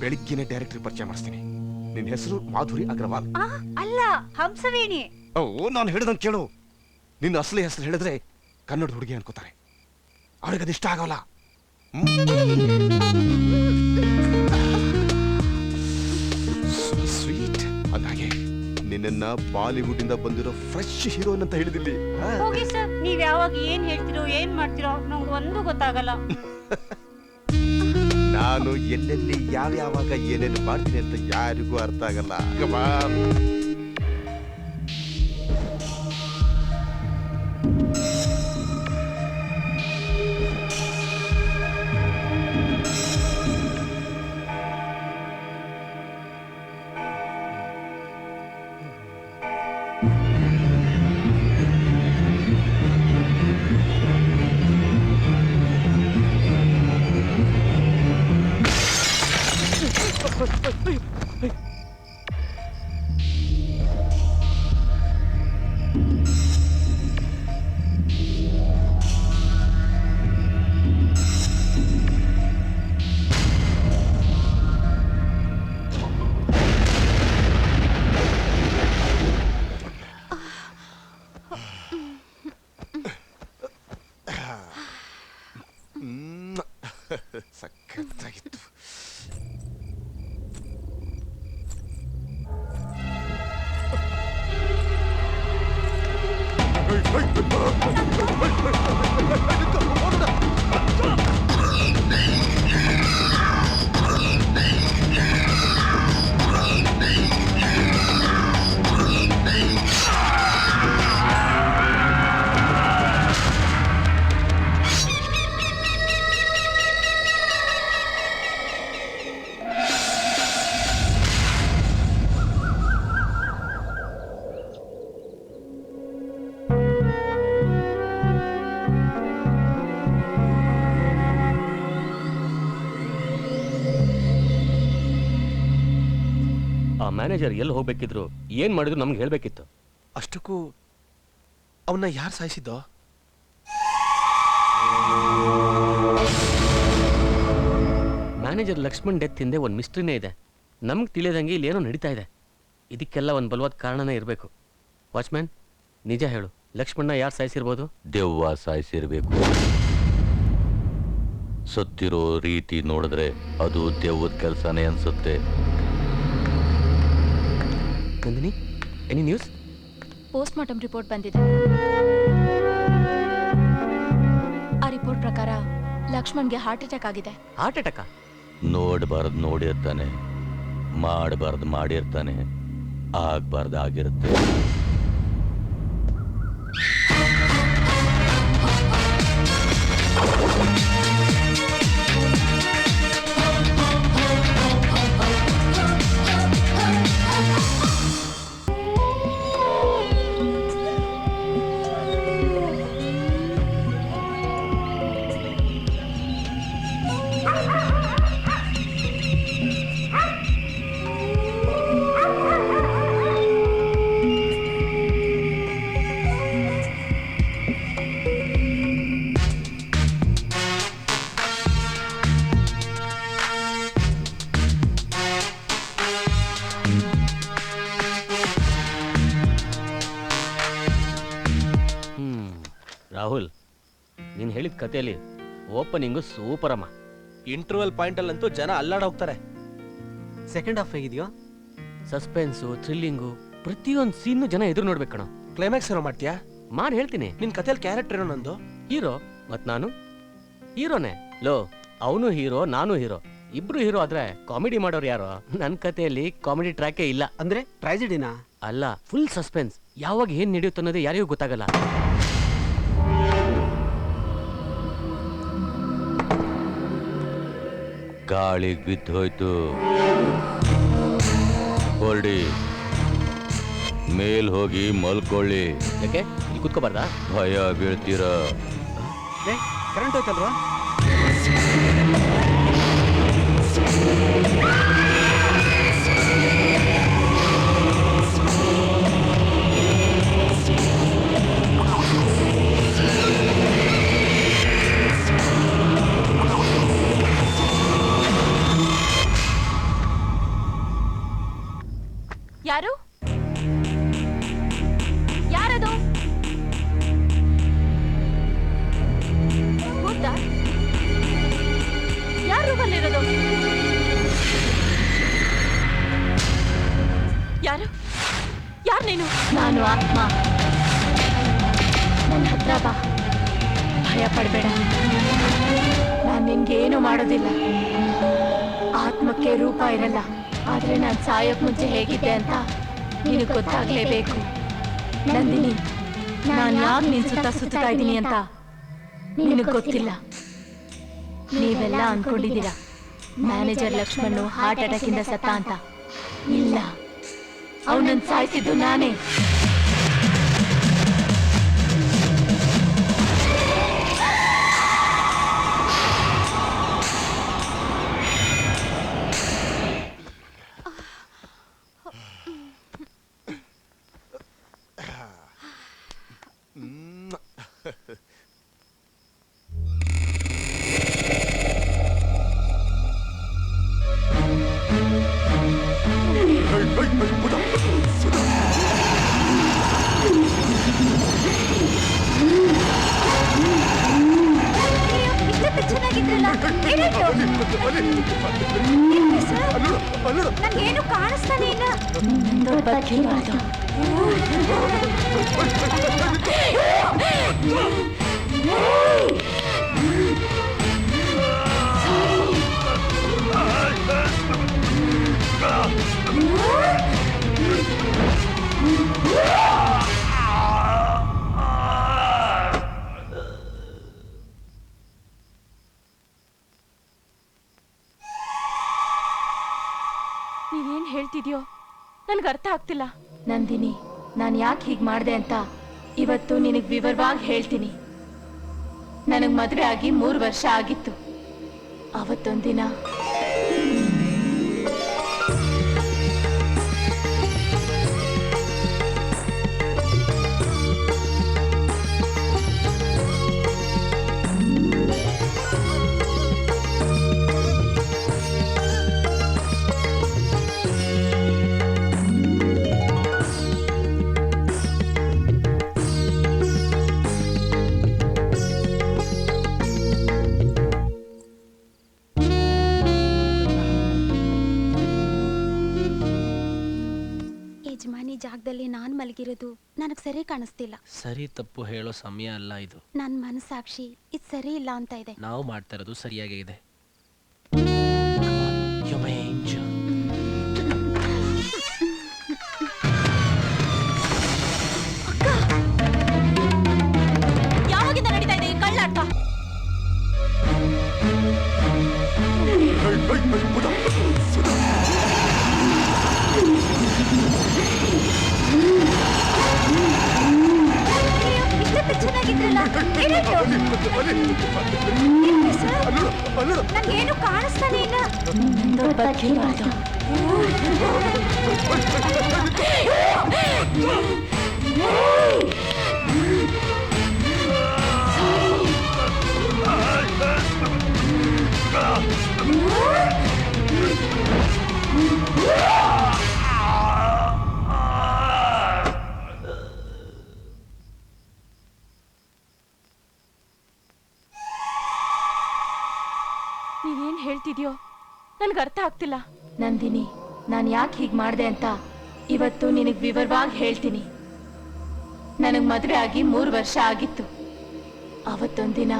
ಬೆಳಿಗ್ಗೆನೆ ಡೈರೆಕ್ಟರ್ ಪರಿಚಯ ಮಾಡಿಸ್ತೀನಿ. ನಿನ್ನ ಹೆಸರು ಮಾಧುರಿ ಅಗ್ರವಾಲ್ ಅಲ್ಲ, ಹಂಸವೇಣಿ. ಓ, ನಾನು ಹೇಳಿದಂಗೆ ಕೇಳು. ನಿನ್ನ ಅಸಲಿ ಹೆಸರು ಹೇಳಿದ್ರೆ ಕನ್ನಡ ಹುಡುಗಿ ಅನ್ಕೋತಾರೆ. ಅವಳಿಗೆ ಅದಿಷ್ಟ ಆಗಲ್ಲ. ಸ್ವೀಟ್. ಅಂದಾಗೆ ನಿನ್ನ ಬಾಲಿವುಡ್ ಇಂದ ಬಂದಿರೋ ಫ್ರೆಶ್ ಹೀರೋಯಿನ್ ಅಂತ ಹೇಳಿದಿಲ್ಲಿ. ಹೋಗಿ ಸರ್, ನೀವ್ ಯಾವಾಗ ಏನ್ ಹೇಳ್ತಿರೋ ಏನ್ ಮಾಡ್ತಿರೋ ನಂಗೆ ಒಂದು ಗೊತ್ತಾಗಲ್ಲ. ನಾನು ಎಲ್ಲೆಲ್ಲಿ ಯಾವ್ಯಾವಾಗ ಏನೇನು ಮಾಡ್ತೀನಿ ಅಂತ ಯಾರಿಗೂ ಅರ್ಥ ಆಗಲ್ಲ. ಸಖತ್ತಾಗಿತ್ತು. ಮ್ಯಾನೇಜರ್ ಎಲ್ಲಿ ಹೋಗ್ಬೇಕಿದ್ರು ಏನ್ ಮಾಡಿದ್ರು ನಮ್ಗೆ ಹೇಳ್ಬೇಕಿತ್ತು. ಅಷ್ಟಕ್ಕೂ ಅವನ್ನ ಯಾರು ಸಾಯಿಸಿದ್ದೋ? ಮ್ಯಾನೇಜರ್ ಲಕ್ಷ್ಮಣ್ ಡೆತ್ ಹಿಂದೆ ಒಂದು ಮಿಸ್ಟ್ರಿನೇ ಇದೆ. ನಮ್ಗೆ ತಿಳಿಯದಂಗೆ ಇಲ್ಲಿ ಏನೋ ನಡೀತಾ ಇದೆ. ಇದಕ್ಕೆಲ್ಲ ಒಂದು ಬಲವಾದ ಕಾರಣನೇ ಇರಬೇಕು. ವಾಚ್ಮ್ಯಾನ್, ನಿಜ ಹೇಳು, ಲಕ್ಷ್ಮಣ್ಣ ಯಾರು ಸಾಯಿಸಿರ್ಬೋದು? ದೆವ್ವ ಸಾಯಿಸಿರ್ಬೇಕು. ಸತ್ತಿರೋ ರೀತಿ ನೋಡಿದ್ರೆ ಅದು ದೆವ್ವದ ಕೆಲಸನೇ ಅನ್ಸುತ್ತೆ. Nandini, any news? Post mortem report ಬಂದಿದೆ. ಆ ರಿಪೋರ್ಟ್ ಪ್ರಕಾರ ಲಕ್ಷ್ಮಣ್ಗೆ ಹಾರ್ಟ್ ಅಟ್ಯಾಕ್ ಆಗಿದೆ. Heart attack? ನೋಡಬಾರ್ದು ನೋಡಿರ್ತಾನೆ, ಮಾಡಬಾರ್ದು ಮಾಡಿರ್ತಾನೆ, ಆಗ್ಬಾರ್ದು ಆಗಿರುತ್ತೆ. ರಾಹುಲ್, ನೀನು ಹೇಳಿದ ಕಥೆಯಲ್ಲಿ ಓಪನಿಂಗು ಸೂಪರ್ ಅಮ್ಮ. ಇಂಟರ್ವಲ್ ಪಾಯಿಂಟ್ ಅಲ್ಲಂತೂ ಜನ ಅಲ್ಲಾಡ ಹೋಗ್ತಾರೆ. ಸೆಕೆಂಡ್ ಹಾಫ್ ಹೇಗಿದೆಯೋ? ಸಸ್ಪೆನ್ಸು, ಥ್ರಿಲ್ಲಿಂಗು, ಪ್ರತಿಯೊಂದು ಸೀನ್ ಜನ ಎದುರು ನೋಡ್ಬೇಕು ಕಣ. ಕ್ಲೈಮ್ಯಾಕ್ಸ್ ಏನೋ ಮಾಡ್ತೀಯಾ? ಮಾಡಿ ಹೇಳ್ತೀನಿ. ನಿನ್ ಕಥೆಯಲ್ಲಿ ಕ್ಯಾರೆಕ್ಟರ್ ಏನೋ ನಂದು? ಹೀರೋ, ಮತ್ ನಾನು ಹೀರೋನೇ. ಲೋ, ಅವನು ಹೀರೋ, ನಾನು ಹೀರೋ, ಇಬ್ರು ಹೀರೋ ಆದ್ರೆ ಕಾಮಿಡಿ ಮಾಡೋರು ಯಾರು? ನನ್ನ ಕಥೆಯಲ್ಲಿ ಕಾಮಿಡಿ ಟ್ರ್ಯಾಕೇ ಇಲ್ಲ. ಅಂದ್ರೆ ಟ್ರಾಜಿಡಿನಾ? ಅಲ್ಲ, ಫುಲ್ ಸಸ್ಪೆನ್ಸ್. ಯಾವಾಗ ಏನ್ ನಡೆಯುತ್ತೆ ಅನ್ನೋದು ಯಾರಿಗೂ ಗೊತ್ತಾಗಲ್ಲ. ಗಾಳಿಗೆ ಬಿದ್ದು ಹೋಯ್ತು, ಹೊರಡಿ ಮೇಲ್ ಹೋಗಿ ಮಲ್ಕೊಳ್ಳಿ. ಯಾಕೆ ಇಲ್ಲಿ ಕುತ್ಕೋಬಾರ್ದಾ? ಭಯ ಬೀಳ್ತೀರ. ಕರೆಂಟ್ ಹೋಯ್ತಲ್ವಾ? ಯಾರು? ಯಾರದು? ಭೂತ? ಯಾರು ರೂಮಲ್ಲಿರೋದು? ಯಾರು? ಯಾರು ನೀನು? ನಾನು ಆತ್ಮ. ನನ್ನ ಹತ್ರ ಬಾ, ಭಯ ಪಡಬೇಡ. ನಾನು ನಿನ್ಗೇನು ಮಾಡೋದಿಲ್ಲ. ಆತ್ಮಕ್ಕೆ ರೂಪ ಇರಲ್ಲ, ಆದ್ರೆ ನಾನು ಸಾಯೋಕ್ ಮುಂಚೆ ಹೇಗಿದ್ದೆ ಅಂತ ನಿನಗೆ ಗೊತ್ತಾಗ್ಲೇಬೇಕು. ನಂದಿನಿ, ನಾನು ಯಾಕೆ ನಿನ್ ಸುತ್ತಾ ಇದ್ದೀನಿ ಅಂತ ನಿನಗೆ ಗೊತ್ತಿಲ್ಲ. ನೀವೆಲ್ಲ ಅನ್ಕೊಂಡಿದ್ದೀರಾ ಮ್ಯಾನೇಜರ್ ಲಕ್ಷ್ಮಣ್ ಹಾರ್ಟ್ ಅಟ್ಯಾಕ್ ಇಂದ ಸತ್ತ ಅಂತ. ಇಲ್ಲ, ಅವನನ್ನು ಸಾಯಿಸಿದ್ದು ನಾನೇ. ನಂಗೇನು ಕಾಣಿಸ್ತಾನೆ ಇಲ್ಲ. ನೀನೇನ್ ಹೇಳ್ತಿದ್ಯೋ ನನ್ಗೆ ಅರ್ಥ ಆಗ್ತಿಲ್ಲ. ನಂದಿನಿ, ನಾನು ಯಾಕೆ ಹೀಗೆ ಮಾಡಿದೆ ಅಂತ ಇವತ್ತು ನಿನಗೆ ವಿವರವಾಗಿ ಹೇಳ್ತೀನಿ. ನನಗೆ ಮದುವೆ ಆಗಿ 3 ವರ್ಷ ಆಗಿತ್ತು. ಅವತ್ತೊಂದಿನ ಜಾಗದಲ್ಲಿ ನಾನು ಮಲಗಿರೋದು ನನಗೆ ಸರಿ ಕಾಣಿಸ್ತಿಲ್ಲ. ಸರಿ ತಪ್ಪು ಹೇಳೋ ಸಮಯ ಅಲ್ಲ ಇದು. ನನ್ನ ಮನಸ್ಸಾಕ್ಷಿ ಇದು ಸರಿ ಇಲ್ಲ ಅಂತ ಇದೆ. ನಾವು ಮಾಡ್ತಾ ಇರೋದು ಸರಿಯಾಗೇ ಇದೆ. ಯಾವಾಗಿಂದ ನಡೀತಾ ಇದೆ ಈ ಕಳ್ಳಾಟ? ನಂಗೇನು ಕಾಣಿಸ್ತಾನೆ ಇಲ್ಲ. ನೀನೇನ್ ಹೇಳ್ತಿದ್ಯೋ ನನ್ಗೆ ಅರ್ಥ ಆಗ್ತಿಲ್ಲ. ನಂದಿನಿ, ನಾನು ಯಾಕೆ ಹೀಗೆ ಮಾಡಿದೆ ಅಂತ ಇವತ್ತು ನಿನಗೆ ವಿವರವಾಗಿ ಹೇಳ್ತೀನಿ. ನನಗೆ ಮದುವೆ ಆಗಿ 3 ವರ್ಷ ಆಗಿತ್ತು. ಅವತ್ತೊಂದಿನ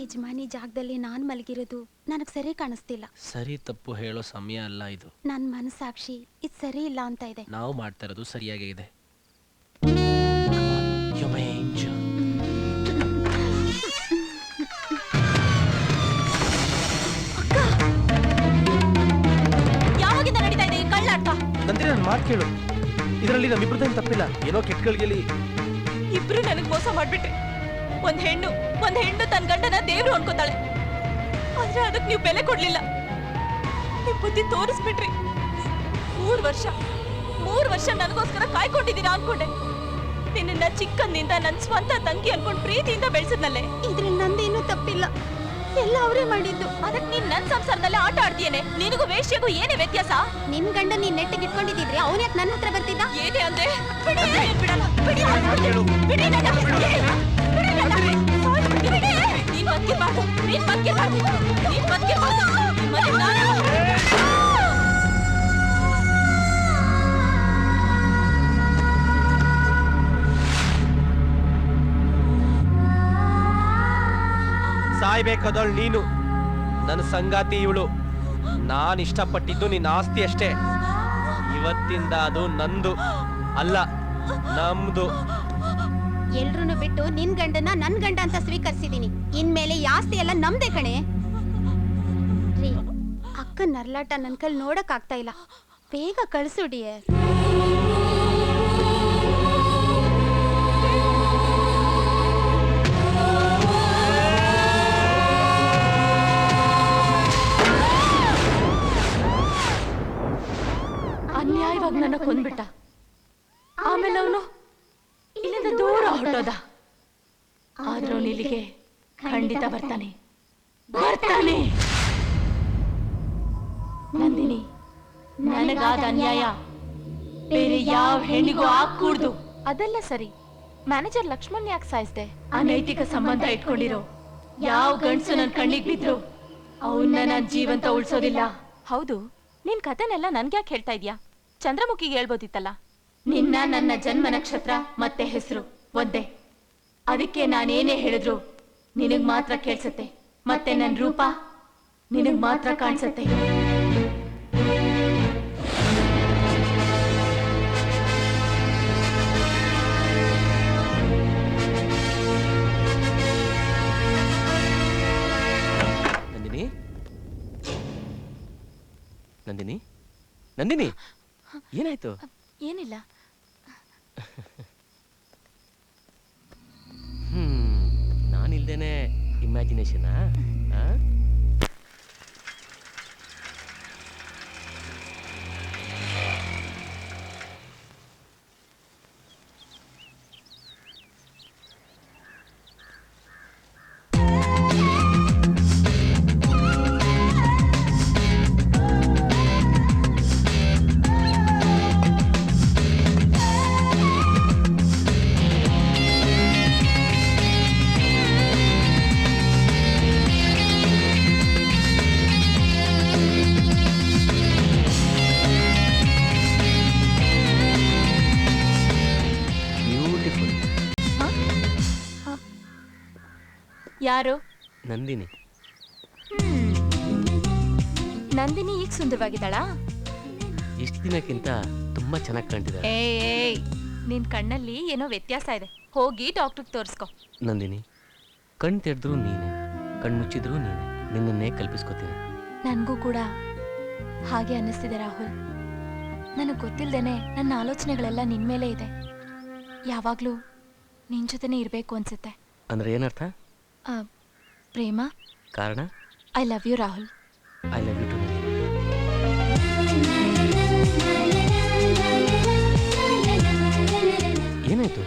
ಯಜಮಾನಿ ಜಾಗದಲ್ಲಿ ನಾನು ಮಲಗಿರೋದು ನನಗೆ ಸರಿ ಕಾಣಿಸ್ತಿಲ್ಲ. ಸರಿ ತಪ್ಪು ಹೇಳೋ ಸಮಯ ಅಲ್ಲ ಇದು. ನನ್ನ ಮನಸ್ಸಾಕ್ಷಿ ಇದು ಸರಿ ಇಲ್ಲ ಅಂತ ಇದೆ. ನಾವು ಮಾಡ್ತಾ ಇರೋದು ಸರಿಯಾಗೇ ಇದೆ. ಯಾವಾಗಿಂದ ನಡೀತಾ ಇದೆ ಈ ಕಳ್ಳಾಟ? ನಂದಿನಿ, ನನ್ನ ಮಾತು ಕೇಳು. ಇದರಲ್ಲಿ ನಮ್ಮಿಬ್ರದೇನು ತಪ್ಪಿಲ್ಲ. ಏನೋ ಕೆಟ್ಟಗಳಿಗೆ ಇಬ್ರು ನನಗೆ ಮೋಸ ಮಾಡ್ಬಿಟ್ರಿ. ಒಂದ್ ಹೆಣ್ಣು ತನ್ನ ಗಂಡನ ದೇವ್ರು ಅನ್ಕೋತಾಳೆ. ಆದ್ರೆ ಅದಕ್ಕೆ ನೀವು ಬೆಲೆ ಕೊಡ್ಲಿಲ್ಲ. ನಿಮ್ ಬುದ್ಧಿ ತೋರಿಸ್ಬಿಟ್ರಿ. 3 ವರ್ಷ ನನಗೋಸ್ಕರ ಕಾಯ್ಕೊಂಡಿದ್ದೀರಾ ಅನ್ಕೊಂಡೆ. ನಿನ್ನ ಚಿಕ್ಕಂದಿಂದ ನನ್ನ ಸ್ವಂತ ತಂಗಿ ಅನ್ಕೊಂಡ್ ಪ್ರೀತಿಯಿಂದ ಬೆಳೆಸಿದ್ನಲ್ಲೇ. ಇದ್ರಲ್ಲಿ ನಂದೇನು ತಪ್ಪಿಲ್ಲ, ಎಲ್ಲ ಅವರೇ ಮಾಡಿದ್ದು. ಅದಕ್ಕೆ ನೀನ್ ನನ್ನ ಸಂಸಾರದಲ್ಲೇ ಆಟ ಆಡ್ತೀಯೇನೆ. ನಿನಗೂ ವೇಶ್ಯಗೂ ಏನೇ ವ್ಯತ್ಯಾಸ? ನಿನ್ ಗಂಡ ನೀನ್ ನೆಟ್ಟಿಗೆ ಇಟ್ಕೊಂಡಿದ್ರೆ ಅವನ ಯಾಕೆ ನನ್ನ ಹತ್ರ ಬರ್ತಿದ್ದ? ಏನೇ ಅಂದ್ರೆ ಬಿಡಿ, ಬಿಡಲ್ಲ, ಬಿಡಿ, ಬಿಡಿ ನನ್ನ, ಬಿಡಿ ನನ್ನ. ನೀನ್ ಬದುಕಿರ್ಬಾರ್ದು, ನೀನ್ ಬದುಕಿರ್ಬಾರ್ದು, ನೀನ್ ಬದುಕಿರ್ಬಾರ್ದು. ಮತ್ತೆ ನಾನು ಸಾಯ್ಬೇಕಾದವಳು ನೀನು, ನನ್ನ ಸಂಗಾತಿ ಇವಳು. ನಾನು ಇಷ್ಟಪಟ್ಟಿದ್ದು ನಿನ್ನ ಆಸ್ತಿ ಅಷ್ಟೇ. ಇವತ್ತಿಂದ ಅದು ನಂದು ಅಲ್ಲ, ನಮ್ದು. ಎಲ್ರೂನು ಬಿಟ್ಟು ನಿನ್ ಗಂಡನ ನನ್ ಗಂಡ ಅಂತ ಸ್ವೀಕರಿಸಿದೀನಿ. ಇನ್ಮೇಲೆ ಈ ಆಸ್ತಿ ಎಲ್ಲ ನಮ್ದೇ ಕಣೆ. ರೀ, ಅಕ್ಕ ನರ್ಲಾಟ ನನ್ ಕೈಲಿ ನೋಡಕ್ ಆಗ್ತಾ ಇಲ್ಲ. ಬೇಗ ಕಳ್ಸು ಡಿಯರ್. ಅನ್ಯಾಯವಾಗಿ ನನ್ನ ಕೊಂದ್ಬಿಟ್ಟ. ಆಮೇಲೆ ಅವನು ಇಲ್ಲಿಂದ ದೂರ ಹೊರಟೋದ. ಆದ್ರೂ ಇಲ್ಲಿಗೆ ಖಂಡಿತ ಬರ್ತಾನೆ. ನಂದಿನಿ, ನನಗಾದ ಅನ್ಯಾಯ ಬೇರೆ ಯಾವ ಹೆಣ್ಣಿಗೂ ಆಗ್ಕೂಡ್ದು. ಅದೆಲ್ಲ ಸರಿ, ಮ್ಯಾನೇಜರ್ ಲಕ್ಷ್ಮಣ್ ಯಾಕೆ ಸಾಯಿಸ್ದೆ? ಅನೈತಿಕ ಸಂಬಂಧ ಇಟ್ಕೊಂಡಿರೋ ಯಾವ ಗಂಡಸು ನನ್ನ ಕಣ್ಣಿಗೆ ಬಿದ್ರು ಅವನ್ನ ನಾನ್ ಜೀವಂತ ಉಳ್ಸೋದಿಲ್ಲ. ಹೌದು, ನಿನ್ ಕಥೆನೆಲ್ಲ ನನ್ಗ್ಯಾಕೆ ಹೇಳ್ತಾ ಇದ್ಯಾ? ಚಂದ್ರಮುಖಿಗೆ ಹೇಳ್ಬೋದಿತ್ತಲ್ಲ. ನಿನ್ನ ನನ್ನ ಜನ್ಮ ನಕ್ಷತ್ರ ಮತ್ತೆ ಹೆಸರು ಒಂದೇ. ಅದಕ್ಕೆ ನಾನೇನೇ ಹೇಳಿದ್ರು ನಿನಗ್ ಮಾತ್ರ ಕೇಳ್ಸತ್ತೆ. ಮತ್ತೆ ನನ್ನ ರೂಪ ನಿನಗ್ ಮಾತ್ರ ಕಾಣಿಸತ್ತೆ. ನಂದಿನಿ, ನಂದಿನಿ, ನಂದಿನಿ, ಏನಾಯ್ತು? ಏನಿಲ್ಲ. ನಾನಿಲ್ದೇನೆ ಇಮ್ಯಾಜಿನೇಷನಾ? ಯಾರು? ನಂದಿನಿ. ನಂದಿನಿ ಈಗ ಸುಂದರವಾಗಿದ್ದಾಳಾ? ಇಷ್ಟು ದಿನಕ್ಕಿಂತ ತುಂಬಾ ಚೆನ್ನಾಗಿ ಕಾಣ್ತಿದ್ದಾಳೆ. ಏಯ್ ನಿನ್ ಕಣ್ಣಲ್ಲಿ ಏನೋ ವ್ಯತ್ಯಾಸ ಇದೆ, ಹೋಗಿ ಡಾಕ್ಟರ್ಗೆ ತೋರಿಸ್ಕೊ. ನಂದಿನಿ, ಕಣ್ ತೆರೆದ್ರೂ ನೀನೆ, ಕಣ್ ಮುಚ್ಚಿದ್ರೂ ನೀನೆ, ನಿನ್ನನ್ನೇ ಕಲ್ಪಿಸ್ಕೊತೀನಿ. ನನಗೂ ಕೂಡ ಹಾಗೆ ಅನ್ನಿಸ್ತಿದೆ ರಾಹುಲ್. ನನಗೆ ಗೊತ್ತಿಲ್ಲದೇನೆ ನನ್ನ ಆಲೋಚನೆಗಳೆಲ್ಲ ನಿನ್ ಮೇಲೆ ಇದೆ. ಯಾವಾಗ್ಲೂ ನಿನ್ ಜೊತೆನೇ ಇರಬೇಕು ಅನ್ಸುತ್ತೆ. ಅಂದ್ರೆ ಏನರ್ಥ? ಪ್ರೇಮ. ಕಾರಣ? I love you Rahul. I love you too. ಏನಾಯ್ತು?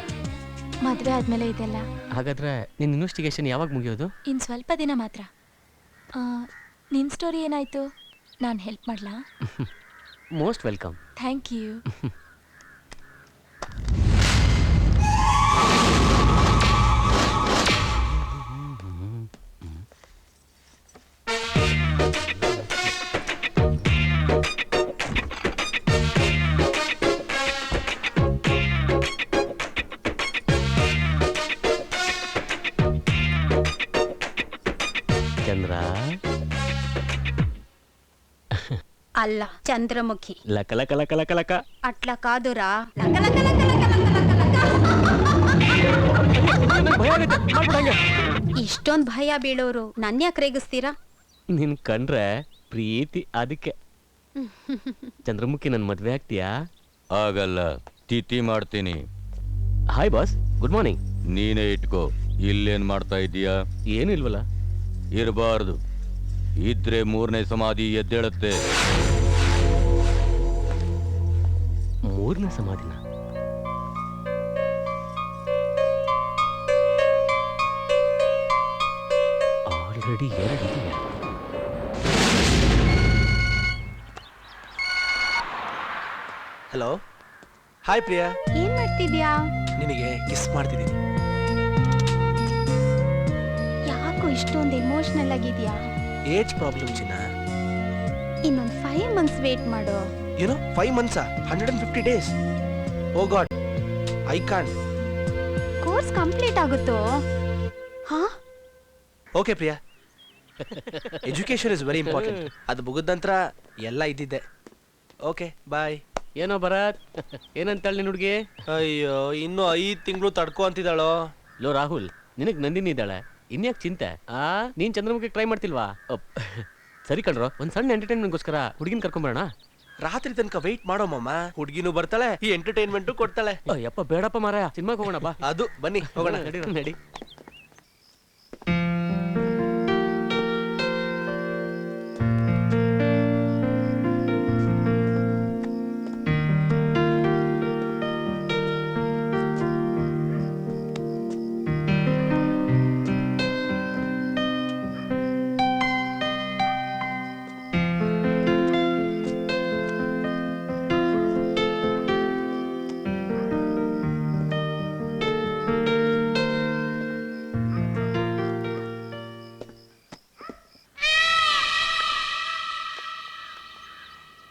ಮದ್ವೆ ಆದ್ಮೇಲೆ ಇದೆಲ್ಲ. ಹಾಗಾದ್ರೆ ನಿನ್ನ ಇನ್ವೆಸ್ಟಿಗೇಷನ್ ಯಾವಾಗ ಮುಗಿಯೋದು? ಇನ್ ಸ್ವಲ್ಪ ದಿನ ಮಾತ್ರ. ನಿನ್ ಸ್ಟೋರಿ ಏನಾಯ್ತು? ನಾನು ಹೆಲ್ಪ್ ಮಾಡ್ಲಾ? Most welcome. Thank you. Chandra ಅಲ್ಲ, ಚಂದ್ರಮುಖಿ. ಲಕ ಲಕ ಲಕ ಲಕ ಲಕ. ಅಟ್ಲ ಕಾದುರಾ. ಇಷ್ಟೊಂದ್ ಭಯ ಬೀಳೋರು ನನ್ನ ಯಾಕೆ ರೇಗಿಸ್ತೀರಾ? ನಿನ್ ಕಂಡ್ರೆ ಪ್ರೀತಿ, ಅದಕ್ಕೆ. ಚಂದ್ರಮುಖಿ, ನನ್ ಮದ್ವೆ ಆಗ್ತೀಯಾ? ಆಗಲ್ಲ, ತಿಥಿ ಮಾಡ್ತೀನಿ. Hi boss, good morning. ನೀನೇ ಇಟ್ಕೋ. ಇಲ್ಲೇನ್ ಮಾಡ್ತಾ ಇದೀಯಾ? ಏನು ಇಲ್ವಲ್ಲ. ಇರಬಾರ್ದು, ಇದ್ರೆ 3ನೇ ಸಮಾಧಿ ಎದ್ದೇಳುತ್ತೆ. 3ನೇ ಸಮಾಧಿನ? ಆಲ್ರೆಡಿ 2 ಇದೆಯಾ? Hello, hi Priya. ಏನ್ ಮಾಡ್ತಿದ್ಯಾ? ನಿನಗೆ ಕಿಸ್ ಮಾಡ್ತಿದ್ದೀನಿ. ಯಾಕೋ ಇಷ್ಟೊಂದು ಎಮೋಷನಲ್ ಆಗಿದ್ಯಾ? ಏಜ್ ಪ್ರಾಬ್ಲಮ್ ಚಿನ್ನ. ಇನ್ನೊಂದು 5 months ವೇಟ್ ಮಾಡು. ಏನೋ 5 months? 150 days? Oh god, I can't. Course complete ಆಗುತ್ತೋ? ಹಾ, okay Priya. Education is very important. ಅದು ಮುಗಿದ ನಂತರ ಎಲ್ಲ ಇದ್ದಿದ್ದೆ. Okay bye. ಏನೋ ಭರತ್, ಏನಂತಾಳೆ ನಿನ್ ಹುಡುಗಿ? ಅಯ್ಯೋ, ಇನ್ನು 5 ತಿಂಗಳು ತಡ್ಕೊ ಅಂತಿದ್ದಾಳೋ. ಲೋ ರಾಹುಲ್, ನಿನಗ್ ನಂದಿನಿ ಇದ್ದಾಳೆ, ಇನ್ಯಾಕ್ ಚಿಂತೆ? ನೀನ್ ಚಂದ್ರಮುಖಿ ಟ್ರೈ ಮಾಡ್ತಿಲ್ವಾ? ಸರಿ ಕಣ್ರೋ, ಒಂದ್ ಸಣ್ಣ ಎಂಟರ್ಟೈನ್ಮೆಂಟ್ಗೋಸ್ಕರ ಹುಡುಗಿನ ಕರ್ಕೊಂಬರೋಣ. ರಾತ್ರಿ ತನಕ ವೆಯ್ಟ್ ಮಾಡೋ ಮಮ್ಮ. ಹುಡುಗಿನೂ ಬರ್ತಾಳೆ, ಈ ಎಂಟರ್ಟೈನ್ಮೆಂಟ್ ಕೊಡ್ತಾಳೆ. ಯಪ್ಪ ಬೇಡಪ್ಪ ಮಾರಾಯ, ಸಿನಿಮಾಗೆ ಹೋಗೋಣ ಬಾ. ಅದು ಬನ್ನಿ ಹೋಗೋಣ. ನಡಿ.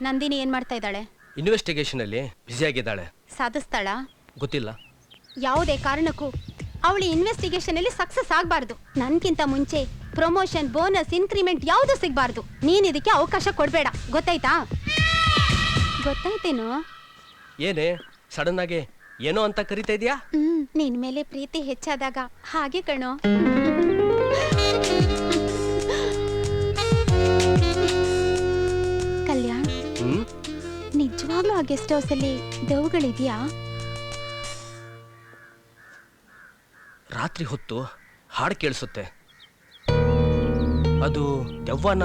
ನಂದಿನಿ ಏನ್ ಮಾಡ್ತಾ ಇದ್ದಾಳೆ? ಇನ್ವೆಸ್ಟಿಗೇಷನ್ ಅಲ್ಲಿ ಬ್ಯುಸಿ ಆಗಿದ್ದಾಳೆ. ಸಾಧಿಸ್ತಾಳ? ಗೊತ್ತಿಲ್ಲ. ಯಾವುದೇ ಕಾರಣಕ್ಕೂ ಅವಳಿ ಇನ್ವೆಸ್ಟಿಗೇಷನ್ ಅಲ್ಲಿ ಸಕ್ಸಸ್ ಆಗಬಾರ್ದು. ನನ್ಗಿಂತ ಮುಂಚೆ ಪ್ರಮೋಷನ್, ಬೋನಸ್, ಇನ್ಕ್ರಿಮೆಂಟ್ ಯಾವುದು ಸಿಗಬಾರ್ದು. ನೀನ್ ಇದಕ್ಕೆ ಅವಕಾಶ ಕೊಡ್ಬೇಡ, ಗೊತ್ತಾಯ್ತಾ? ಗೊತ್ತಾಯ್ತೇನೋ? ಏನೇ ಸಡನ್ ಆಗಿ ಏನೋ ಅಂತ ಕರಿತಾ ಇದೀಯಾ? ನಿನ್ ಮೇಲೆ ಪ್ರೀತಿ ಹೆಚ್ಚಾದಾಗ ಹಾಗೆ ಕಣೋ. ಕಲ್ಯಾಣ್, ನಿಜವಾಗ್ಲೂ ಆ ಗೆಸ್ಟ್ ಹೌಸ್ ಅಲ್ಲಿ ದೆವ್ವಗಳಿದ್ಯಾ? ರಾತ್ರಿ ಹೊತ್ತು ಹಾಡು ಕೇಳಿಸುತ್ತೆ. ಅದು ದೆವ್ವನ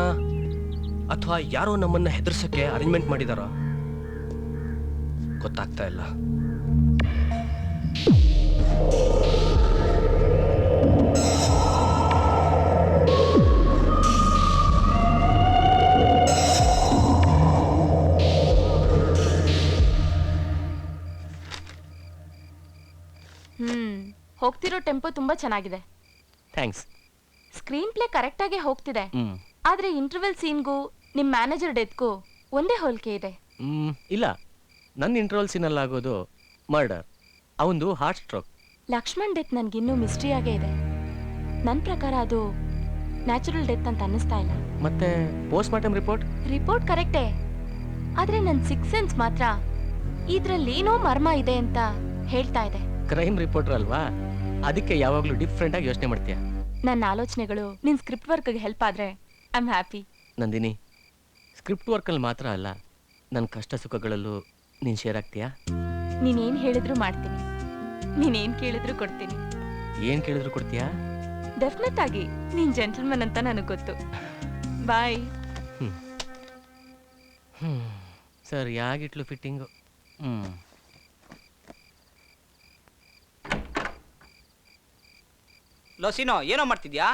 ಅಥವಾ ಯಾರೋ ನಮ್ಮನ್ನ ಹೆದರ್ಸಕ್ಕೆ ಅರೇಂಜ್ಮೆಂಟ್ ಮಾಡಿದಾರ ಗೊತ್ತಾಗ್ತಾ ಇಲ್ಲ. ಹೋಗ್ತಿರೋ ಟೆಂಪೋ ತುಂಬಾ ಚೆನ್ನಾಗಿದೆ. ಥ್ಯಾಂಕ್ಸ್. ಸ್ಕ್ರೀನ್ ಪ್ಲೇ ಕರೆಕ್ಟ್ ಆಗಿ ಹೋಗ್ತಿದೆ. ಆದ್ರೆ ಇಂಟರ್ವೆಲ್ ಸೀನ್ಗೂ ನಿಮ್ ಮ್ಯಾನೇಜರ್ ಡೆತ್ಗೂ ಒಂದೇ ಹೋಲಿಕೆ ಇದೆ. ಇಲ್ಲ, ನನ್ನ ಇಂಟರ್ವಲ್ ಸೀನಲ್ಲಿ ಆಗೋದು ಮರ್ಡರ್, ಅವಂದು ಹಾರ್ಟ್ ಸ್ಟ್ರೋಕ್. ಲಕ್ಷ್ಮಣ್ ಡೆತ್ ನನ್ಗಿನ್ನೂ ಮಿಸ್ಟ್ರಿಯಾಗೇ ಇದೆ. ನನ್ನ ಪ್ರಕಾರ ಅದು ನ್ಯಾಚುರಲ್ ಡೆತ್ ಅಂತ ಅನ್ನಿಸ್ತಾ ಇಲ್ಲ. ಮತ್ತೆ ಪೋಸ್ಟ್ ಮಾರ್ಟಮ್ ರಿಪೋರ್ಟ್ ಕರೆಕ್ಟೇ, ಆದ್ರೆ ನನ್ನ ಸಿಕ್ಸ್ ಸೆನ್ಸ್ ಮಾತ್ರ ಇದ್ರಲ್ಲಿ ಏನೋ ಮರ್ಮ ಇದೆ ಅಂತ ಹೇಳ್ತಾ ಇದೆ. ಕ್ರೈಮ್ ರಿಪೋರ್ಟರ್ ಅಲ್ವಾ, ಅದಕ್ಕೆ ಯಾವಾಗ್ಲೂ ಡಿಫ್ರೆಂಟ್ ಆಗಿ ಯೋಚನೆ ಮಾಡ್ತೀಯ. ನನ್ನ ಆಲೋಚನೆಗಳು ನಿನ್ ಸ್ಕ್ರಿಪ್ಟ್ ವರ್ಕ್ಗೆ ಹೆಲ್ಪ್ ಆದ್ರೆ I am happy. Nandini, script ವರ್ಕಲ್ಲಿ ಮಾತ್ರ ಅಲ್ಲ, ನನ್ನ ಕಷ್ಟ ಸುಖಗಳಲ್ಲೂ ನೀನು ಶೇರ್ ಆಗ್ತೀಯಾ? ನೀನೇನ್ ಹೇಳಿದ್ರು ಮಾಡ್ತೀನಿ, ನೀನೇನ್ ಕೇಳಿದ್ರು ಕೊಡ್ತೀನಿ. ಏನ್ ಕೇಳಿದ್ರು ಕೊಡ್ತೀಯಾ? ಡೆಫಿನೆಟ್ ಆಗಿ. ನೀನ್ ಜೆಂಟಲ್ಮನ್ ಅಂತ ನನಗೆ ಗೊತ್ತು. ಬಾಯ್. Sir ಯಾಗಿಟ್ಲು fitting. ಲೋಸಿನೋ ಏನೋ ಮಾಡ್ತಿದ್ಯಾ?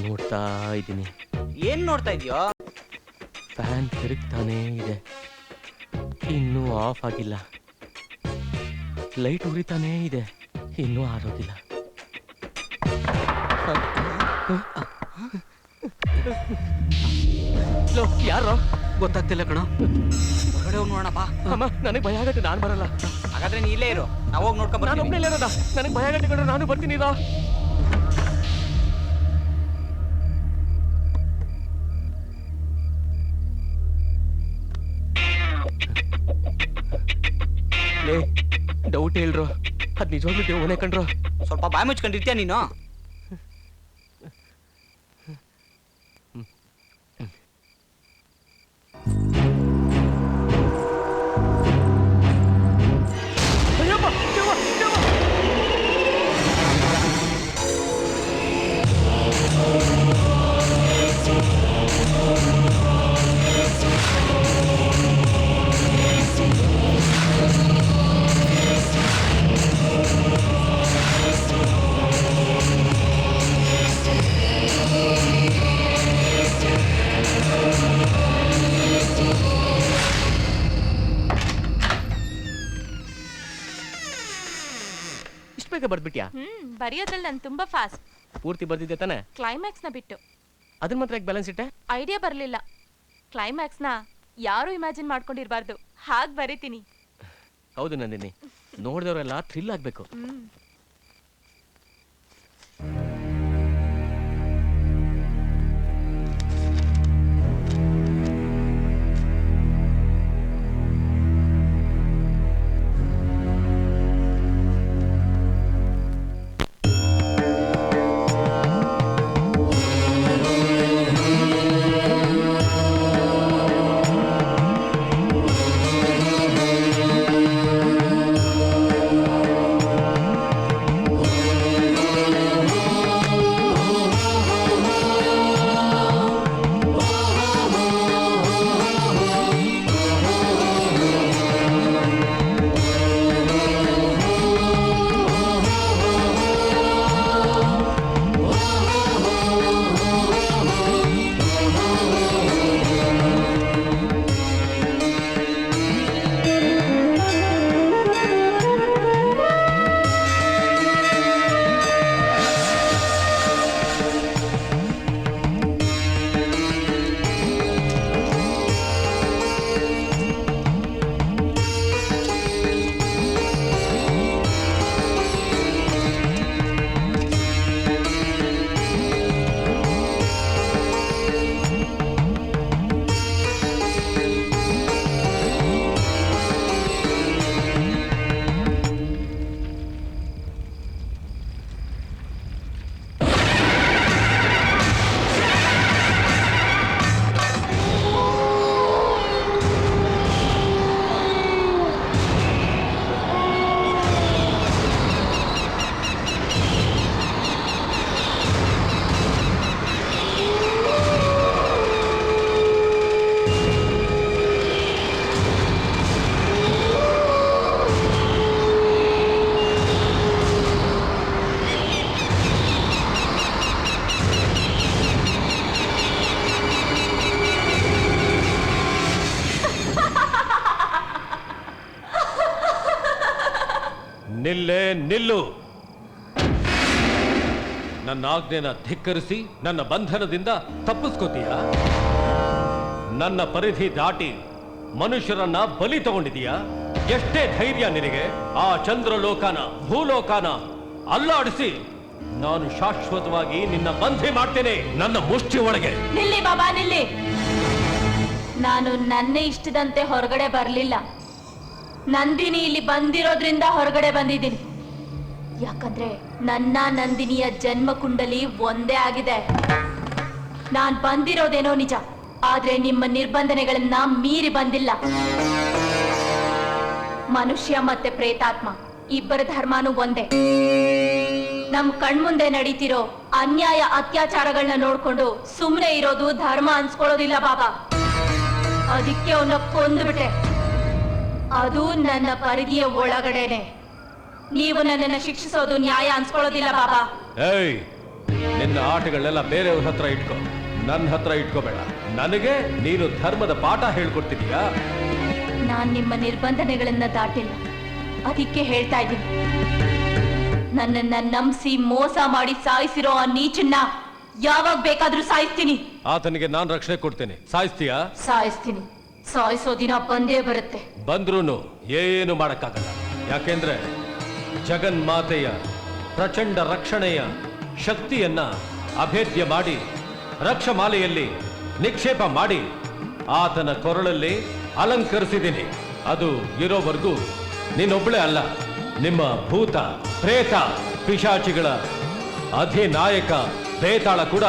ನೋಡ್ತಾ ಇದ್ದೀನಿ. ಏನ್ ನೋಡ್ತಾ ಇದೀಯೋ? ಫ್ಯಾನ್ ತಿರುಗ್ತಾನೇ ಇದೆ, ಇನ್ನೂ ಆಫ್ ಆಗಿಲ್ಲ. ಲೈಟ್ ಉರಿತಾನೇ ಇದೆ, ಇನ್ನೂ ಆರೋಗಿಲ್ಲ. ಯಾರೋ ಗೊತ್ತಾಗ್ತಿಲ್ಲ ಕಣ. ಹೊರಗಡೆ ಹೋಗಿ ನೋಡೋಣ ಬಾ. ಅಮ್ಮ, ನನಗೆ ಭಯ ಆಗತ್ತೆ, ನಾನು ಬರಲ್ಲ. ಹಾಗಾದ್ರೆ ನೀ ಇಲ್ಲೇ ಇರು, ನಾವು ಹೋಗಿ ನೋಡ್ಕೊಂಡ್ ನಾನು ಒಬ್ಬನೇ ಇರೋದ. ನನಗೆ ಭಯ ಆಗತ್ತೆ ಕಣ, ನಾನು ಬರ್ತೀನಿ. ಡೌಟ್ ಹೇಳ್ರು, ಅದ್ ನಿಜವಾಗ್ಲೂ ದೇವನೇ ಕಂಡ್ರು. ಸ್ವಲ್ಪ ಬಾಯಿ ಮುಚ್ಕೊಂಡಿರ್ತೀಯ ನೀನು. ಬರ್ಬಿಟ್ಯಾ? ಬರೆಯೋದ್ರಲ್ಲಿ ನಾನು ತುಂಬಾ ಫಾಸ್ಟ್. ಪೂರ್ತಿ ಬರ್ದಿದ್ದೆ ತಾನೆ? ಕ್ಲೈಮ್ಯಾಕ್ಸ್ ನ ಬಿಟ್ಟು. ಅದನ್ನ ಮಾತ್ರ ಬ್ಯಾಲೆನ್ಸ್ ಇಟ್ಟೆ? ಐಡಿಯಾ ಬರಲಿಲ್ಲ. ಕ್ಲೈಮ್ಯಾಕ್ಸ್ ನ ಯಾರು ಇಮ್ಯಾಜಿನ್ ಮಾಡ್ಕೊಂಡಿರ್ಬಾರ್ದು, ಹಾಗೆ ಬರೀತೀನಿ. ಹೌದು ನಂದಿನಿ, ನೋಡಿದವರೆಲ್ಲ ಥ್ರಿಲ್ ಆಗ್ಬೇಕು. ನಿಲ್ಲೇ ನಿಲ್ಲು. ನನ್ನ ಆಜ್ಞೆನ ಧಿಕ್ಕರಿಸಿ ನನ್ನ ಬಂಧನದಿಂದ ತಪ್ಪಿಸ್ಕೋತೀಯ? ನನ್ನ ಪರಿಧಿ ದಾಟಿ ಮನುಷ್ಯರನ್ನ ಬಲಿ ತಗೊಂಡಿದೀಯಾ? ಎಷ್ಟೇ ಧೈರ್ಯ ನಿನಗೆ ಆ ಚಂದ್ರಲೋಕನ ಭೂಲೋಕನ ಅಲ್ಲಾಡಿಸಿ ನಾನು ಶಾಶ್ವತವಾಗಿ ನಿನ್ನ ಬಂಧಿ ಮಾಡ್ತೇನೆ ನನ್ನ ಮುಷ್ಟಿ ಒಳಗೆ. ನಿಲ್ಲಿ ಬಾಬಾ ನಿಲ್ಲಿ. ನಾನು ನನ್ನ ಇಷ್ಟದಂತೆ ಹೊರಗಡೆ ಬರ್ಲಿಲ್ಲ. ನಂದಿನಿ ಇಲ್ಲಿ ಬಂದಿರೋದ್ರಿಂದ ಹೊರಗಡೆ ಬಂದಿದ್ದೀನಿ. ಯಾಕಂದ್ರೆ ನನ್ನ ನಂದಿನಿಯ ಜನ್ಮ ಕುಂಡಲಿ ಒಂದೇ ಆಗಿದೆ. ನಾನ್ ಬಂದಿರೋದೇನೋ ನಿಜ, ಆದ್ರೆ ನಿಮ್ಮ ನಿರ್ಬಂಧನೆಗಳನ್ನ ಮೀರಿ ಬಂದಿಲ್ಲ. ಮನುಷ್ಯ ಮತ್ತೆ ಪ್ರೇತಾತ್ಮ ಇಬ್ಬರ ಧರ್ಮನೂ ಒಂದೇ. ನಮ್ ಕಣ್ಮುಂದೆ ನಡೀತಿರೋ ಅನ್ಯಾಯ ಅತ್ಯಾಚಾರಗಳನ್ನ ನೋಡ್ಕೊಂಡು ಸುಮ್ನೆ ಇರೋದು ಧರ್ಮ ಅನ್ಸ್ಕೊಳ್ಳೋದಿಲ್ಲ ಬಾಬಾ. ಅದಕ್ಕೆ ಅವನ್ನ ಕೊಂದ್ಬಿಟ್ಟೆ. ಅದು ನನ್ನ ಪರಿಧಿಯ ಒಳಗಡೆನೆ. ನೀವು ನನ್ನನ್ನ ಶಿಕ್ಷಿಸೋದು ನ್ಯಾಯ ಅನ್ಸ್ಕೊಳ್ಳೋದಿಲ್ಲ ಬಾಬಾ. ಏಯ್, ನಿನ್ನ ಆಟಗಳನ್ನೆಲ್ಲ ಬೇರೆಯವ್ರ ಹತ್ರ ಇಟ್ಕೋ, ನನ್ನ ಹತ್ರ ಇಟ್ಕೋಬೇಡ. ನನಗೆ ನೀನು ಧರ್ಮದ ಪಾಠ ಹೇಳ್ಕೊಡ್ತಿದೀಯಾ? ನಾನ್ ನಿಮ್ಮ ನಿರ್ಬಂಧನೆಗಳನ್ನ ದಾಟಿಲ್ಲ, ಅದಕ್ಕೆ ಹೇಳ್ತಾ ಇದ್ದೀನಿ. ನನ್ನನ್ನ ನಂಬಿಸಿ ಮೋಸ ಮಾಡಿ ಸಾಯಿಸಿರೋ ಆ ನೀಚನ್ನ ಯಾವಾಗ ಬೇಕಾದ್ರೂ ಸಾಯಿಸ್ತೀನಿ. ಆತನಿಗೆ ನಾನು ರಕ್ಷಣೆ ಕೊಡ್ತೇನೆ. ಸಾಯಿಸ್ತೀಯಾ? ಸಾಯಿಸ್ತೀನಿ. ಸಾಯಿಸೋ ದಿನ ಬಂದೇ ಬರುತ್ತೆ. ಬಂದ್ರೂನು ಏನು ಮಾಡಕ್ಕಾಗಲ್ಲ. ಯಾಕೆಂದ್ರೆ ಜಗನ್ಮಾತೆಯ ಪ್ರಚಂಡ ರಕ್ಷಣೆಯ ಶಕ್ತಿಯನ್ನ ಅಭೇದ್ಯ ಮಾಡಿ ರಕ್ಷಮಾಲೆಯಲ್ಲಿ ನಿಕ್ಷೇಪ ಮಾಡಿ ಆತನ ಕೊರಳಲ್ಲಿ ಅಲಂಕರಿಸಿದ್ದೀನಿ. ಅದು ಇರೋವರೆಗೂ ನೀನೊಬ್ಬಳೇ ಅಲ್ಲ, ನಿಮ್ಮ ಭೂತ ಪ್ರೇತ ಪಿಶಾಚಿಗಳ ಅಧಿನಾಯಕ ಬೇತಾಳ ಕೂಡ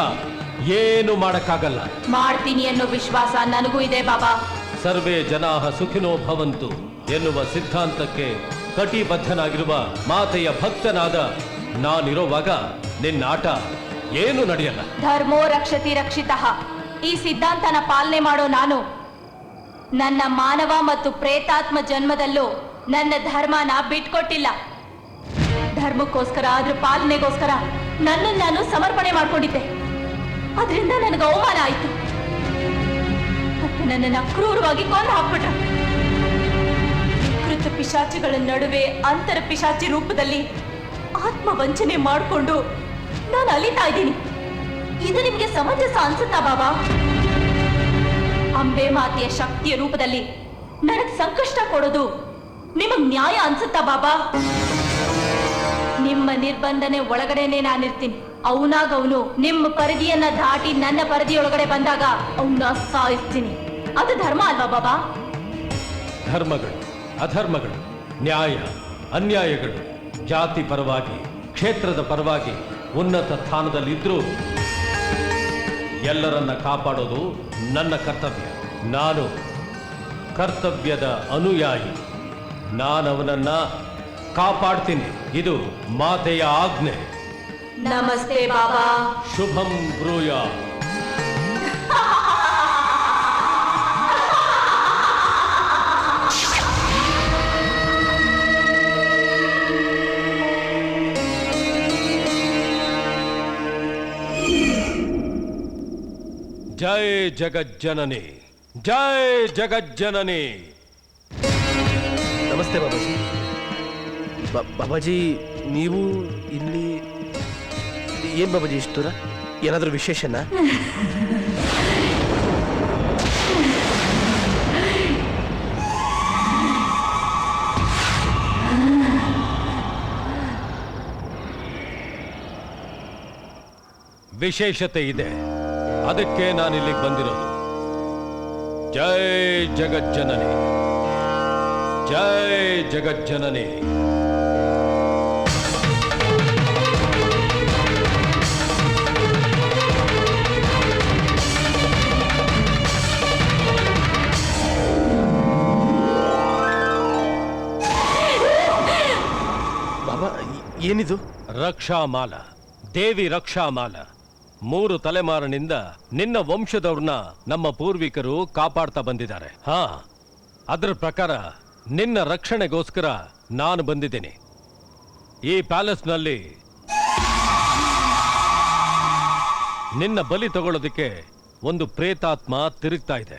ಏನು ಮಾಡಕ್ಕಾಗಲ್ಲ. ಮಾಡ್ತೀನಿ ಅನ್ನೋ ವಿಶ್ವಾಸ ನನಗೂ ಇದೆ ಬಾಬಾ. ಸರ್ವೇ ಜನಾಃ ಸುಖಿನೋ ಭವಂತು ಎನ್ನುವ ಸಿದ್ಧಾಂತಕ್ಕೆ ಕಟಿಬದ್ಧನಾಗಿರುವ ಮಾತೆಯ ಭಕ್ತನಾದ ನಾನಿರೋವಾಗ ನಿನ್ನ ಆಟ ಏನು ನಡೆಯಲ್ಲ. ಧರ್ಮೋ ರಕ್ಷತಿ ರಕ್ಷಿತಃ ಈ ಸಿದ್ಧಾಂತನ ಪಾಲನೆ ಮಾಡೋ ನಾನು ನನ್ನ ಮಾನವ ಮತ್ತು ಪ್ರೇತಾತ್ಮ ಜನ್ಮದಲ್ಲೂ ನನ್ನ ಧರ್ಮನ ಬಿಟ್ಕೊಟ್ಟಿಲ್ಲ. ಧರ್ಮಕ್ಕೋಸ್ಕರ ಅದ್ರ ಪಾಲನೆಗೋಸ್ಕರ ನನ್ನನ್ನು ನಾನು ಸಮರ್ಪಣೆ ಮಾಡ್ಕೊಂಡಿದ್ದೆ. ಅದರಿಂದ ನನಗೆ ಅವಮಾನ ಆಯ್ತು. ಮತ್ತೆ ನನ್ನನ್ನು ಕ್ರೂರವಾಗಿ ಕೊಂದು ಹಾಕ್ಬಿಟ್ರು. ಕೃತ ಪಿಶಾಚಿಗಳ ನಡುವೆ ಅಂತರ ಪಿಶಾಚಿ ರೂಪದಲ್ಲಿ ಆತ್ಮ ವಂಚನೆ ಮಾಡಿಕೊಂಡು ನಾನು ಅಲಿತಾ ಇದ್ದೀನಿ. ಇದು ನಿಮ್ಗೆ ಸಮಂಜಸ ಅನ್ಸುತ್ತಾ ಬಾಬಾ? ಅಂಬೆ ಮಾತೆಯ ಶಕ್ತಿಯ ರೂಪದಲ್ಲಿ ನನಗ್ ಸಂಕಷ್ಟ ಕೊಡೋದು ನಿಮಗ್ ನ್ಯಾಯ ಅನ್ಸುತ್ತಾ ಬಾಬಾ? ನಿಮ್ಮ ನಿರ್ಬಂಧನೆ ಒಳಗಡೆನೆ ನಾನಿರ್ತೀನಿ. ಅವನಾಗವನು ನಿಮ್ಮ ಪರಿಧಿಯನ್ನ ದಾಟಿ ನನ್ನ ಪರಿಧಿಯೊಳಗಡೆ ಬಂದಾಗ ಅವನ್ನ ಸಾಯಿಸ್ತೀನಿ. ಅದು ಧರ್ಮ ಅಲ್ವಾ ಬಾಬಾ? ಧರ್ಮಗಳು ಅಧರ್ಮಗಳು, ನ್ಯಾಯ ಅನ್ಯಾಯಗಳು, ಜಾತಿ ಪರವಾಗಿ ಕ್ಷೇತ್ರದ ಪರವಾಗಿ ಉನ್ನತ ಸ್ಥಾನದಲ್ಲಿದ್ರೂ ಎಲ್ಲರನ್ನ ಕಾಪಾಡೋದು ನನ್ನ ಕರ್ತವ್ಯ. ನಾನು ಕರ್ತವ್ಯದ ಅನುಯಾಯಿ. ನಾನವನನ್ನ ಕಾಪಾಡ್ತೀನಿ. ಇದು ಮಾತೆಯ ಆಜ್ಞೆ. ನಮಸ್ತೆ ಬಾಬಾ. ಶುಭಂ ಬ್ರೂಯ. ಜೈ ಜಗಜ್ಜನನಿ, ಜೈ ಜಗಜ್ಜನನಿ. ನಮಸ್ತೆ ಬಾಬಾಜಿ. ಬಾಬಾಜಿ ನೀವು ಇಲ್ಲಿ ಏನ್ ಬಾಬಾಜಿ ಇಷ್ಟು ದೂರ? ಏನಾದರೂ ವಿಶೇಷನಾ? ವಿಶೇಷತೆ ಇದೆ, ಅದಕ್ಕೆ ನಾನಿಲ್ಲಿಗೆ ಬಂದಿರೋದು. ಜೈ ಜಗಜ್ಜನನಿ, ಜೈ ಜಗಜ್ಜನನಿ. ಬಾಬಾ ಏನಿದು? ರಕ್ಷಾಮಾಲ, ದೇವಿ ರಕ್ಷಾಮಾಲ. 3 ತಲೆಮಾರಿನಿಂದ ನಿನ್ನ ವಂಶದವ್ರನ್ನ ನಮ್ಮ ಪೂರ್ವಿಕರು ಕಾಪಾಡ್ತಾ ಬಂದಿದ್ದಾರೆ. ಹಾ, ಅದರ ಪ್ರಕಾರ ನಿನ್ನ ರಕ್ಷಣೆಗೋಸ್ಕರ ನಾನು ಬಂದಿದ್ದೀನಿ. ಈ ಪ್ಯಾಲೇಸ್ನಲ್ಲಿ ನಿನ್ನ ಬಲಿ ತಗೊಳ್ಳೋದಕ್ಕೆ ಒಂದು ಪ್ರೇತಾತ್ಮ ತಿರುಗ್ತಾ ಇದೆ.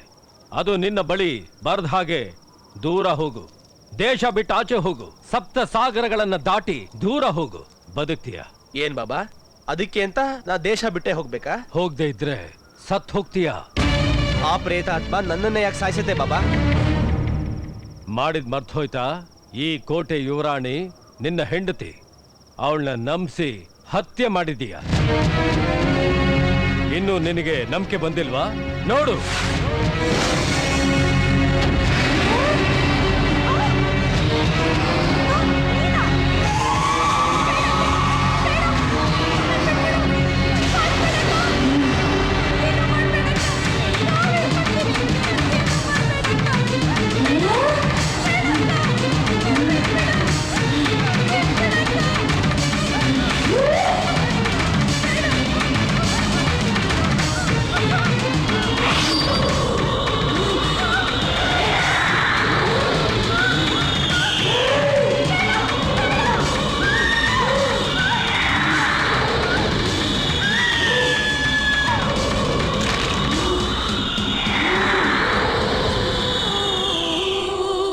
ಅದು ನಿನ್ನ ಬಳಿ ಬರ್ದ ಹಾಗೆ ದೂರ ಹೋಗು, ದೇಶ ಬಿಟ್ಟು ಆಚೆ ಹೋಗು, ಸಪ್ತ ಸಾಗರಗಳನ್ನ ದಾಟಿ ದೂರ ಹೋಗು. ಬದುಕ್ತೀಯ? ಏನ್ ಬಾಬಾ, ಅದಕ್ಕೆ ಅಂತ ನಾ ದೇಶ ಬಿಟ್ಟೆ ಹೋಗ್ಬೇಕಾ? ಹೋಗದೆ ಇದ್ರೆ ಸತ್ ಹೋಗ್ತೀಯ. ಆ ಪ್ರೇತಾತ್ಮ ನನ್ನನ್ನೇ ಯಾಕೆ ಸಾಯಿಸುತ್ತೆ ಬಾಬಾ? ಮಾಡಿದ್ ಮರ್ತ್ ಹೋಯ್ತಾ? ಈ ಕೋಟೆ ಯುವರಾಣಿ ನಿನ್ನ ಹೆಂಡತಿ. ಅವಳನ್ನ ನಂಬಿಸಿ ಹತ್ಯೆ ಮಾಡಿದೀಯ. ಇನ್ನು ನಿನಗೆ ನಂಬಿಕೆ ಬಂದಿಲ್ವಾ? ನೋಡು.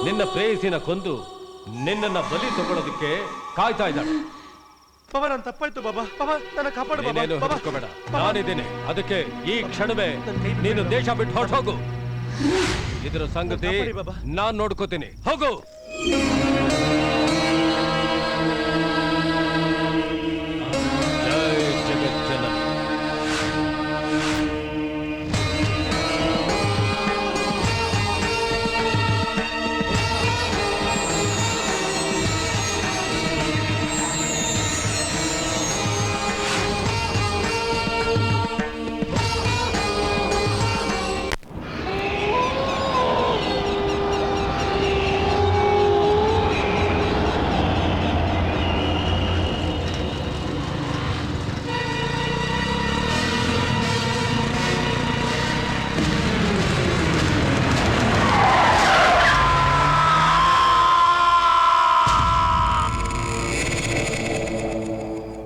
ನಿನ್ನ ಪ್ರೇಯಸಿನ ಕೊಂದು ನಿನ್ನನ್ನ ಬಲಿ ತಗೊಳ್ಳೋದಕ್ಕೆ ಕಾಯ್ತಾ ಇದ್ದಾಳೆ. ಬಾಬಾ ನಾನು ತಪ್ಪಾಯ್ತು ಬಾಬಾ. ಬಾಬಾ ನನ್ನ ಕಾಪಾಡು ಬಾಬಾ. ನೀನೇನು ಹೆದರ್ಕೋಬೇಡ, ನಾನಿದ್ದೀನಿ. ಅದಕ್ಕೆ ಈ ಕ್ಷಣವೇ ನೀನು ದೇಶ ಬಿಟ್ಟು ಹೊರಟೋಗು. ಇದರ ಸಂಗತಿ ನಾನ್ ನೋಡ್ಕೋತೀನಿ. ಹೋಗು. ಜೈ ಜಗಜ್ಜನನಿ.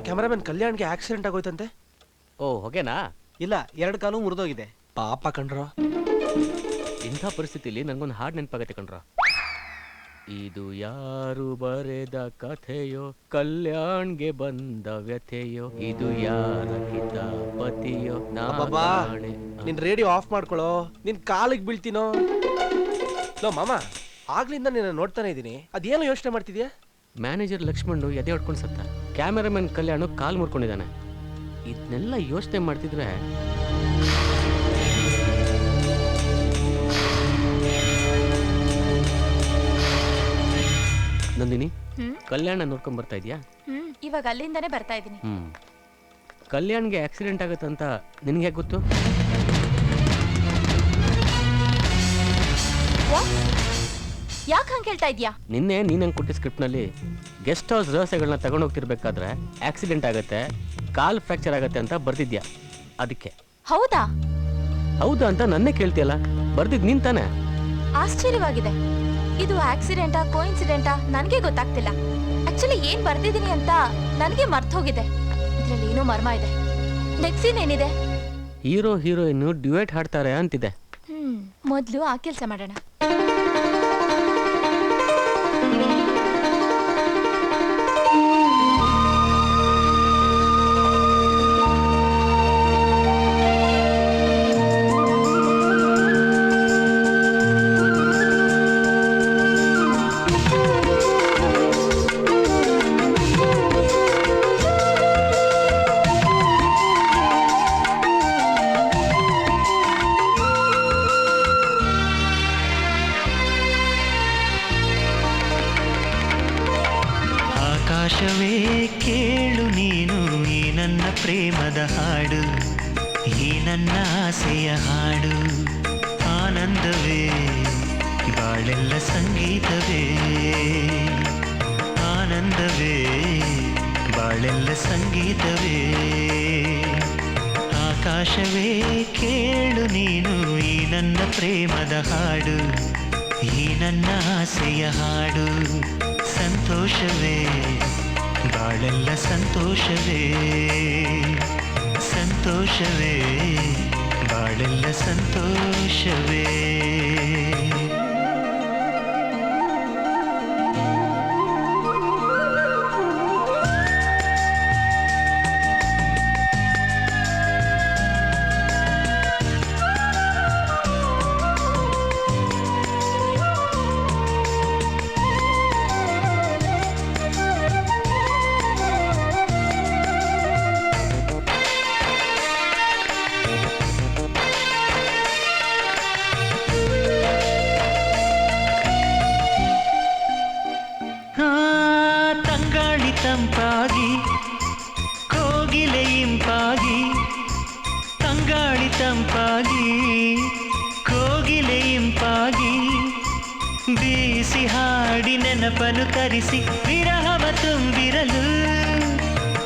ಕ್ಯಾಮರಾಮನ್ ಕಲ್ಯಾಣ್ಗೆ ಆಕ್ಸಿಡೆಂಟ್ ಆಗೋಯ್ತಂತೆ. ಓ ಹೋಗೇನಾ? ಇಲ್ಲ, 2 ಕಾಲು ಮುರಿದೋಗಿದೆ. ಪಾಪ ಕಣ್ರೋ. ಇಂಥ ಪರಿಸ್ಥಿತಿಲಿ ನನಗೊಂದು ಹಾಡು ನೆನಪಾಗತ್ತೆ ಕಣ್ರ. ಇದು ಯಾರು ಬರೆದ ಕಥೆಯೋ, ಕಲ್ಯಾಣ್ಗೆ ಬಂದ ವ್ಯಥೆಯೋ, ಇದು ಯಾರ ಕಿತಾಪತಿಯೋ. ಬಾಬಾ ನಿನ್ ರೇಡಿಯೋ ಆಫ್ ಮಾಡ್ಕೊಳ್ಳೋ, ನಿನ್ ಕಾಲಿಗೆ ಬೀಳ್ತೀನೋ. ಲೋ ಮಾಮ, ಆಗ್ಲಿಂದ ನಿನ್ನ ನೋಡ್ತಾನೆ ಇದೀನಿ. ಅದೇನೋ ಯೋಚನೆ ಮಾಡ್ತಿದ್ಯಾ? ಮ್ಯಾನೇಜರ್ ಲಕ್ಷ್ಮಣ್ ಎದೆ ಹೊಡ್ಕೊಂಡು ಸತ್ತ. ಕ್ಯಾಮೆರಾಮನ್ ಕಲ್ಯಾಣ್ ಕಾಲ್ ಮುರ್ಕೊಂಡಿದ್ದಾನೆ. ಇದನ್ನೆಲ್ಲ ಯೋಚನೆ ಮಾಡ್ತಿದ್ರೆ ನಂದಿನಿ, ಕಲ್ಯಾಣ ನೋಡ್ಕೊಂಡ್ ಬರ್ತಾ ಇದೀಯಾ? ಇವಾಗ ಅಲ್ಲಿಂದಾನೇ ಬರ್ತಾ ಇದೀನಿ. ಕಲ್ಯಾಣ್ಗೆ ಆಕ್ಸಿಡೆಂಟ್ ಆಗತ್ತಂತ ನಿನ್ಗೆ ಹೇಗೆ ಗೊತ್ತು? ಯಾಕೆ ಹಂಗೆ ಹೇಳ್ತಾ ಇದೀಯಾ? ನಿನ್ನೆ ನೀನಂಗೆ ಕೊಟ್ಟ ಸ್ಕ್ರಿಪ್ಟ್ನಲ್ಲಿ ಗೆಸ್ಟ್ ಹೌಸ್ ರಹಸ್ಯಗಳನ್ನ ತಗೊಂಡು ಹೋಗ್ತಿರ್ಬೇಕಾದ್ರೆ ಆಕ್ಸಿಡೆಂಟ್ ಆಗತ್ತೆ, ಕಾಲ್ ಫ್ರಾಕ್ಚರ್ ಆಗತ್ತೆ ಅಂತ ಬರ್ದಿದ್ಯಾ. ಅದಕ್ಕೆ. ಹೌದಾ? ಹೌದಾ ಅಂತ ನನ್ನೇ ಕೇಳ್ತೀಯಲ್ಲ, ಬರ್ದಿದ್ ನೀನ್ ತಾನೆ? ಆಶ್ಚರ್ಯವಾಗಿದೆ. ಇದು ಆಕ್ಸಿಡೆಂಟಾ ಕೋಇನ್ಸಿಡೆಂಟಾ ನನಗೆ ಗೊತ್ತಾಗ್ತಿಲ್ಲ. ಆಕ್ಚುಲಿ ಏನ್ ಬರ್ದಿದ್ದೀನಿ ಅಂತ ನನಗೆ ಮರ್ತ್ ಹೋಗಿದೆ. ಇದ್ರಲ್ಲಿ ಏನೋ ಮರ್ಮ ಇದೆ. ನೆಕ್ಸ್ಟ್ ಸೀನ್ ಏನಿದೆ? ಹೀರೋ ಹೀರೋಯಿನ್ ಡ್ಯುಯೆಟ್ ಹಾಡ್ತಾರೆ ಅಂತಿದೆ. ಮೊದ್ಲು ಆ ಕೆಲಸ ಮಾಡೋಣ. ಆಕಾಶವೇ ಕೇಳು ನೀನು ಈ ನನ್ನ ಪ್ರೇಮದ ಹಾಡು, ಈ ನನ್ನ ಆಸೆಯ ಹಾಡು. ಆನಂದವೇ ಬಾಳೆಲ್ಲ ಸಂಗೀತವೇ, ಆನಂದವೇ ಬಾಳೆಲ್ಲ ಸಂಗೀತವೇ. ಆಕಾಶವೇ ಕೇಳು ನೀನು ಈ ನನ್ನ ಪ್ರೇಮದ ಹಾಡು, ಈ ನನ್ನ ಆಸೆಯ ಹಾಡು. ಸಂತೋಷವೇ ಬಾಳೆಲ್ಲ ಸಂತೋಷವೇ, ಸಂತೋಷವೇ ಬಾಳೆಲ್ಲ ಸಂತೋಷವೇ. ಕೋಗಿಲೆ ಇಂಪಾಗಿ ತಂಗಾಳಿ ತಂಪಾಗಿ ಕೋಗಿಲೆ ಇಂಪಾಗಿ ಬೀಸಿ ಹಾಡಿ ನೆನಪನು ತರಿಸಿ ವಿರಹವ ತುಂಬಿರಲು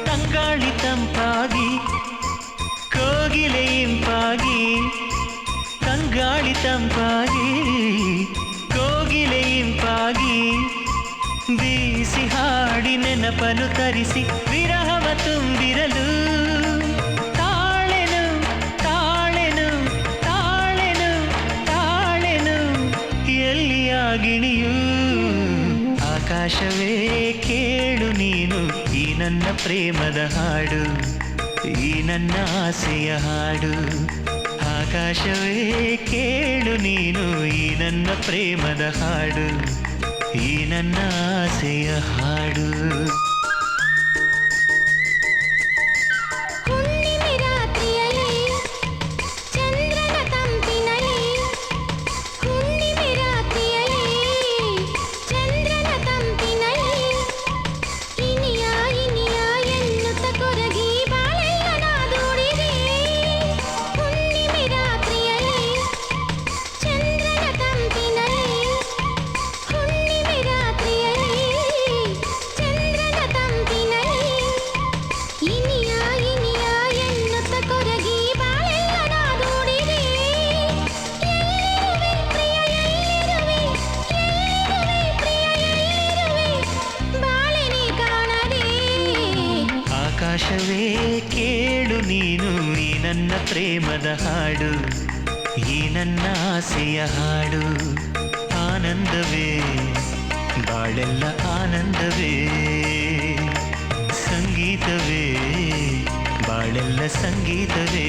ತಂಗಾಳಿ ತಂಪಾಗಿ ಕೋಗಿಲೆ ಇಂಪಾಗಿ ತಂಗಾಳಿ ತಂಪಾಗಿ ಕೋಗಿಲೆ ಇಂಪಾಗಿ ಬೀಸಿ ಹಾಡಿ ನೆನಪನು ತರಿಸಿ ವಿರಹವ ತುಂಬಿರಲು ತಾಳೆನು ತಾಳೆನು ತಾಳೆನು ತಾಳೆನು ಎಲ್ಲಿಯ ಗಿಣಿಯು ಆಕಾಶವೇ ಕೇಳು ನೀನು ಈ ನನ್ನ ಪ್ರೇಮದ ಹಾಡು ಈ ನನ್ನ ಆಸೆಯ ಹಾಡು ಆಕಾಶವೇ ಕೇಳು ನೀನು ಈ ನನ್ನ ಪ್ರೇಮದ ಹಾಡು ಈ ನನ್ನ ಆಸೆಯ ಹಾಡು ಆಕಾಶವೇ ಕೇಳು ನೀನು ಈ ನನ್ನ ಪ್ರೇಮದ ಹಾಡು ಈ ನನ್ನ ಆಸೆಯ ಹಾಡು ಆನಂದವೇ ಬಾಳೆಲ್ಲ ಆನಂದವೇ ಸಂಗೀತವೇ ಬಾಳೆಲ್ಲ ಸಂಗೀತವೇ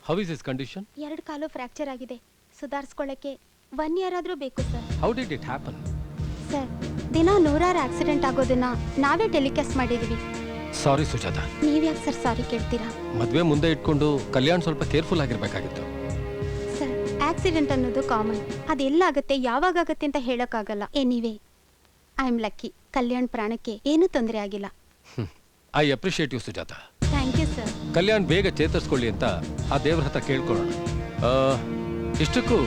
How is his condition? 2 call fracture ಆಗಿದೆ. ಸುಧಾರಿಸ್ಕೊಳ್ಳಕ್ಕೆ 1 ಇಯರ್ ಆದ್ರೂ ಬೇಕು sir. How did it happen? Sir, ದಿನ 100 ಆಕ್ಸಿಡೆಂಟ್ ಆಗೋದನ್ನ ನಾವೇ ಟೆಲಿಕಾಸ್ಟ್ ಮಾಡಿದೀವಿ. ಸಾರಿ ಸುಜಾತ. ನೀವ್ಯಾಕೆ ಸರ್ ಸಾರಿ ಕೇಳ್ತೀರಾ? ಮದುವೆ ಮುಂದೆ ಇಟ್ಕೊಂಡು ಕಲ್ಯಾಣ್ ಸ್ವಲ್ಪ ಕೇರ್ಫುಲ್ ಆಗಿರ್ಬೇಕಾಗಿತ್ತು. ಸರ್, ಆಕ್ಸಿಡೆಂಟ್ ಅನ್ನೋದು ಕಾಮನ್. ಅದೆಲ್ಲಾಗುತ್ತೆ ಯಾವಾಗ ಆಗುತ್ತೆ ಅಂತ ಹೇಳಕ್ಕಾಗಲ್ಲ. Anyway, I am lucky. Kalyan ಪ್ರಾಣಕ್ಕೆ ಏನೂ ತೊಂದರೆ ಆಗಿಲ್ಲ. I appreciate you Sujata. Thank you sir. Kalyan ಬೇಗ ಚೇತರಿಸ್ಕೊಳ್ಳಿ ಅಂತ ಆ ದೇವ್ರ ಹತ್ರ ಕೇಳ್ಕೊಳ್ಳೋಣ. ಇಷ್ಟಕ್ಕೂ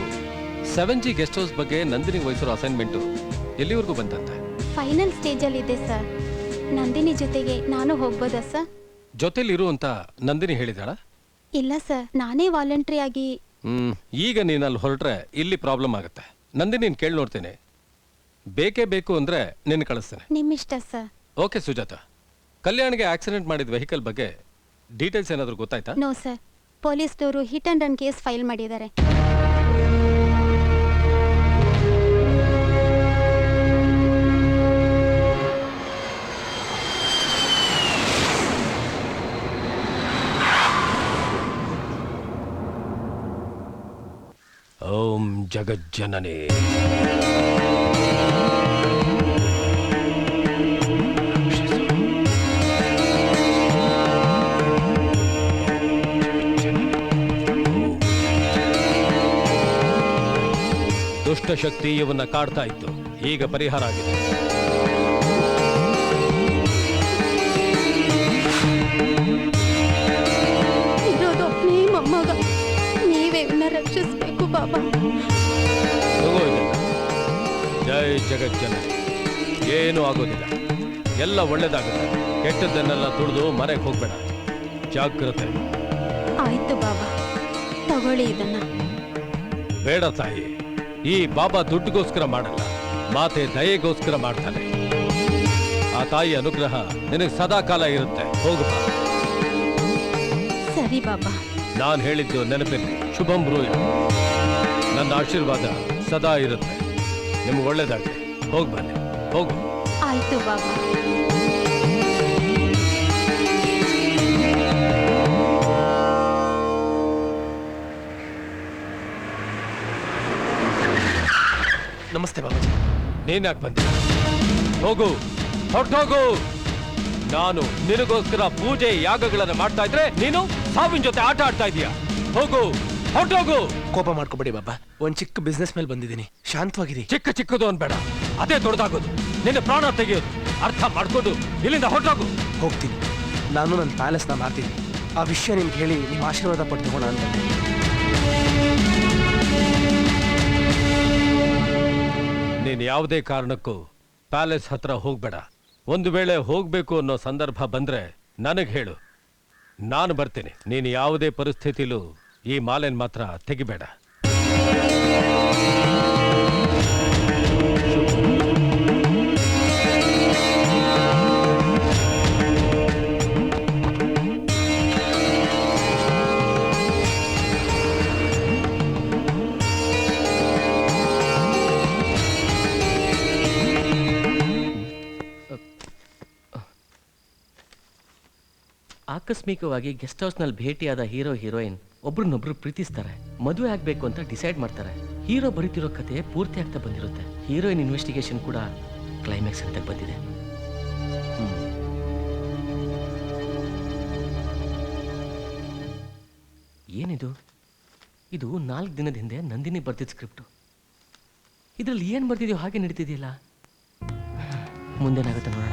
7G ಗೆಸ್ಟ್ ಹೌಸ್ ಬಗ್ಗೆ ನಂದಿನಿ ವಹಿಸಿರೋ ಅಸೈನ್ಮೆಂಟು ಎಲ್ಲಿವರೆಗೂ ಬಂತಂತೆ? ಫೈನಲ್ ಸ್ಟೇಜಲ್ಲಿ ಇದೆ ಸರ್. ನಂದಿನಿ ಜೊತೆಗೆ ನಾನು ಹೋಗ್ಬೋದಾ ಸರ್? ಜೊತೆಲಿರು ಅಂತ ನಂದಿನಿ ಹೇಳಿದಾಳ? ಇಲ್ಲ ಸರ್, ನಾನೇ ವಾಲಂಟ್ರಿ ಆಗಿ. ಈಗ ನೀನು ಅಲ್ಲಿ ಹೊರಟ್ರೆ ಇಲ್ಲಿ ಪ್ರಾಬ್ಲಮ್ ಆಗುತ್ತೆ. ನಂದಿನಿ ನೀನು ಕೇಳಿ ನೋಡ್ತೇನೆ. ಬೇಕೇ ಬೇಕು ಅಂದ್ರೆ ನಿನ್ನ ಕಳಿಸ್ತೇನೆ. ನಿಮ್ಮಿಷ್ಟ ಸರ್. ಓಕೆ ಸುಜಾತ. ಕಲ್ಯಾಣ್ಗೆ ಆಕ್ಸಿಡೆಂಟ್ ಮಾಡಿದ ವೆಹಿಕಲ್ ಬಗ್ಗೆ ಡೀಟೇಲ್ಸ್ ಏನಾದರೂ ಗೊತ್ತಾಯ್ತಾ? ನೋ ಸರ್, ಪೊಲೀಸ್ನವರು hit and run case file ಮಾಡಿದ್ದಾರೆ. ಓಂ ಜಗಜ್ಜನನೇ. ದುಷ್ಟಶಕ್ತಿ ಇವನ್ನ ಕಾಡ್ತಾ ಇತ್ತು. ಈಗ ಪರಿಹಾರ ಆಗಿದೆ. ಜಗತ್ ಜನ ಏನೂ ಆಗೋದಿಲ್ಲ, ಎಲ್ಲ ಒಳ್ಳೇದಾಗುತ್ತೆ. ಕೆಟ್ಟದ್ದನ್ನೆಲ್ಲ ತುಳಿದು ಮನೆಗೆ ಹೋಗ್ಬೇಡ, ಜಾಗ್ರತೆ. ಆಯ್ತು ಬಾಬಾ, ತಗೊಳ್ಳಿ ಇದನ್ನ. ಬೇಡ ತಾಯಿ, ಈ ಬಾಬಾ ದುಡ್ಡುಗೋಸ್ಕರ ಮಾಡಲ್ಲ, ಮಾತೆ ದಯೆಗೋಸ್ಕರ ಮಾಡ್ತಾನೆ. ಆ ತಾಯಿ ಅನುಗ್ರಹ ನಿನಗೆ ಸದಾ ಕಾಲ ಇರುತ್ತೆ. ಹೋಗು ಬಾ. ಸರಿ ಬಾಬಾ. ನಾನು ಹೇಳಿದ್ದು ನೆನಪಿರಲಿ. ಶುಭಂ ಬ್ರೂಯ. ನನ್ನ ಆಶೀರ್ವಾದ ಸದಾ ಇರುತ್ತೆ. ನಿಮ್ಗೆ ಒಳ್ಳೇದಾಗಲಿ. ಹೋಗಿ ಬನ್ನಿ, ಹೋಗು. ಆಯ್ತು ಬಾಬಾ. ನಮಸ್ತೆ ಬಾಬಾಜಿ. ನೀನ್ ಯಾಕೆ ಬಂದೆ? ಹೋಗು, ಹೊರಟೋಗು. ನಾನು ನಿನಗೋಸ್ಕರ ಪೂಜೆ ಯಾಗಗಳನ್ನು ಮಾಡ್ತಾ ಇದ್ರೆ ನೀನು ಸಾವಿನ ಜೊತೆ ಆಟ ಆಡ್ತಾ ಇದೀಯ. ಹೋಗು, ಹೊರಟೋಗು. ಕೋಪ ಮಾಡ್ಕೋಬೇಡಿ ಬಾಬಾ, ಒಂದ್ ಚಿಕ್ಕ ಬಿಸ್ನೆಸ್ ಮೇಲೆ ಬಂದಿದ್ದೀನಿ, ಶಾಂತವಾಗಿರಿ. ಚಿಕ್ಕದು ಅನ್ಬೇಡ, ಅದೇ ದೊಡ್ಡದಾಗೋದು. ನಿನ್ನ ಪ್ರಾಣ ತೆಗೆಯೋದು. ಅರ್ಥ ಮಾಡ್ಕೊಂಡು ಇಲ್ಲಿಂದ ಹೊರಟೋಗು. ಹೋಗ್ತೀನಿ, ನಾನು ನನ್ನ ಪ್ಯಾಲೇಸ್ನ ಮಾಡ್ತೀನಿ. ಆ ವಿಷಯ ನಿಮ್ಗೆ ಹೇಳಿ ನಿಮ್ಮ ಆಶೀರ್ವಾದ ಪಡ್ತೀವೋಣ ಅಂತ. ನೀನು ಯಾವುದೇ ಕಾರಣಕ್ಕೂ ಪ್ಯಾಲೇಸ್ ಹತ್ರ ಹೋಗ್ಬೇಡ. ಒಂದು ವೇಳೆ ಹೋಗ್ಬೇಕು ಅನ್ನೋ ಸಂದರ್ಭ ಬಂದ್ರೆ ನನಗೆ ಹೇಳು, ನಾನು ಬರ್ತೀನಿ. ನೀನು ಯಾವುದೇ ಪರಿಸ್ಥಿತಿಲೂ ಈ ಮಾಲೆನ್ ಮಾತ್ರ ತೆಗಿಬೇಡ. ಆಕಸ್ಮಿಕವಾಗಿ ಗೆಸ್ಟ್ ಹೌಸ್ನಲ್ಲಿ ಭೇಟಿಯಾದ ಹೀರೋ ಹೀರೋಯಿನ್ ಒಬ್ರನ್ನೊಬ್ರು ಪ್ರೀತಿಸ್ತಾರೆ, ಮದುವೆ ಆಗ್ಬೇಕು ಅಂತ ಡಿಸೈಡ್ ಮಾಡ್ತಾರೆ. ಹೀರೋ ಬರೀತಿರೋ ಕತೆ ಪೂರ್ತಿ ಆಗ್ತಾ ಬಂದಿರುತ್ತೆ. ಹೀರೋಯಿನ್ ಇನ್ವೆಸ್ಟಿಗೇಷನ್ ಕೂಡ ಕ್ಲೈಮ್ಯಾಕ್ಸ್ ಅಂತ ಬಂದಿದೆ. ಏನಿದು? ಇದು 4 ದಿನದ ಹಿಂದೆ ನಂದಿನಿ ಬರ್ತಿದ್ದ ಸ್ಕ್ರಿಪ್ಟು. ಇದರಲ್ಲಿ ಏನು ಬರ್ತಿದೆಯೋ ಹಾಗೆ ನಡೀತಿದೆಯಲ್ಲ. ಮುಂದೇನಾಗುತ್ತೆ ನೋಡೋಣ.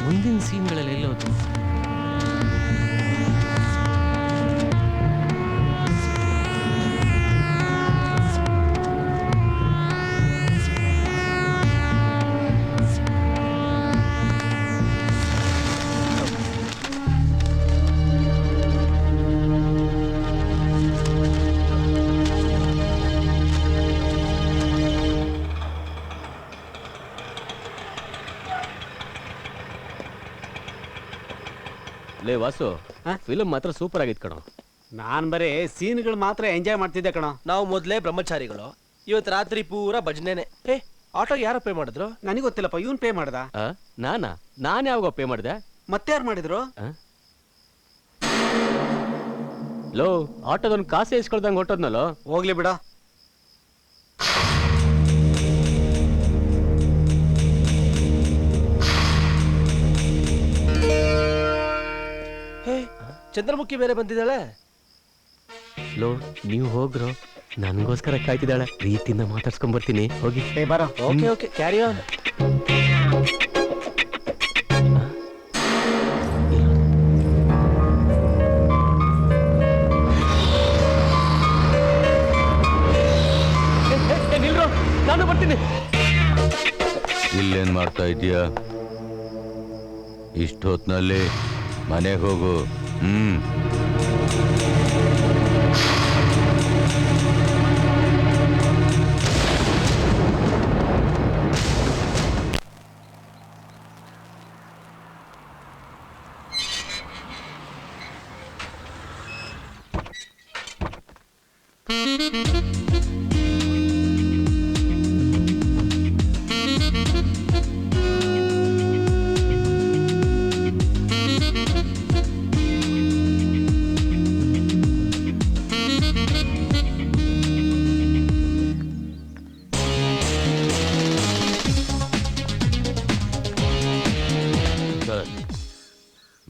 ಮುಂದಿನ ಸೀನ್ಗಳಲ್ಲಿ ಎಲ್ಲೋದು? ಲೇ ವಾಸು, ಫಿಲ್ಮ್ ಮಾತ್ರ ಸೂಪರ್ ಆಗಿತ್ತು ಕಣೋ. ನಾನ್ ಬರೀ ಸೀನ್ಗಳು ಮಾತ್ರ ಎಂಜಾಯ್ ಮಾಡ್ತಿದ್ದೆ ಕಣೋ. ನಾವು ಮೊದಲೇ ಬ್ರಹ್ಮಚಾರಿಗಳು, ಇವತ್ತು ರಾತ್ರಿ ಪೂರಾ ಭಜನೆನೆ. ಆಟೋ ಯಾರು ಪೇ ಮಾಡಿದ್ರು? ನನಗೆ ಗೊತ್ತಿಲ್ಲಪ್ಪ, ಇವನ್ ಪೇ ಮಾಡ್ದ. ನಾನು ಯಾವಾಗ ಪೇ ಮಾಡಿದೆ? ಮತ್ತೆ ಯಾರು ಮಾಡಿದ್ರು? ಲೋ, ಆಟೋದೊಂದು ಕಾಸು ಇಸ್ಕೊಳ್ದಂಗೆ ಹೊಟ್ಟೋದ್ನಲ್ಲೋ. ಹೋಗ್ಲಿ ಬಿಡ. ಚಂದ್ರಮುಖಿ ಬೇರೆ ಬಂದಿದ್ದಾಳೆ. ಲೋ, ನೀವು ಹೋಗ್ರು, ನನಗೋಸ್ಕರ ಕಾಯ್ತಿದ್ದಾಳೆ. ಪ್ರೀತಿಯಿಂದ ಮಾತಾಡ್ಸ್ಕೊಂಡ್ ಬರ್ತೀನಿ, ಹೋಗಿ. ಬರೋ. Okay okay, carry on. ನಿಲ್ರು, ನಾನು ಬರ್ತೀನಿ. ಇಲ್ಲೇನ್ ಮಾಡ್ತಾ ಇದೀಯಾ? ಇಷ್ಟೊತ್ನಲ್ಲಿ ಮನೆಗೆ ಹೋಗು.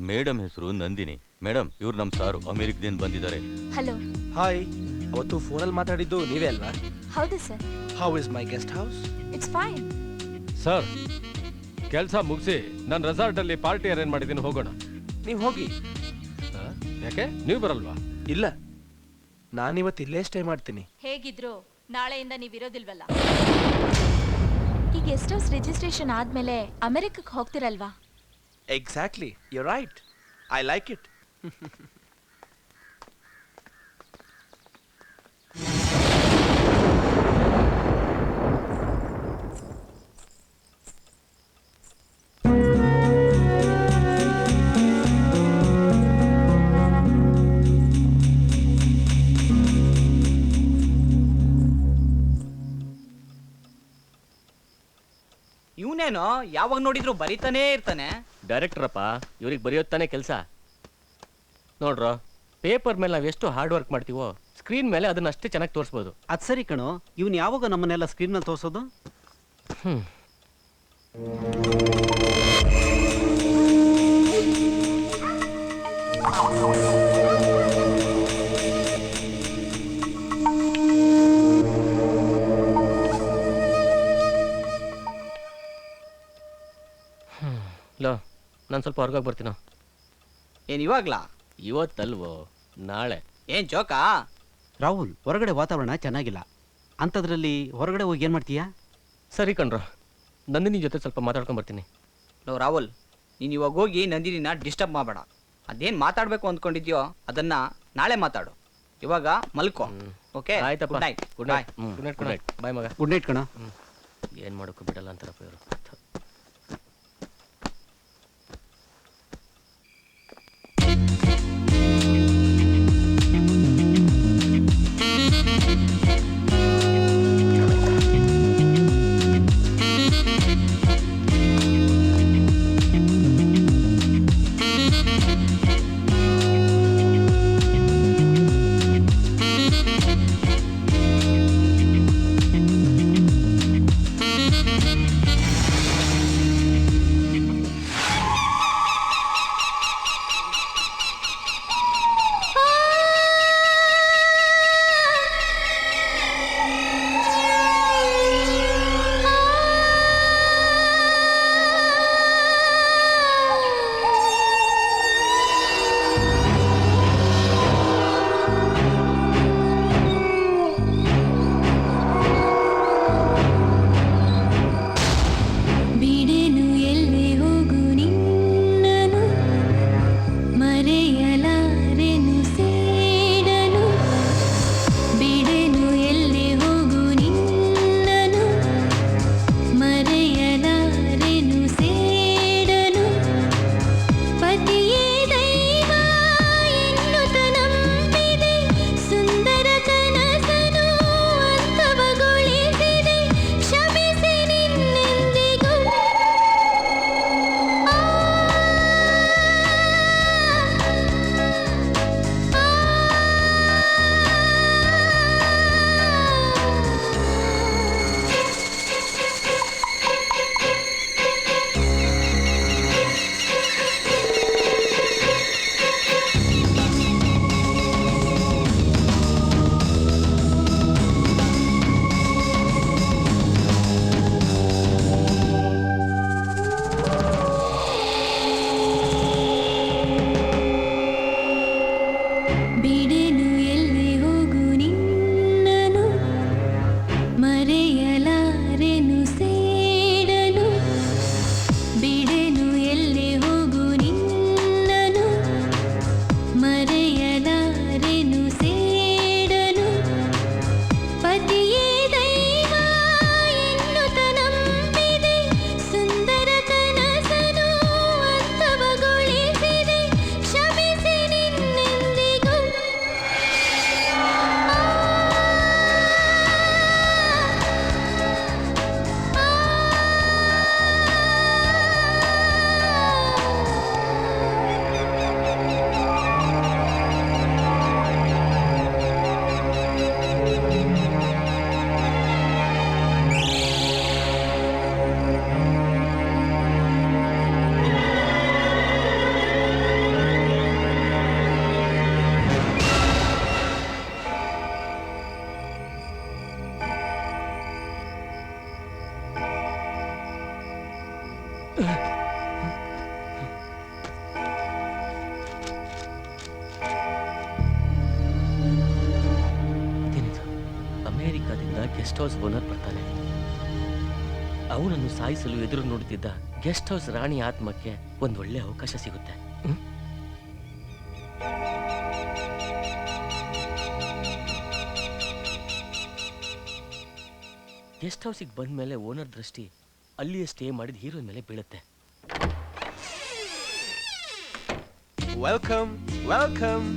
ಮೇಡಮ್ ಹೆಸರು ನಂದಿನಿ. ಮೇಡಮ್, ಇವ್ರು ನಮ್ಮ ಸಾರು, ಅಮೆರಿಕದಿಂದ ಬಂದಿದ್ದಾರೆ. ಹಲೋ. ಹಾಯ್. ಅವತ್ತು ಫೋನಲ್ಲಿ ಮಾತಾಡಿದ್ದು ನೀವೇ ಅಲ್ವಾ? ಹೌದು sir. How is my guest house? It's fine sir. ಕೆಲಸ ಮುಗಿಸಿ ನಾನು ರೆಸಾರ್ಟ್ ಅಲ್ಲಿ ಪಾರ್ಟಿ ಅರೇಂಜ್ ಮಾಡಿದ್ದೀನಿ, ಹೋಗೋಣ. ನೀವು ಹೋಗಿ. ಯಾಕೆ ನೀವು ಬರಲ್ವಾ? ಇಲ್ಲ, ನಾನಿವತ್ತು ಇಲ್ಲೇ ಸ್ಟೇ ಮಾಡ್ತೀನಿ. ಹೇಗಿದ್ರು ನಾಳೆಯಿಂದ ನೀವಿರೋದಿಲ್ವಲ್ಲ. ಈ ಗೆಸ್ಟ್ ಹೌಸ್ ರಿಜಿಸ್ಟ್ರೇಷನ್ ಆದ್ಮೇಲೆ ಅಮೆರಿಕಕ್ಕೆ ಹೋಗ್ತಿರಲ್ವಾ? Exactly, you right. I like it. ಇವನೇನೋ ಯಾವಾಗ ನೋಡಿದ್ರು ಬರೀತಾನೇ ಇರ್ತಾನೆ. ಡೈರೆಕ್ಟ್ರಪ್ಪ, ಇವ್ರಿಗೆ ಬರೆಯೋತ್ತಾನೆ ಕೆಲಸ. ನೋಡ್ರೋ, ಪೇಪರ್ ಮೇಲೆ ನಾವು ಎಷ್ಟು ಹಾರ್ಡ್ ವರ್ಕ್ ಮಾಡ್ತೀವೋ ಸ್ಕ್ರೀನ್ ಮೇಲೆ ಅದನ್ನ ಅಷ್ಟೇ ಚೆನ್ನಾಗಿ ತೋರಿಸ್ಬೋದು. ಅದು ಸರಿ ಕಣೋ, ಇವ್ನು ಯಾವಾಗ ನಮ್ಮನ್ನೆಲ್ಲ ಸ್ಕ್ರೀನ್ ಮೇಲೆ ತೋರಿಸೋದು? ಲೋ, ನಾನು ಸ್ವಲ್ಪ ಹೊರಗೋಗಿ ಬರ್ತೀನೋ. ಏನ್ ಇವಾಗ್ಲಾ? ಇವತ್ತಲ್ವೋ, ನಾಳೆ. ಏನ್ ಜೋಕಾ? ರಾಹುಲ್, ಹೊರಗಡೆ ವಾತಾವರಣ ಚೆನ್ನಾಗಿಲ್ಲ, ಅಂಥದ್ರಲ್ಲಿ ಹೊರಗಡೆ ಹೋಗಿ ಏನು ಮಾಡ್ತೀಯಾ? ಸರಿ ಕಣ್ರೋ, ನಂದಿನಿ ಜೊತೆ ಸ್ವಲ್ಪ ಮಾತಾಡ್ಕೊಂಡು ಬರ್ತೀನಿ. ಲೋ ರಾಹುಲ್, ನೀನು ಇವಾಗ ಹೋಗಿ ನಂದಿನಿನ ಡಿಸ್ಟರ್ಬ್ ಮಾಡಬೇಡ. ಅದೇನು ಮಾತಾಡಬೇಕು ಅಂದ್ಕೊಂಡಿದ್ಯೋ ಅದನ್ನ ನಾಳೆ ಮಾತಾಡು. ಇವಾಗ ಮಲ್ಕೋ. ಓಕೆ? ಆಯ್ತಪ್ಪ. Good night. Good night. Good night. Bye ಮಗ. ಗುಡ್ ನೈಟ್ ಕಣ. ಏನು ಮಾಡೋಕ್ಕೂ ಬಿಡಲ್ಲ ಅಂತಾರಪ್ಪ ಇವರು. ಗೆಸ್ಟ್ ಹೌಸ್ ಓನರ್ ಬರ್ತಾನೆ. ಅವನನ್ನು ಸಾಯಿಸಲು ಎದುರು ನೋಡುತ್ತಿದ್ದ ಗೆಸ್ಟ್ ಹೌಸ್ ರಾಣಿ ಆತ್ಮಕ್ಕೆ ಒಂದು ಒಳ್ಳೆ ಅವಕಾಶ ಸಿಗುತ್ತೆ. ಗೆಸ್ಟ್ ಹೌಸಿಗೆ ಬಂದ ಮೇಲೆ ಓನರ್ ದೃಷ್ಟಿ ಅಲ್ಲಿಯೇ ಸ್ಟೇ ಮಾಡಿದ ಹೀರೋಯಿನ್ ಮೇಲೆ ಬೀಳುತ್ತೆ. Welcome welcome.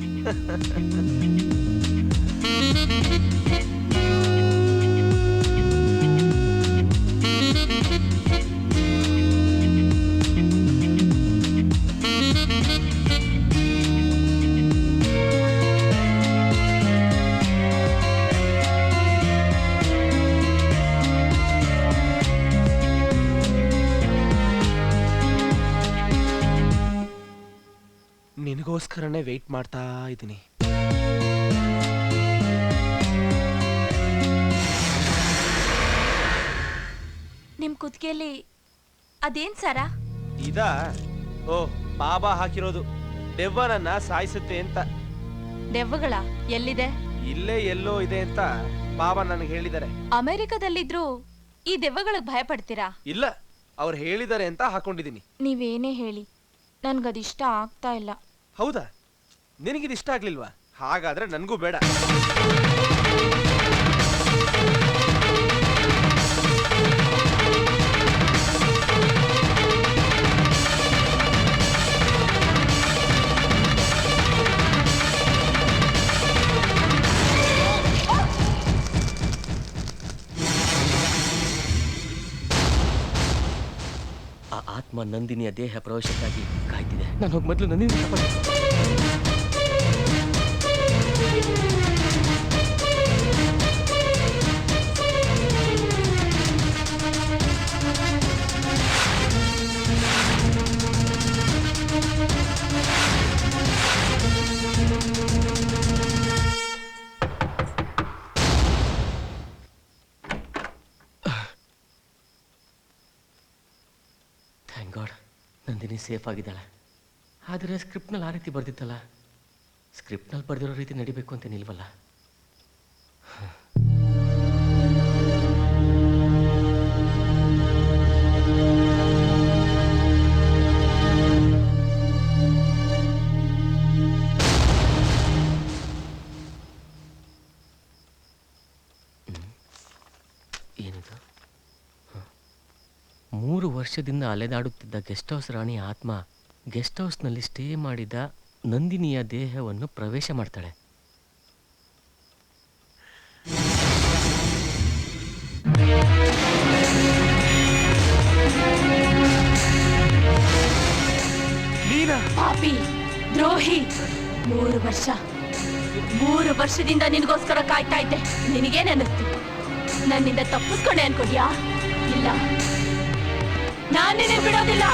ನಿನಗೋಸ್ಕರನೇ ವೆಯ್ಟ್ ಮಾಡ್ತಾ ಇದ್ದೀನಿ. ನಿಮ್ ಕುತ್ತಿಗೆಯಲ್ಲಿ ಅದೇನ್ ಸರ? ಇದಾ? ಓ, ಬಾಬಾ ಹಾಕಿರೋದು. ದೆವ್ವ ನನ್ನ ಸಾಯಿಸುತ್ತೆ ಅಂತ. ದೆವ್ವಗಳ ಎಲ್ಲಿದೆ? ಇಲ್ಲೇ ಎಲ್ಲೋ ಇದೆ ಅಂತ ಬಾಬಾ ನನಗೆ ಹೇಳಿದ್ದಾರೆ. ಅಮೆರಿಕದಲ್ಲಿದ್ರು ಈ ದೆವ್ವಗಳಿಗೆ ಭಯ ಪಡ್ತೀರಾ? ಇಲ್ಲ, ಅವ್ರು ಹೇಳಿದ್ದಾರೆ ಅಂತ ಹಾಕೊಂಡಿದ್ದೀನಿ. ನೀವೇನೇ ಹೇಳಿ ನನ್ಗದಿಷ್ಟ ಆಗ್ತಾ ಇಲ್ಲ. ಹೌದಾ? ನಿನಗಿದು ಇಷ್ಟ ಆಗ್ಲಿಲ್ವಾ? ಹಾಗಾದ್ರೆ ನನಗೂ ಬೇಡ. ಆ ಆತ್ಮ ನಂದಿನಿಯ ದೇಹ ಪ್ರವೇಶಕ್ಕಾಗಿ ಕಾಯ್ತಿದೆ. ನಾನು ಹೋಗಿ ಮೊದಲು Nandini thank god, Nandini safe ಆಗಿದ್ದಾಳೆ. ಆದರೆ ಸ್ಕ್ರಿಪ್ಟ್ನಲ್ಲಿ ಆ ರೀತಿ ಬರ್ದಿತ್ತಲ್ಲ, ಸ್ಕ್ರಿಪ್ಟ್ನಲ್ಲಿ ಬರ್ದಿರೋ ರೀತಿ ನಡಿಬೇಕು ಅಂತ ನಿಲ್ವಲ್ಲ. ಏನಿದು? 3 ವರ್ಷದಿಂದ ಅಲೆದಾಡುತ್ತಿದ್ದ ಗೆಸ್ಟ್ ಹೌಸ್ ರಾಣಿ ಆತ್ಮ ಗೆಸ್ಟ್ ಹೌಸ್ನಲ್ಲಿ ಸ್ಟೇ ಮಾಡಿದ ನಂದಿನಿಯ ದೇಹವನ್ನು ಪ್ರವೇಶ ಮಾಡ್ತಾಳೆ. ಪಾಪಿ, ದ್ರೋಹಿ, 3 ವರ್ಷದಿಂದ ನಿನಗೋಸ್ಕರ ಕಾಯ್ತಾ ಇದ್ದೆ. ನಿನಗೇನನ್ನಿಸ್ತು? ನನ್ನಿಂದ ತಪ್ಪಿಸ್ಕೊಂಡೆ ಅನ್ಕೊಡ್ಯಾ? ಇಲ್ಲ, ನಾನು ನಿನಗೆ ಬಿಡೋದಿಲ್ಲ.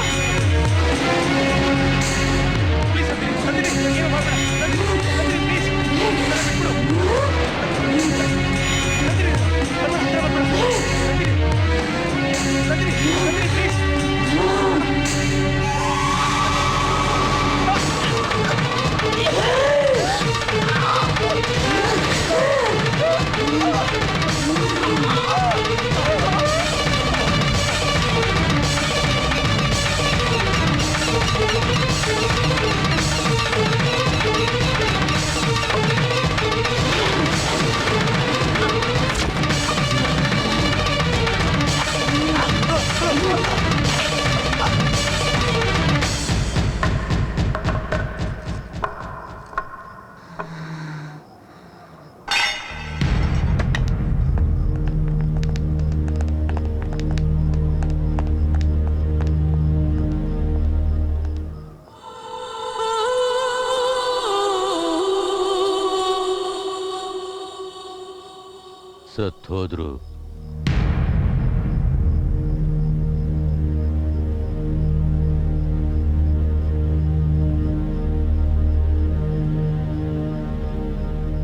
ಸತ್ತೋದ್ರು.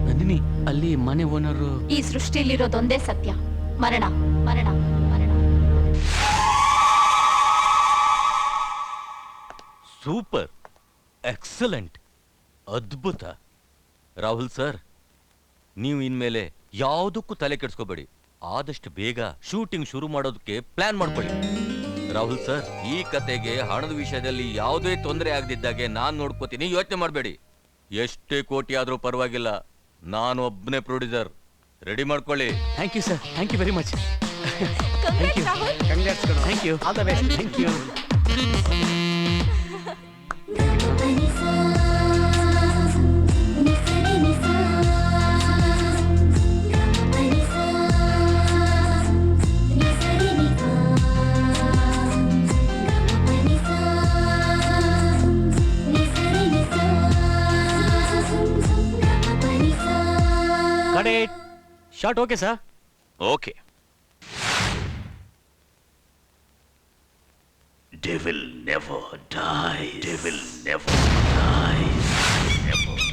ನಂದಿನಿ, ಅಲ್ಲಿ ಮನೆ ಓನರು. ಈ ಸೃಷ್ಟಿಯಲ್ಲಿರೋದೊಂದೇ ಸತ್ಯ, ಮರಣ, ಮರಣ, ಮರಣ. ಸೂಪರ್, ಎಕ್ಸಲೆಂಟ್, ಅದ್ಭುತ. ರಾಹುಲ್ ಸರ್, ನೀವು ಇನ್ಮೇಲೆ ಯಾವುದಕ್ಕೂ ತಲೆ ಕೆಡಿಸ್ಕೋಬೇಡಿ. ಆದಷ್ಟು ಬೇಗ ಶೂಟಿಂಗ್ ಶುರು ಮಾಡೋದಕ್ಕೆ ಪ್ಲಾನ್ ಮಾಡ್ಕೊಳ್ಳಿ. ರಾಹುಲ್ ಸರ್, ಈ ಕತೆಗೆ ಹಣದ ವಿಷಯದಲ್ಲಿ ಯಾವುದೇ ತೊಂದರೆ ಆಗದಿದ್ದಾಗೆ ನಾನ್ ನೋಡ್ಕೋತೀನಿ, ಯೋಚನೆ ಮಾಡಬೇಡಿ. ಎಷ್ಟೇ ಕೋಟಿ ಆದ್ರೂ ಪರವಾಗಿಲ್ಲ, ನಾನು ಒಬ್ಬನೇ ಪ್ರೊಡ್ಯೂಸರ್. ರೆಡಿ ಮಾಡ್ಕೊಳ್ಳಿ. Thank you sir, thank you very much. Thank you, all the best. Thank you. Short okay sir? Okay. Devil never dies. Devil never dies. Never.